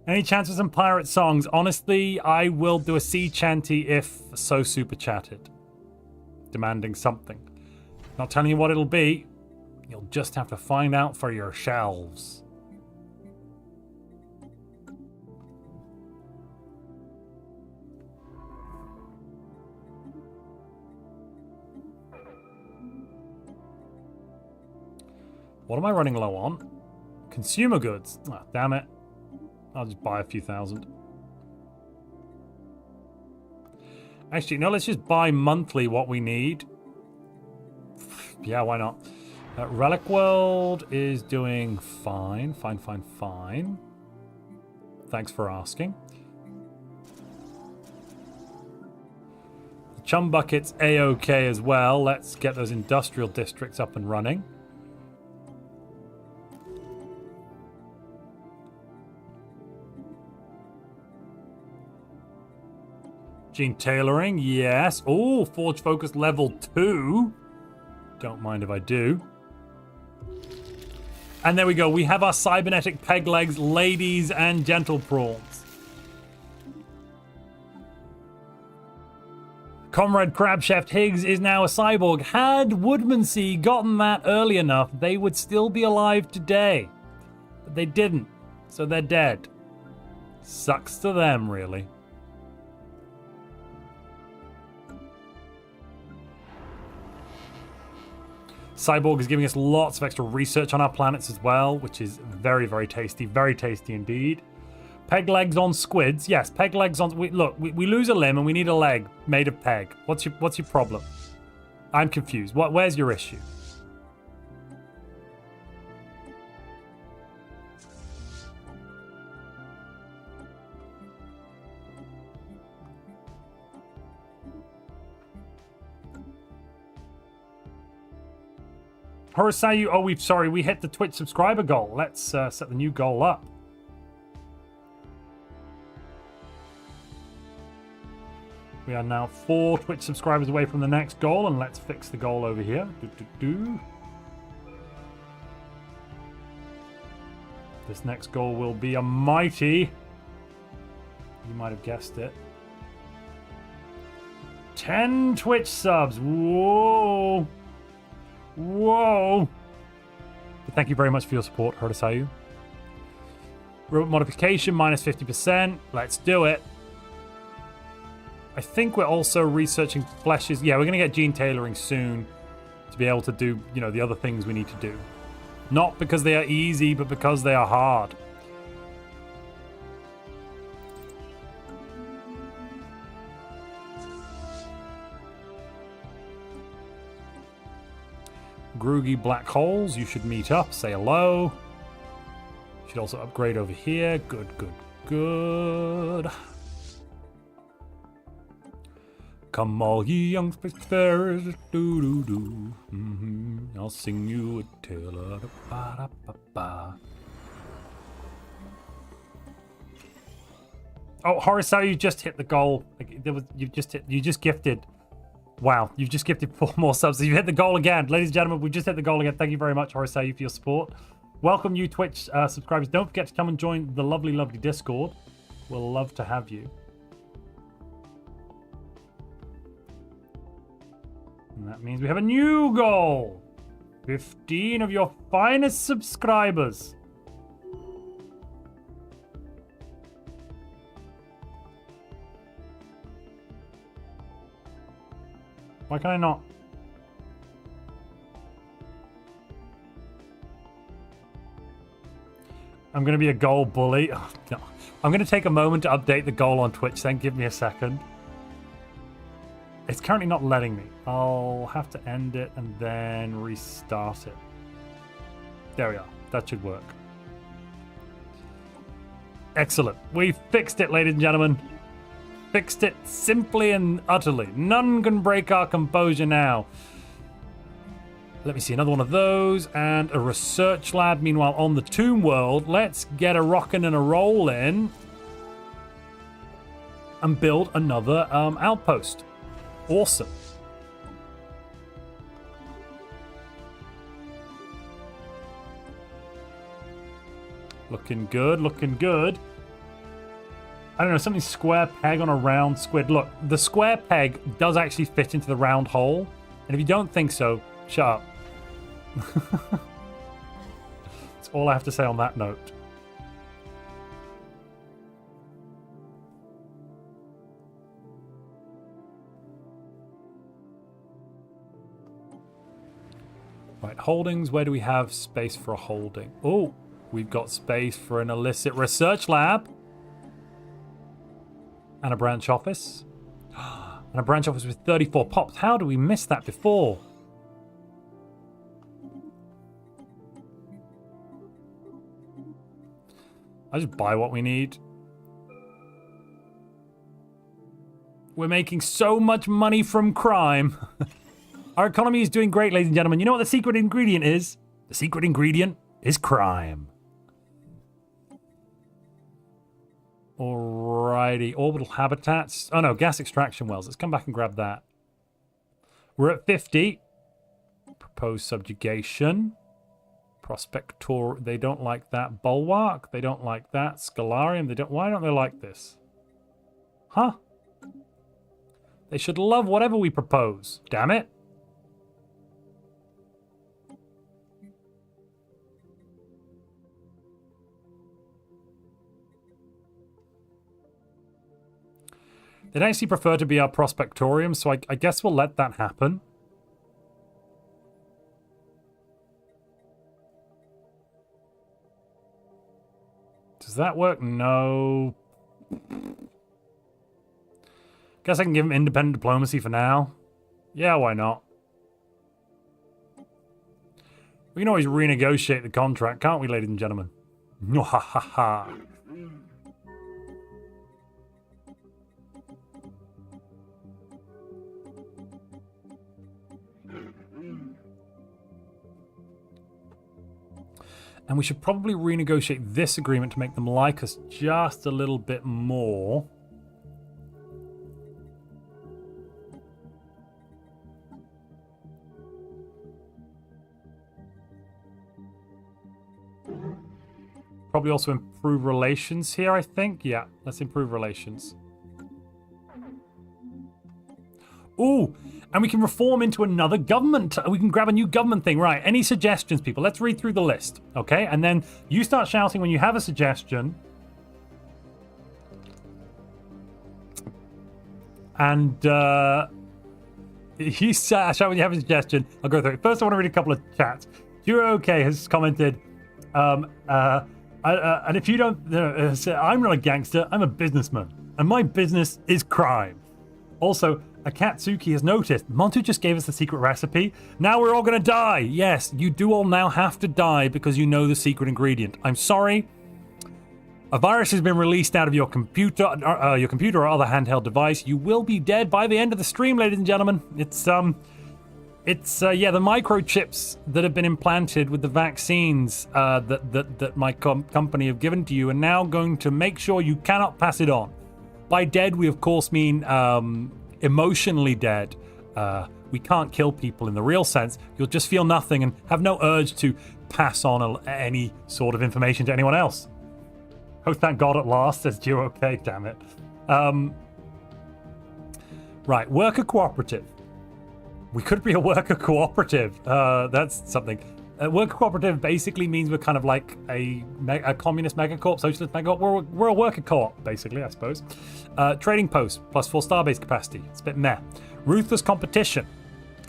Any chance for some pirate songs? Honestly, I will do a sea chanty if so super chatted. Demanding something. Not telling you what it'll be. You'll just have to find out for yourselves. What am I running low on? Consumer goods. Ah, damn it. I'll just buy a few thousand. Actually, no, let's just buy monthly what we need. Yeah, why not? Relic World is doing fine. Fine. Thanks for asking. The Chum Bucket's A-OK as well. Let's get those industrial districts up and running. Gene tailoring, yes. Oh, Forge Focus level 2. Don't mind if I do. And there we go. We have our cybernetic peg legs, ladies and gentle prawns. Comrade Crabshaft Higgs is now a cyborg. Had Woodmansea gotten that early enough, they would still be alive today. But they didn't, so they're dead. Sucks to them, really. Cyborg is giving us lots of extra research on our planets as well, which is very, very tasty. Very tasty indeed. Peg legs on squids. Yes, peg legs on... we lose a limb and we need a leg made of peg. What's your problem? I'm confused. Where's your issue? Horosayu, oh, we hit the Twitch subscriber goal. Let's set the new goal up. We are now 4 Twitch subscribers away from the next goal, and let's fix the goal over here. This next goal will be a mighty, you might have guessed it, 10 Twitch subs. Whoa. Whoa! But thank you very much for your support, Hurtasayu. Robot modification, minus 50%. Let's do it. I think we're also researching fleshes. Yeah, we're going to get gene tailoring soon to be able to do, you know, the other things we need to do. Not because they are easy, but because they are hard. Groogy black holes, you should meet up, say hello. Should also upgrade over here. Good. Come all ye young spacefarers, do. I'll sing you a tale of ba-da-ba-ba. Oh, Horace, you just hit the goal. You just gifted. Wow, you've just gifted 4 more subs. So you hit the goal again. Ladies and gentlemen, we just hit the goal again. Thank you very much, Horace, for your support. Welcome you Twitch subscribers. Don't forget to come and join the lovely, lovely Discord. We'll love to have you. And that means we have a new goal. 15 of your finest subscribers. Why can I not? I'm going to be a goal bully. Oh, no. I'm going to take a moment to update the goal on Twitch, then give me a second. It's currently not letting me. I'll have to end it and then restart it. There we are. That should work. Excellent. We fixed it, ladies and gentlemen. Fixed it simply and utterly. None can break our composure now. Let me see, another one of those and a research lab. Meanwhile, on the Tomb World, let's get a rockin' and a rollin' and build another outpost. Awesome. Looking good, looking good. I don't know, something square peg on a round squid. Look, the square peg does actually fit into the round hole. And if you don't think so, shut up. That's all I have to say on that note. Right, holdings. Where do we have space for a holding? Oh, we've got space for an illicit research lab. And a branch office. And a branch office with 34 pops. How do we miss that before? I just buy what we need. We're making so much money from crime. Our economy is doing great, ladies and gentlemen. You know what the secret ingredient is? The secret ingredient is crime. Alrighty, orbital habitats. Oh no, gas extraction wells. Let's come back and grab that. We're at 50. Proposed subjugation. Prospector. They don't like that. Bulwark. They don't like that. Scalarium. They don't. Why don't they like this? Huh? They should love whatever we propose. Damn it. They'd actually prefer to be our prospectorium, so I guess we'll let that happen. Does that work? No. Guess I can give him independent diplomacy for now. Yeah, why not? We can always renegotiate the contract, can't we, ladies and gentlemen? Ha ha ha. And we should probably renegotiate this agreement to make them like us just a little bit more. Probably also improve relations here, I think. Yeah, let's improve relations. Ooh, and we can reform into another government. We can grab a new government thing. Right, any suggestions, people? Let's read through the list, okay? And then you start shouting when you have a suggestion. And you shout when you have a suggestion. I'll go through it. First, I want to read a couple of chats. Duro OK has commented, and if you don't, say, I'm not a gangster, I'm a businessman. And my business is crime. Also, Akatsuki has noticed, Montu just gave us the secret recipe. Now we're all going to die. Yes, you do all now have to die because you know the secret ingredient. I'm sorry. A virus has been released out of your computer or other handheld device. You will be dead by the end of the stream, ladies and gentlemen. It's the microchips that have been implanted with the vaccines that my company have given to you are now going to make sure you cannot pass it on. By dead, we of course mean emotionally dead. We can't kill people in the real sense. You'll just feel nothing and have no urge to pass on any sort of information to anyone else. Oh, thank God at last, says Gio. Okay, damn it. Right, worker cooperative. We could be a worker cooperative. That's something. Worker cooperative basically means we're kind of like a communist megacorp, socialist megacorp. We're a worker co-op, basically, I suppose. Trading post, +4 starbase capacity. It's a bit meh. Ruthless competition.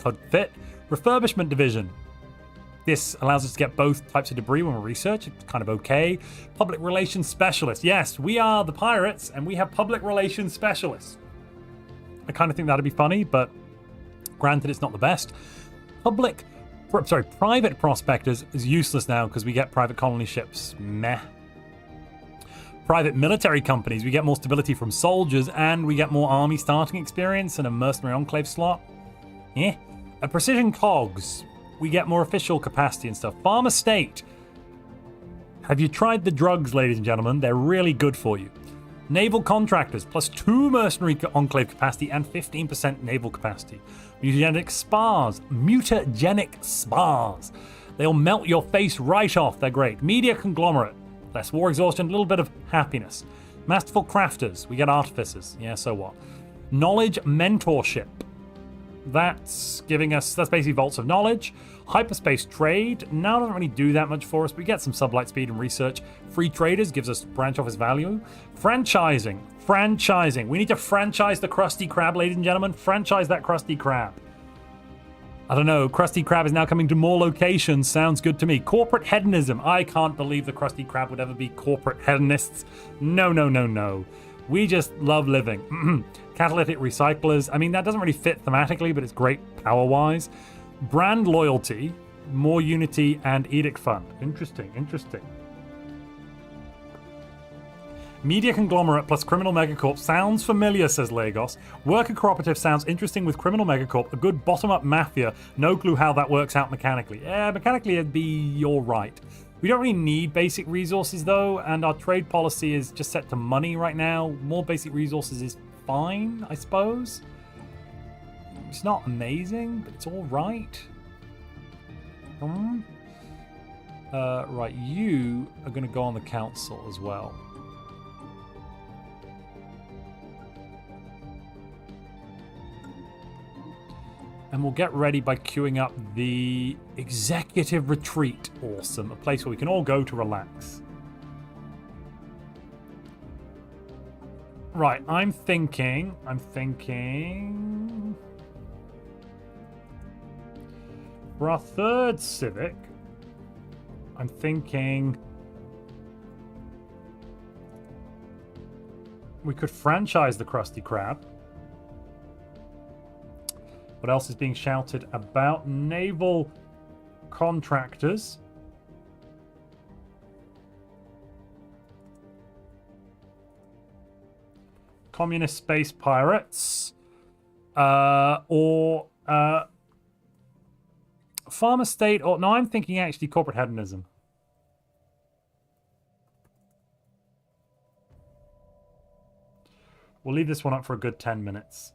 Could fit. Refurbishment division. This allows us to get both types of debris when we research. It's kind of okay. Public relations specialist. Yes, we are the pirates, and we have public relations specialists. I kind of think that'd be funny, but granted, it's not the best. Private prospectors is useless now because we get private colony ships. Meh. Private military companies, we get more stability from soldiers, and we get more army starting experience and a mercenary enclave slot. Eh. A precision cogs, we get more official capacity and stuff. Farm estate. Have you tried the drugs, ladies and gentlemen? They're really good for you. Naval contractors, +2 mercenary enclave capacity and 15% naval capacity. Mutagenic spars. They'll melt your face right off. They're great. Media conglomerate. Less war exhaustion, a little bit of happiness. Masterful crafters. We get artificers. Yeah, so what? Knowledge mentorship. That's basically vaults of knowledge. Hyperspace trade. Now doesn't really do that much for us, but we get some sublight speed and research. Free traders gives us branch office value. Franchising. We need to franchise the Krusty Krab, ladies and gentlemen. Franchise that Krusty Krab. I don't know. Krusty Krab is now coming to more locations. Sounds good to me. Corporate hedonism. I can't believe the Krusty Krab would ever be corporate hedonists. No. We just love living. Catalytic recyclers. I mean, that doesn't really fit thematically, but it's great power-wise. Brand loyalty, more unity, and edict fund. Interesting. Media conglomerate plus criminal megacorp sounds familiar, says Lagos. Worker cooperative sounds interesting with criminal megacorp. A good bottom-up mafia. No clue how that works out mechanically. Yeah, mechanically it'd be you're right. We don't really need basic resources though, and our trade policy is just set to money right now. More basic resources is fine, I suppose. It's not amazing, but it's all right. Right, you are going to go on the council as well. And we'll get ready by queuing up the executive retreat. Awesome. A place where we can all go to relax. Right, I'm thinking... For our third civic, I'm thinking... we could franchise the Krusty Krab. What else is being shouted about? Naval contractors. Communist space pirates. Or farm estate. Or no, I'm thinking actually corporate hedonism. We'll leave this one up for a good 10 minutes.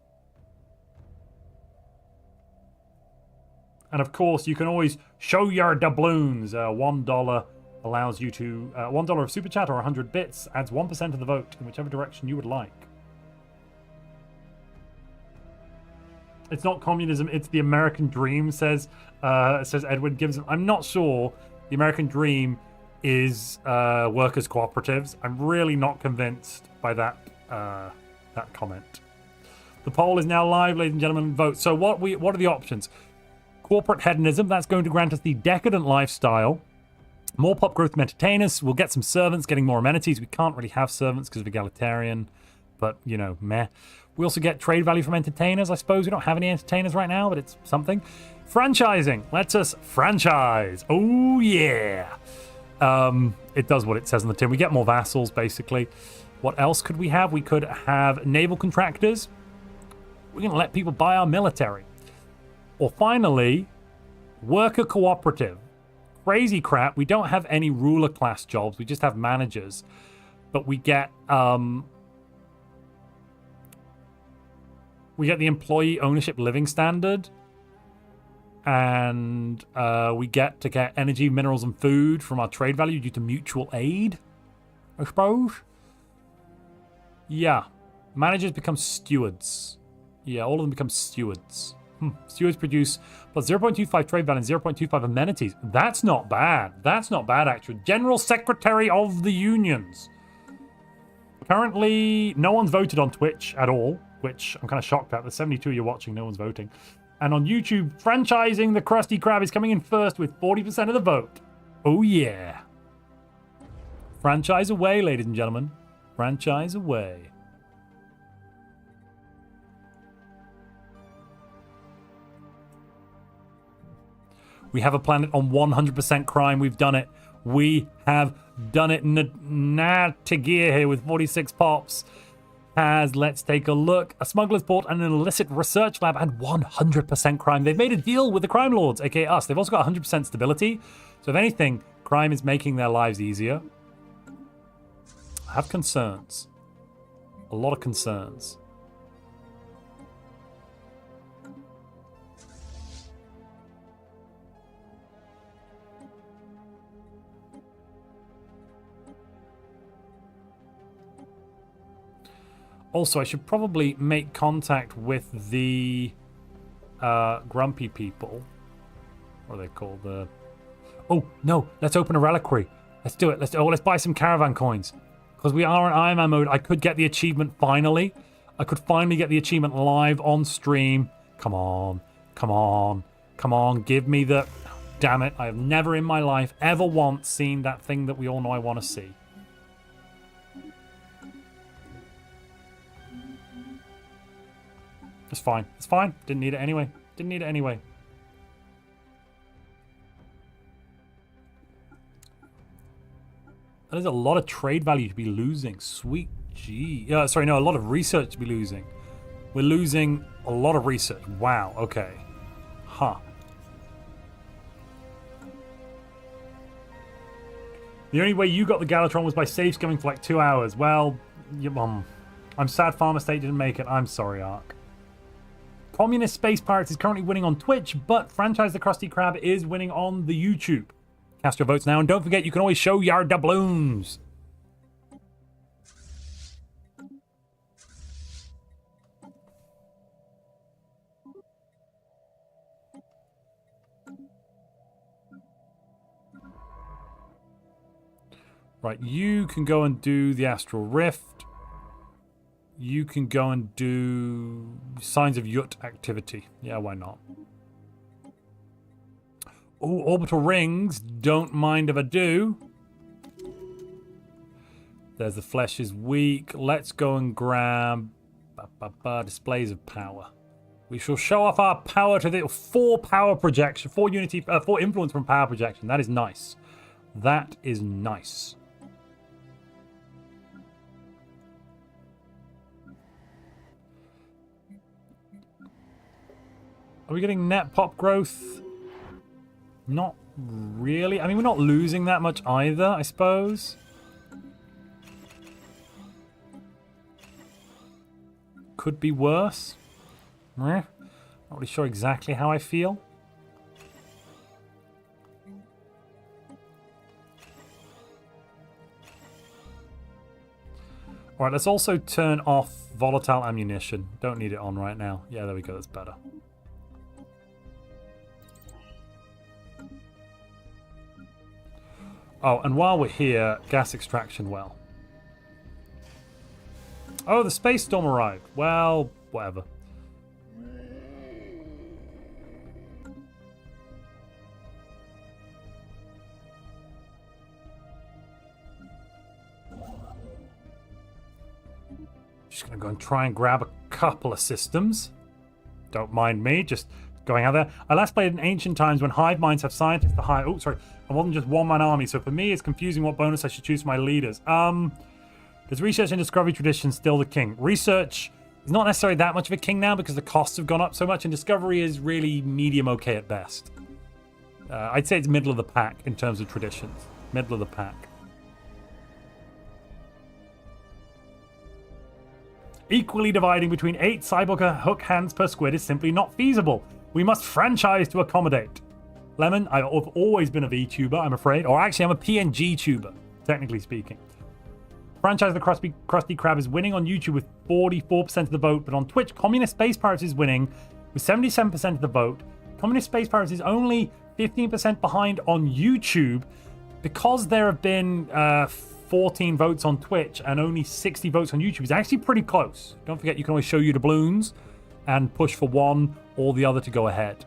And of course, you can always show your doubloons. $1 allows you to... $1 of super chat or 100 bits adds 1% of the vote in whichever direction you would like. It's not communism, it's the American dream, says Edward Gibson. I'm not sure the American dream is workers' cooperatives. I'm really not convinced by that comment. The poll is now live, ladies and gentlemen. Vote. So what are the options? Corporate hedonism, that's going to grant us the decadent lifestyle. More pop growth from entertainers. We'll get some servants, getting more amenities. We can't really have servants because of egalitarian, but, you know, meh. We also get trade value from entertainers, I suppose. We don't have any entertainers right now, but it's something. Franchising lets us franchise. Oh, yeah. It does what it says on the tin. We get more vassals, basically. What else could we have? We could have naval contractors. We're going to let people buy our military. Or finally, worker cooperative. Crazy crap. We don't have any ruler class jobs. We just have managers. But we get We get the employee ownership living standard. And we get to get energy, minerals, and food from our trade value due to mutual aid, I suppose. Yeah. Managers become stewards. Yeah, all of them become stewards. Stewards produce plus 0.25 trade value and 0.25 amenities. That's not bad. That's not bad, actually. General Secretary of the Unions. Currently, no one's voted on Twitch at all, which I'm kind of shocked at. There's 72 of you watching, no one's voting. And on YouTube, franchising the Krusty Krab is coming in first with 40% of the vote. Oh, yeah. Franchise away, ladies and gentlemen. Franchise away. We have a planet on 100% crime. We've done it. We have done it. Natagir here with 46 pops. Let's take a look. A smuggler's port and an illicit research lab and 100% crime. They've made a deal with the crime lords, aka us. They've also got 100% stability. So if anything, crime is making their lives easier. I have concerns. A lot of concerns. Also, I should probably make contact with the grumpy people. What are they called? Oh, no. Let's open a reliquary. Let's do it. Let's buy some caravan coins. Because we are in Iron Man mode. I could get the achievement finally. I could finally get the achievement live on stream. Come on. Come on. Come on. Give me the... Damn it. I have never in my life ever once seen that thing that we all know I want to see. It's fine. It's fine. Didn't need it anyway. Didn't need it anyway. That is a lot of trade value to be losing. Sweet gee. Sorry, no, a lot of research to be losing. We're losing a lot of research. Wow, okay. Huh. The only way you got the Galatron was by save scumming for like 2 hours. Well, I'm sad Farmer State didn't make it. I'm sorry, Ark. Communist Space Pirates is currently winning on Twitch, but Franchise the Krusty Krab is winning on the YouTube. Cast your votes now, and don't forget you can always show your doubloons. Right, you can go and do the Astral Rift. You can go and do Signs of Yut activity. Yeah, why not? Oh, orbital rings. Don't mind if I do. There's the flesh is weak. Let's go and grab displays of power. We shall show off our power to the 4 power projection, 4 influence from power projection. That is nice. That is nice. Are we getting net pop growth? Not really. I mean, we're not losing that much either, I suppose. Could be worse. Not really sure exactly how I feel. Alright, let's also turn off volatile ammunition. Don't need it on right now. Yeah, there we go. That's better. Oh, and while we're here, gas extraction well. Oh, the space storm arrived. Well, whatever. Just gonna go and try and grab a couple of systems. Don't mind me, just going out there. I last played in ancient times when hive minds have scientists to hire. Oh, sorry. I wasn't just one-man army, so for me it's confusing what bonus I should choose for my leaders. Does research and discovery tradition still the king? Research is not necessarily that much of a king now because the costs have gone up so much, and discovery is really medium okay at best. I'd say it's middle of the pack in terms of traditions. Middle of the pack. Equally dividing between 8 cyborg hook hands per squid is simply not feasible. We must franchise to accommodate. Lemon, I've always been a VTuber, I'm afraid. Or actually, I'm a PNG tuber, technically speaking. Franchise the Krusty Krab is winning on YouTube with 44% of the vote, but on Twitch, Communist Space Pirates is winning with 77% of the vote. Communist Space Pirates is only 15% behind on YouTube because there have been 14 votes on Twitch and only 60 votes on YouTube. It's actually pretty close. Don't forget, you can always show your doubloons and push for one or the other to go ahead.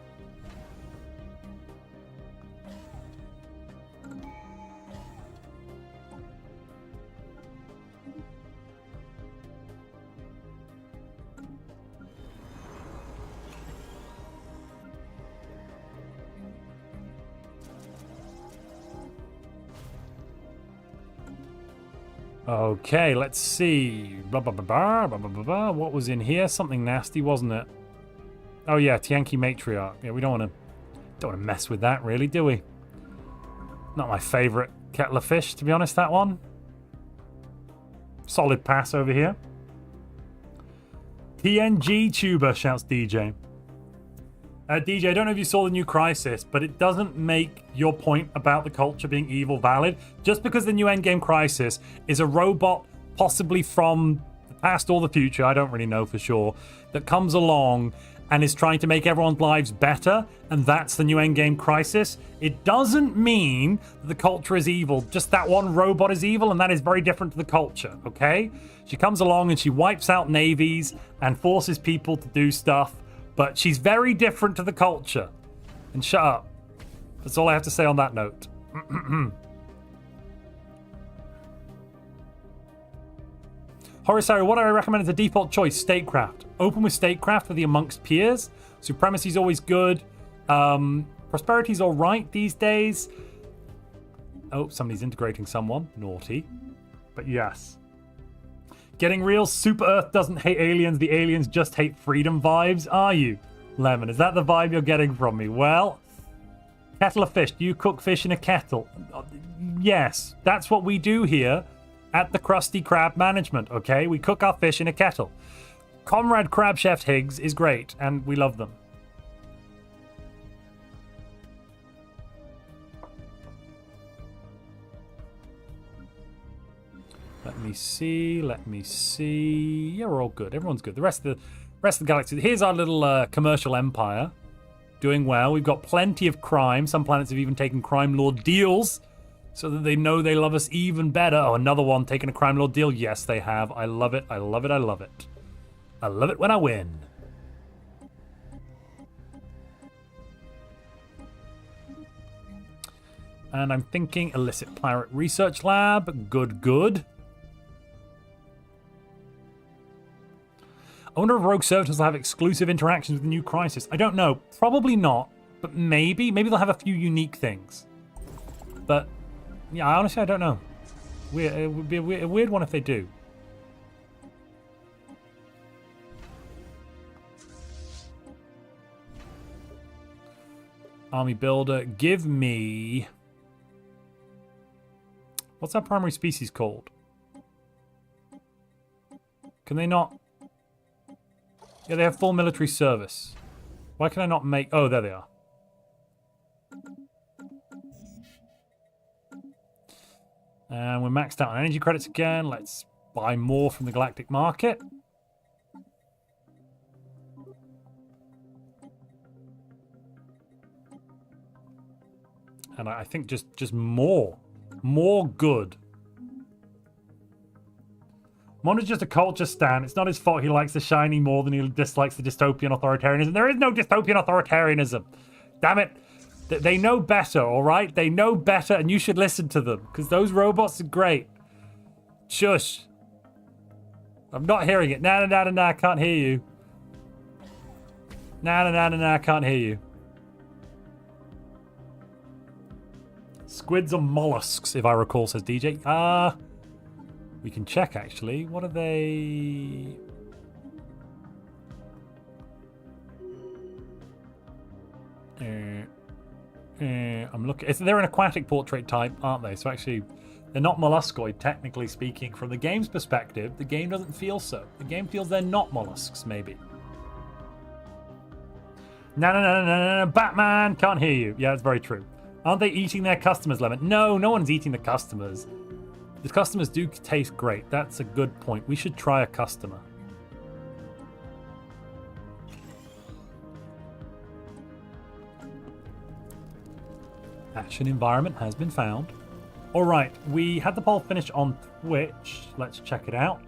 Okay, let's see. Blah, blah, blah, blah, blah, blah, blah. What was in here? Something nasty, wasn't it? Oh yeah, Tianki Matriarch. Yeah, we don't want to mess with that, really, do we? Not my favorite kettle of fish, to be honest. That one. Solid pass over here. PNG tuber, shouts DJ. DJ, I don't know if you saw the new Crisis, but it doesn't make your point about the culture being evil valid. Just because the new Endgame Crisis is a robot, possibly from the past or the future, I don't really know for sure, that comes along and is trying to make everyone's lives better, and that's the new Endgame Crisis, it doesn't mean that the culture is evil. Just that one robot is evil, and that is very different to the culture, okay? She comes along and she wipes out navies and forces people to do stuff, but she's very different to the culture. And shut up. That's all I have to say on that note. Horisari, what I recommend as a default choice, Statecraft. Open with Statecraft for the amongst peers. Supremacy's always good. Prosperity's all right these days. Oh, somebody's integrating someone. Naughty. But yes. Getting real, Super Earth doesn't hate aliens, the aliens just hate freedom vibes, are you? Lemon, is that the vibe you're getting from me? Well, kettle of fish, do you cook fish in a kettle? Yes, that's what we do here at the Krusty Krab Management, okay? We cook our fish in a kettle. Comrade Crab Chef Higgs is great, and we love them. Let me see. Yeah, we're all good. Everyone's good. The rest of the galaxy. Here's our little commercial empire. Doing well. We've got plenty of crime. Some planets have even taken crime lord deals so that they know they love us even better. Oh, another one taking a crime lord deal. Yes, they have. I love it. I love it. I love it. I love it when I win. And I'm thinking illicit pirate research lab. Good, good. I wonder if Rogue Servitors will have exclusive interactions with the new Crisis. I don't know. Probably not. But maybe. Maybe they'll have a few unique things. But, yeah, honestly, I don't know. It would be a weird one if they do. Army Builder. Give me... What's our primary species called? Can they not... Yeah, they have full military service. Why can I not make... Oh, there they are. And we're maxed out on energy credits again. Let's buy more from the galactic market. And I think just more. More good. Montu's just a culture stan. It's not his fault he likes the shiny more than he dislikes the dystopian authoritarianism. There is no dystopian authoritarianism. Damn it. They know better, all right? They know better, and you should listen to them, because those robots are great. Shush. I'm not hearing it. Nah, nah, nah, nah, I can't hear you. Nah, nah, nah, nah, nah, I can't hear you. Squids are mollusks, if I recall, says DJ. We can check, actually. What are they? I'm looking. They're an aquatic portrait type, aren't they? So actually, They're not molluscoid, technically speaking. From the game's perspective, the game doesn't feel so. The game feels they're not mollusks, maybe. No, Batman, can't hear you. Yeah, it's very true. Aren't they eating their customers, Lemon? No, no one's eating the customers. The customers do taste great. That's a good point. We should try a customer. Action environment has been found. All right, we had the poll finish on Twitch. Let's check it out.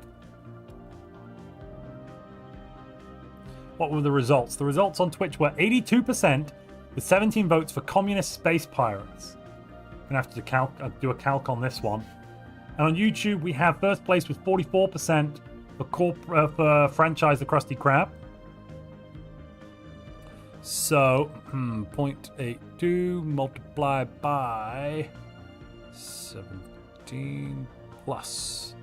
What were the results? The results on Twitch were 82% with 17 votes for communist space pirates. I'm gonna have to do a calc on this one. And on YouTube, we have first place with 44% for franchise The Krusty Krab. So, 0.82 multiplied by 17 plus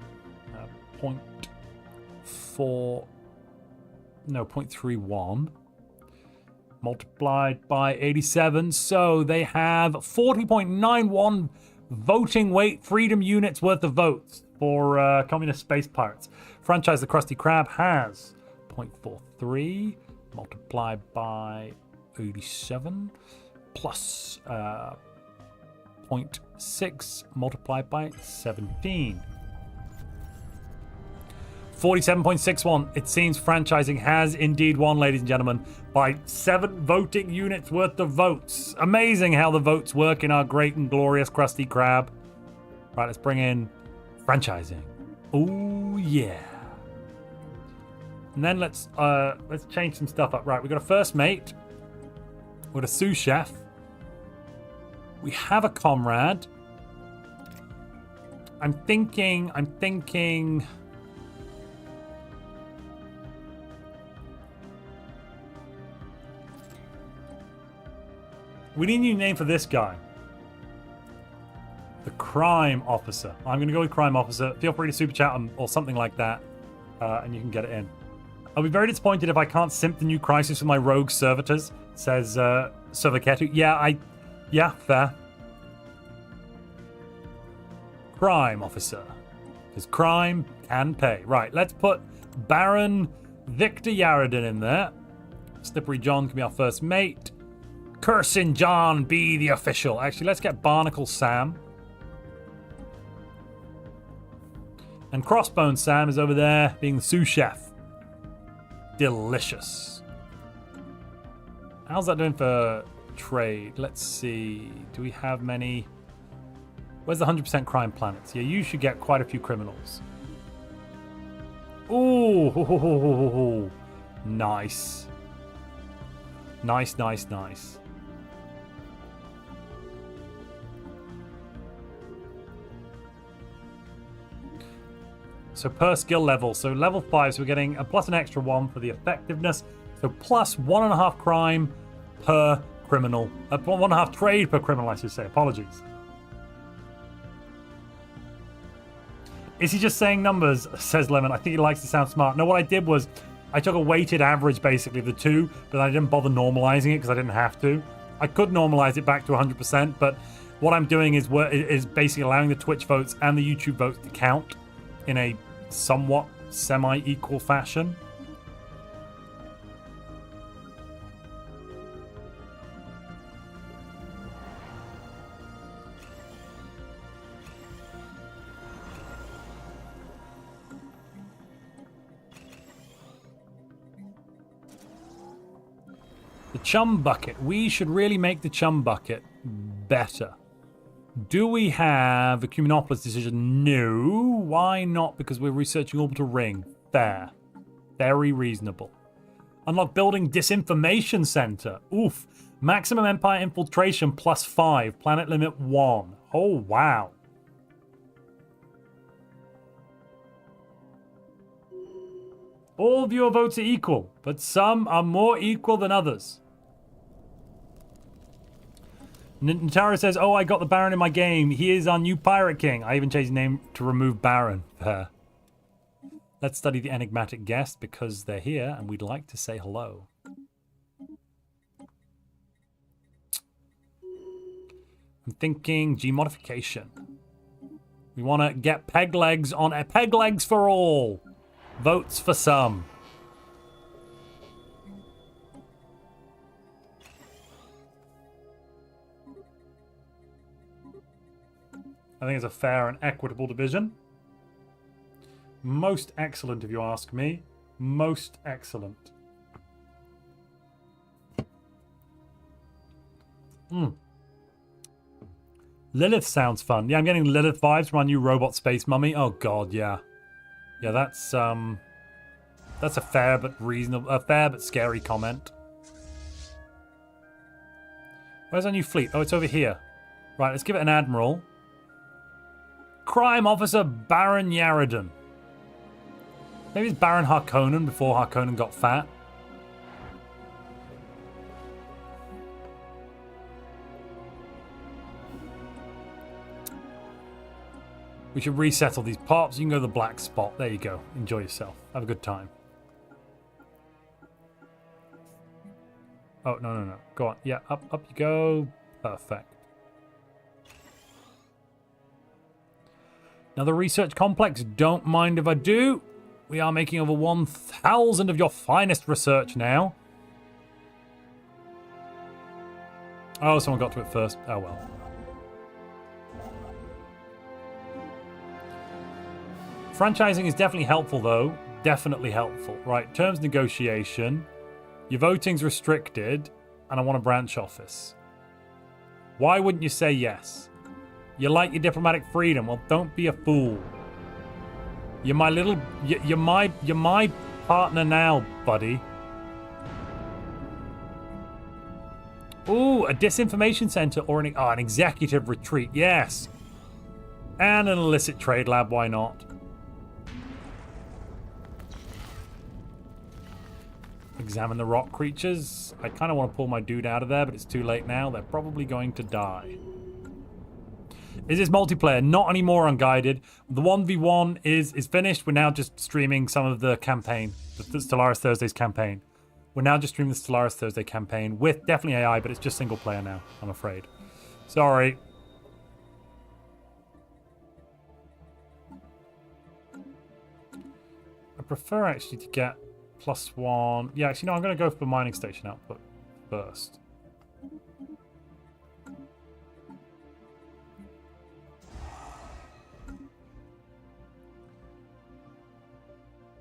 0.31 multiplied by 87. So they have 40.91 voting weight freedom units worth of votes for communist space pirates. Franchise The Krusty Krab has 0.43 multiplied by 87 plus 0.6 multiplied by 17. 47.61. It seems franchising has indeed won, ladies and gentlemen, by 7 voting units worth of votes. Amazing how the votes work in our great and glorious Krusty Krab. Right, let's bring in franchising. Oh yeah. And then let's change some stuff up. Right, we got a first mate. We got a sous chef. We have a comrade. I'm thinking. We need a new name for this guy. The crime officer. I'm going to go with crime officer. Feel free to super chat him or something like that, and you can get it in. I'll be very disappointed if I can't simp the new crisis with my rogue servitors, says Servaketu. Yeah, fair. Crime officer. Because crime can pay. Right, let's put Baron Victor Yaradin in there. Slippery John can be our first mate. Cursing John be the official. Actually, let's get Barnacle Sam. And Crossbone Sam is over there being the sous chef. Delicious. How's that doing for trade? Let's see. Do we have many? Where's the 100% crime planets? Yeah, you should get quite a few criminals. Ooh, nice. Nice. So per skill level, so level 5, so we're getting a plus an extra 1 for the effectiveness. So plus 1.5 crime per criminal. 1.5 trade per criminal, I should say. Apologies. Is he just saying numbers, says Lemon? I think he likes to sound smart. No, what I did was I took a weighted average, basically, of the two, but I didn't bother normalizing it because I didn't have to. I could normalize it back to 100%, but what I'm doing is basically allowing the Twitch votes and the YouTube votes to count in a somewhat semi-equal fashion. The chum bucket. We should really make the chum bucket better. Do we have a Cuminopolis decision? No. Why not? Because we're researching Orbital Ring. Fair. Very reasonable. Unlock Building Disinformation Center. Oof. Maximum Empire Infiltration +5. Planet limit 1. Oh, wow. All viewer votes are equal, but some are more equal than others. Nintaro says, oh, I got the Baron in my game. He is our new Pirate King. I even changed his name to remove Baron. There. Let's study the enigmatic guest because they're here and we'd like to say hello. I'm thinking G modification. We want to get peg legs on a peg legs for all. Votes for some. I think it's a fair and equitable division. Most excellent, if you ask me. Most excellent. Lilith sounds fun. Yeah, I'm getting Lilith vibes from our new robot space mummy. Oh god, yeah. Yeah, that's a fair but scary comment. Where's our new fleet? Oh, it's over here. Right, let's give it an admiral. Crime Officer Baron Yaradon. Maybe it's Baron Harkonnen before Harkonnen got fat. We should resettle these pops. You can go to the black spot. There you go. Enjoy yourself. Have a good time. Oh, no. Go on. Yeah, up you go. Perfect. Another research complex. Don't mind if I do. We are making over 1,000 of your finest research now. Oh, someone got to it first. Oh, well. Franchising is definitely helpful, though. Definitely helpful. Right, terms negotiation. Your voting's restricted, and I want a branch office. Why wouldn't you say yes? You like your diplomatic freedom. Well, don't be a fool. You're my little... You're my partner now, buddy. Ooh, a disinformation center or an executive retreat. Yes. And an illicit trade lab. Why not? Examine the rock creatures. I kind of want to pull my dude out of there, but it's too late now. They're probably going to die. Is this multiplayer? Not anymore, Unguided. The 1v1 is finished. We're now just streaming some of the campaign, the Stellaris Thursdays campaign. We're now just streaming the Stellaris Thursday campaign with definitely AI, but it's just single player now, I'm afraid. Sorry. I prefer actually to get +1. Yeah, actually, no, I'm going to go for the mining station output first.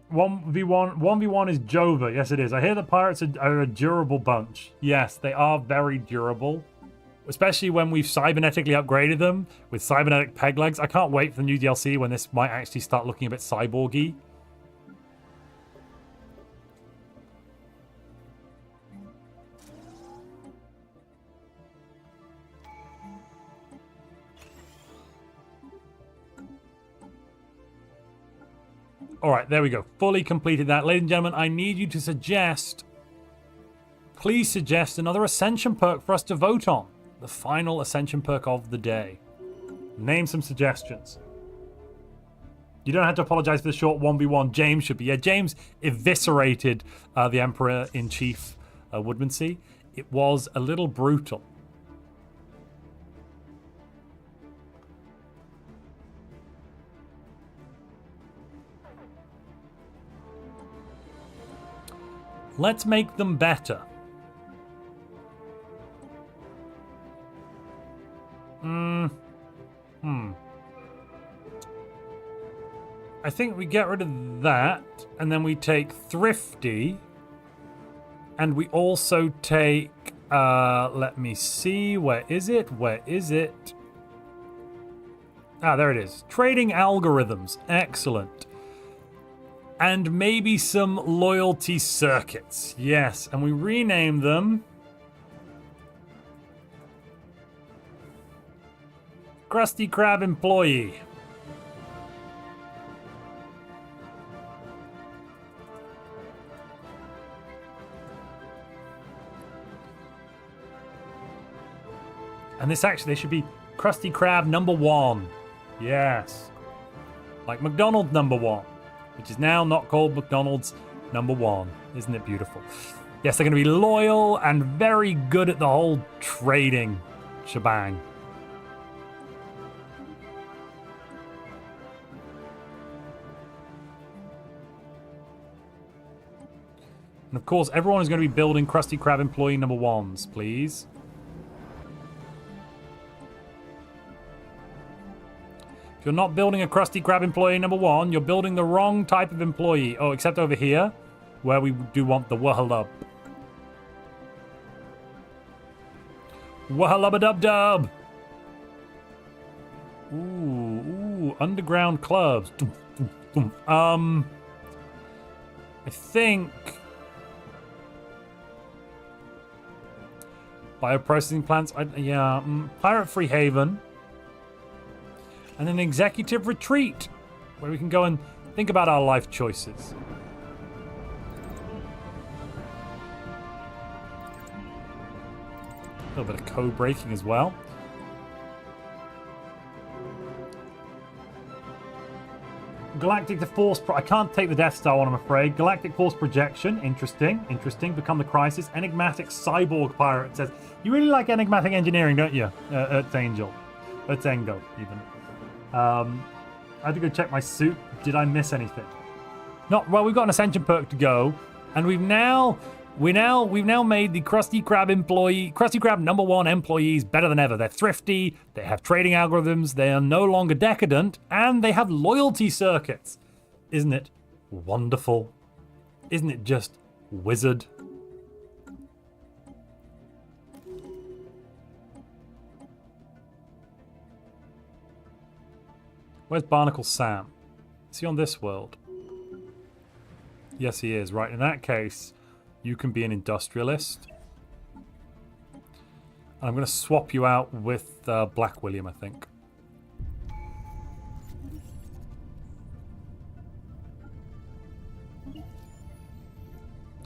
One v one is Jova. Yes, it is. I hear the pirates are a durable bunch. Yes, they are very durable, especially when we've cybernetically upgraded them with cybernetic peg legs. I can't wait for the new DLC when this might actually start looking a bit cyborgy. All right, there we go. Fully completed that. Ladies and gentlemen, I need you to suggest, please suggest another Ascension perk for us to vote on. The final Ascension perk of the day. Name some suggestions. You don't have to apologize for the short 1v1. James should be. Yeah, James eviscerated the Emperor-in-Chief Woodmansey. It was a little brutal. Let's make them better. I think we get rid of that, and then we take Thrifty, and we also take, let me see, where is it? Where is it? Ah, there it is. Trading algorithms. Excellent. And maybe some loyalty circuits. Yes, and we rename them Krusty Krab Employee. And this actually, they should be Krusty Krab #1. Yes. Like McDonald's #1. Which is now not called McDonald's #1. Isn't it beautiful? Yes, they're going to be loyal and very good at the whole trading shebang. And of course, everyone is going to be building Krusty Krab employee number 1s, please. If you're not building a Krusty Krab employee number 1, you're building the wrong type of employee. Oh, except over here, where we do want the Wahallub. Wahallubadub-dub! Ooh, underground clubs. I think bioprocessing plants. Pirate-free haven, and an executive retreat where we can go and think about our life choices. A little bit of code breaking as well. Galactic to Force... I can't take the Death Star one, I'm afraid. Galactic Force Projection. Interesting. Interesting. Become the Crisis. Enigmatic Cyborg Pirate says, you really like enigmatic engineering, don't you? Earthangel. Earthangel, even. I had to go check my suit. Did I miss anything? Not... Well, we've got an Ascension perk to go. And we've now made the Krusty Krab number 1 employees better than ever. They're thrifty, they have trading algorithms, they are no longer decadent, and they have loyalty circuits. Isn't it wonderful? Isn't it just wizard? Where's Barnacle Sam? Is he on this world? Yes, he is. Right, in that case... You can be an industrialist. I'm going to swap you out with Black William, I think.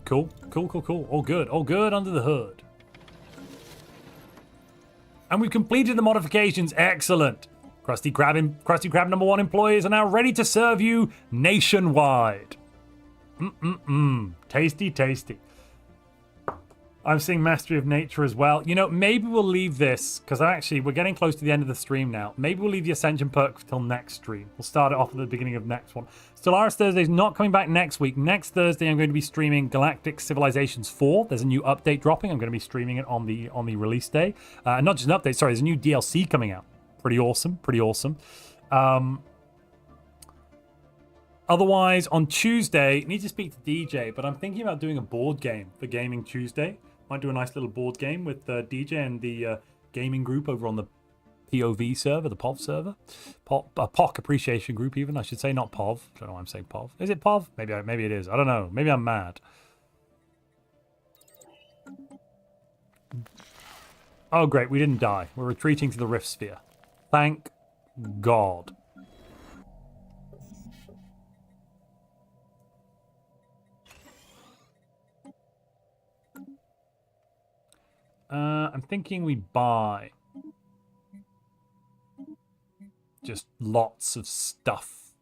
Cool. All good under the hood. And we've completed the modifications. Excellent. Krusty Krab number 1 employees are now ready to serve you nationwide. Tasty. I'm seeing Mastery of Nature as well. You know, maybe we'll leave this, because we're getting close to the end of the stream now. Maybe we'll leave the Ascension perk till next stream. We'll start it off at the beginning of next one. Stellaris Thursdays not coming back next week. Next Thursday, I'm going to be streaming Galactic Civilizations 4. There's a new update dropping. I'm going to be streaming it on the release day. Not just an update, sorry, there's a new DLC coming out. Pretty awesome. Otherwise, on Tuesday, I need to speak to DJ, but I'm thinking about doing a board game for Gaming Tuesday. Might do a nice little board game with DJ and the gaming group over on the POV server, the POV server. POC Appreciation Group, even, I should say, not POV. I don't know why I'm saying POV. Is it POV? Maybe it is. I don't know. Maybe I'm mad. Oh, great. We didn't die. We're retreating to the Rift Sphere. Thank God. I'm thinking we buy just lots of stuff.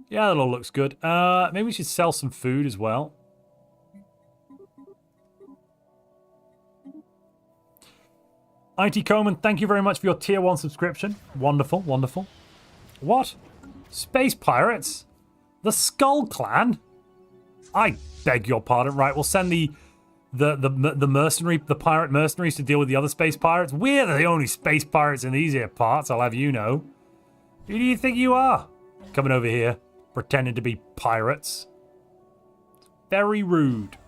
Yeah, that all looks good. Maybe we should sell some food as well. IT Coleman, thank you very much for your tier 1 subscription. Wonderful. What? Space pirates? The Skull Clan? I beg your pardon. Right, we'll send the pirate mercenaries to deal with the other space pirates. We're the only space pirates in these here parts, I'll have you know. Who do you think you are? Coming over here, pretending to be pirates. Very rude.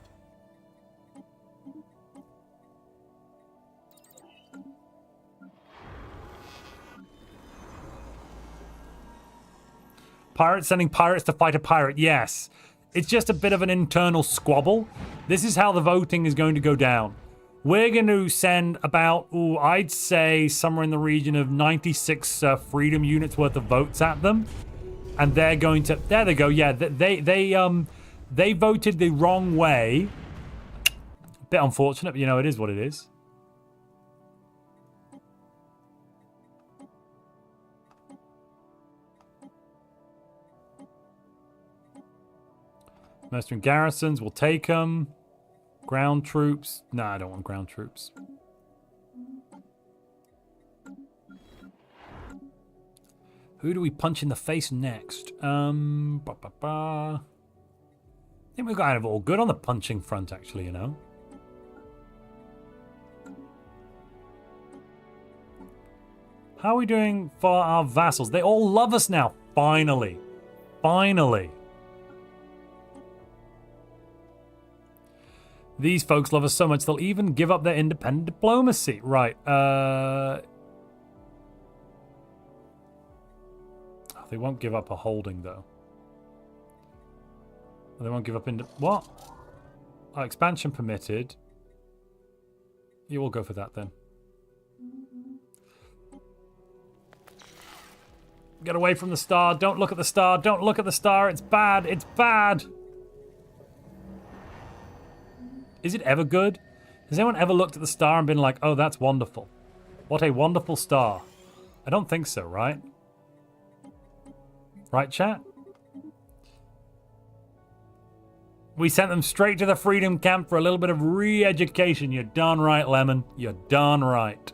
Pirates sending pirates to fight a pirate, yes. It's just a bit of an internal squabble. This is how the voting is going to go down. We're going to send about, I'd say somewhere in the region of 96 freedom units worth of votes at them. And they're going to, there they go, yeah, they voted the wrong way. Bit unfortunate, but you know, it is what it is. Mercenary garrisons, we'll take them. Ground troops. No, I don't want ground troops. Who do we punch in the face next? I think we've got kind of all good on the punching front, actually, you know. How are we doing for our vassals? They all love us now. Finally. Finally. These folks love us so much they'll even give up their independent diplomacy. Right. They won't give up a holding, though. They won't give up what? Oh, expansion permitted. You will go for that, then. Get away from the star. Don't look at the star. Don't look at the star. It's bad. It's bad. Is it ever good? Has anyone ever looked at the star and been like, oh, that's wonderful? What a wonderful star. I don't think so, right? Right, chat? We sent them straight to the freedom camp for a little bit of re-education. You're darn right, Lemon. You're darn right.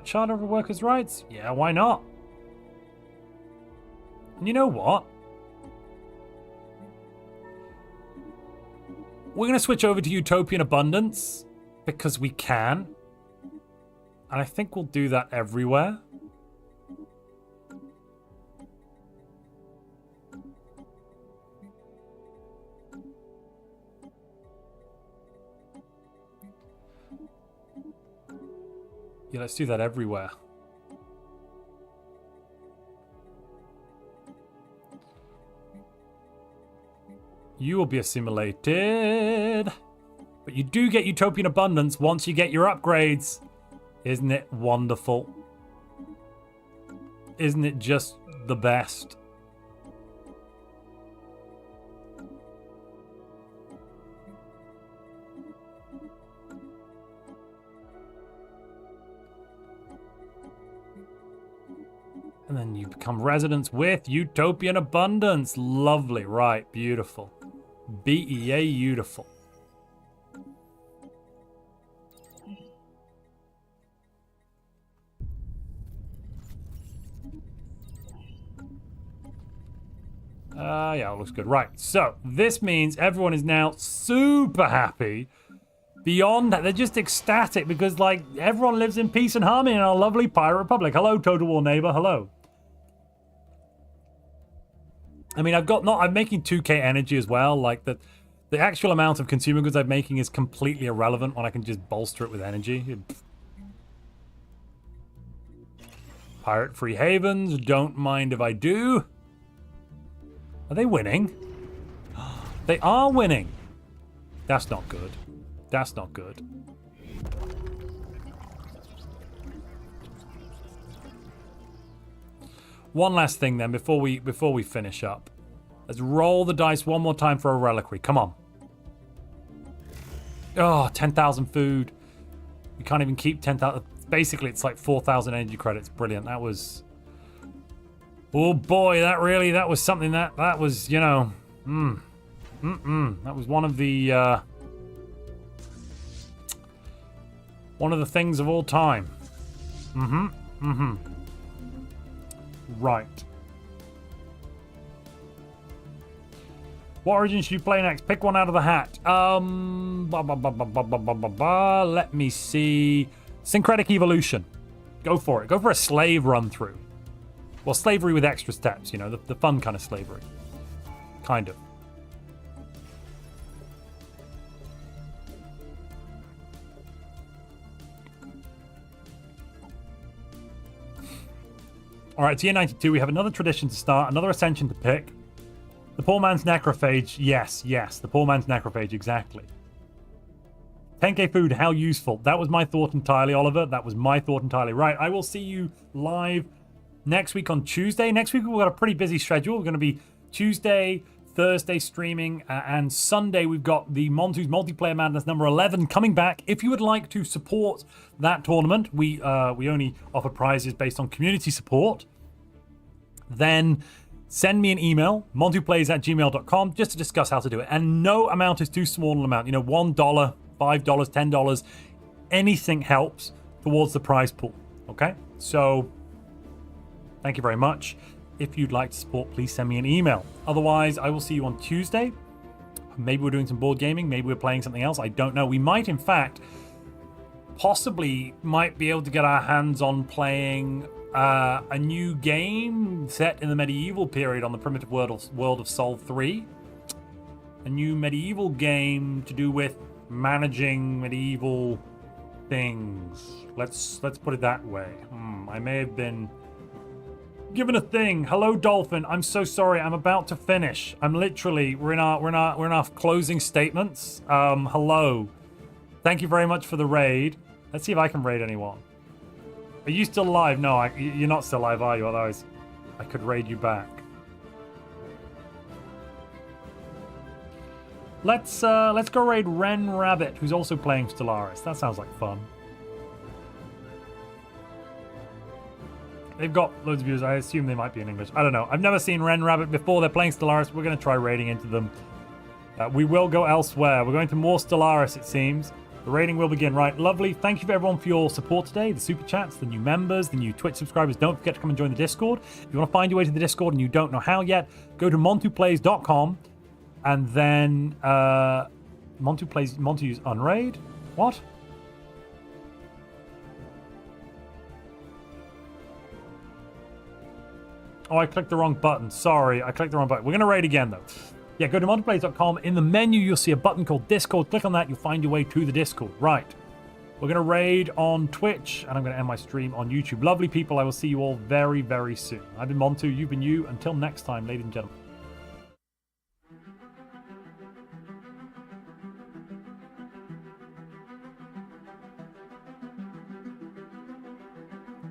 Charter of Workers' Rights? Yeah, why not? And you know what? We're going to switch over to Utopian Abundance because we can. And I think we'll do that everywhere. Yeah, let's do that everywhere. You will be assimilated. But you do get Utopian Abundance once you get your upgrades. Isn't it wonderful? Isn't it just the best? And then you become residents with Utopian Abundance. Lovely, right, beautiful. BEA beautiful. Yeah, it looks good. Right, so this means everyone is now super happy. Beyond that, they're just ecstatic because, like, everyone lives in peace and harmony in our lovely Pirate Republic. Hello, Total War neighbor. Hello. I mean, I'm making 2k energy as well. Like, the actual amount of consumer goods I'm making is completely irrelevant when I can just bolster it with energy. Pirate Free Havens, don't mind if I do. Are they winning? They are winning. That's not good. That's not good. One last thing then before we finish up. Let's roll the dice one more time for a reliquary. Come on. Oh, 10,000 food. We can't even keep 10,000. Basically, it's like 4,000 energy credits. Brilliant. That was... Oh boy, that was something that was, you know... That was one of the... one of the things of all time. Right. What origin should you play next? Pick one out of the hat. Let me see. Syncretic Evolution. Go for it. Go for a slave run through. Well, slavery with extra steps, you know, the fun kind of slavery. Kind of. All right, tier 92, we have another tradition to start, another ascension to pick. The poor man's necrophage. Yes, the poor man's necrophage, exactly. 10k food, how useful. That was my thought entirely, Oliver. That was my thought entirely. Right, I will see you live next week on Tuesday. Next week, we've got a pretty busy schedule. We're going to be Tuesday, Thursday streaming, and Sunday we've got the Montu's Multiplayer Madness number 11 coming back. If you would like to support that tournament, we only offer prizes based on community support. Then send me an email, montuplays@gmail.com, just to discuss how to do it. And no amount is too small an amount. You know, $1, $5, $10, anything helps towards the prize pool. Okay? So, thank you very much. If you'd like to support, please send me an email. Otherwise, I will see you on Tuesday. Maybe we're doing some board gaming. Maybe we're playing something else. I don't know. We might, in fact, possibly might be able to get our hands on playing a new game set in the medieval period on the primitive world of Sol 3. A new medieval game to do with managing medieval things. Let's put it that way. I may have been given a thing. Hello, Dolphin. I'm so sorry. I'm about to finish. I'm literally we're in our closing statements. Hello. Thank you very much for the raid. Let's see if I can raid anyone. Are you still alive? No, you're not still alive, are you? Otherwise, I could raid you back. Let's go raid Ren Rabbit, who's also playing Stellaris. That sounds like fun. They've got loads of viewers. I assume they might be in English. I don't know. I've never seen Ren Rabbit before. They're playing Stellaris. We're going to try raiding into them. We will go elsewhere. We're going to more Stellaris, it seems. The raiding will begin. Right, lovely. Thank you for everyone for your support today. The super chats, the new members, the new Twitch subscribers. Don't forget to come and join the Discord. If you want to find your way to the Discord and you don't know how yet, go to montuplays.com and then Montu's Unraid. What? Oh, I clicked the wrong button. Sorry, I clicked the wrong button. We're going to raid again, though. Yeah, go to montuplays.com. In the menu, you'll see a button called Discord. Click on that. You'll find your way to the Discord. Right. We're going to raid on Twitch, and I'm going to end my stream on YouTube. Lovely people. I will see you all very, very soon. I've been Montu. You've been you. Until next time, ladies and gentlemen.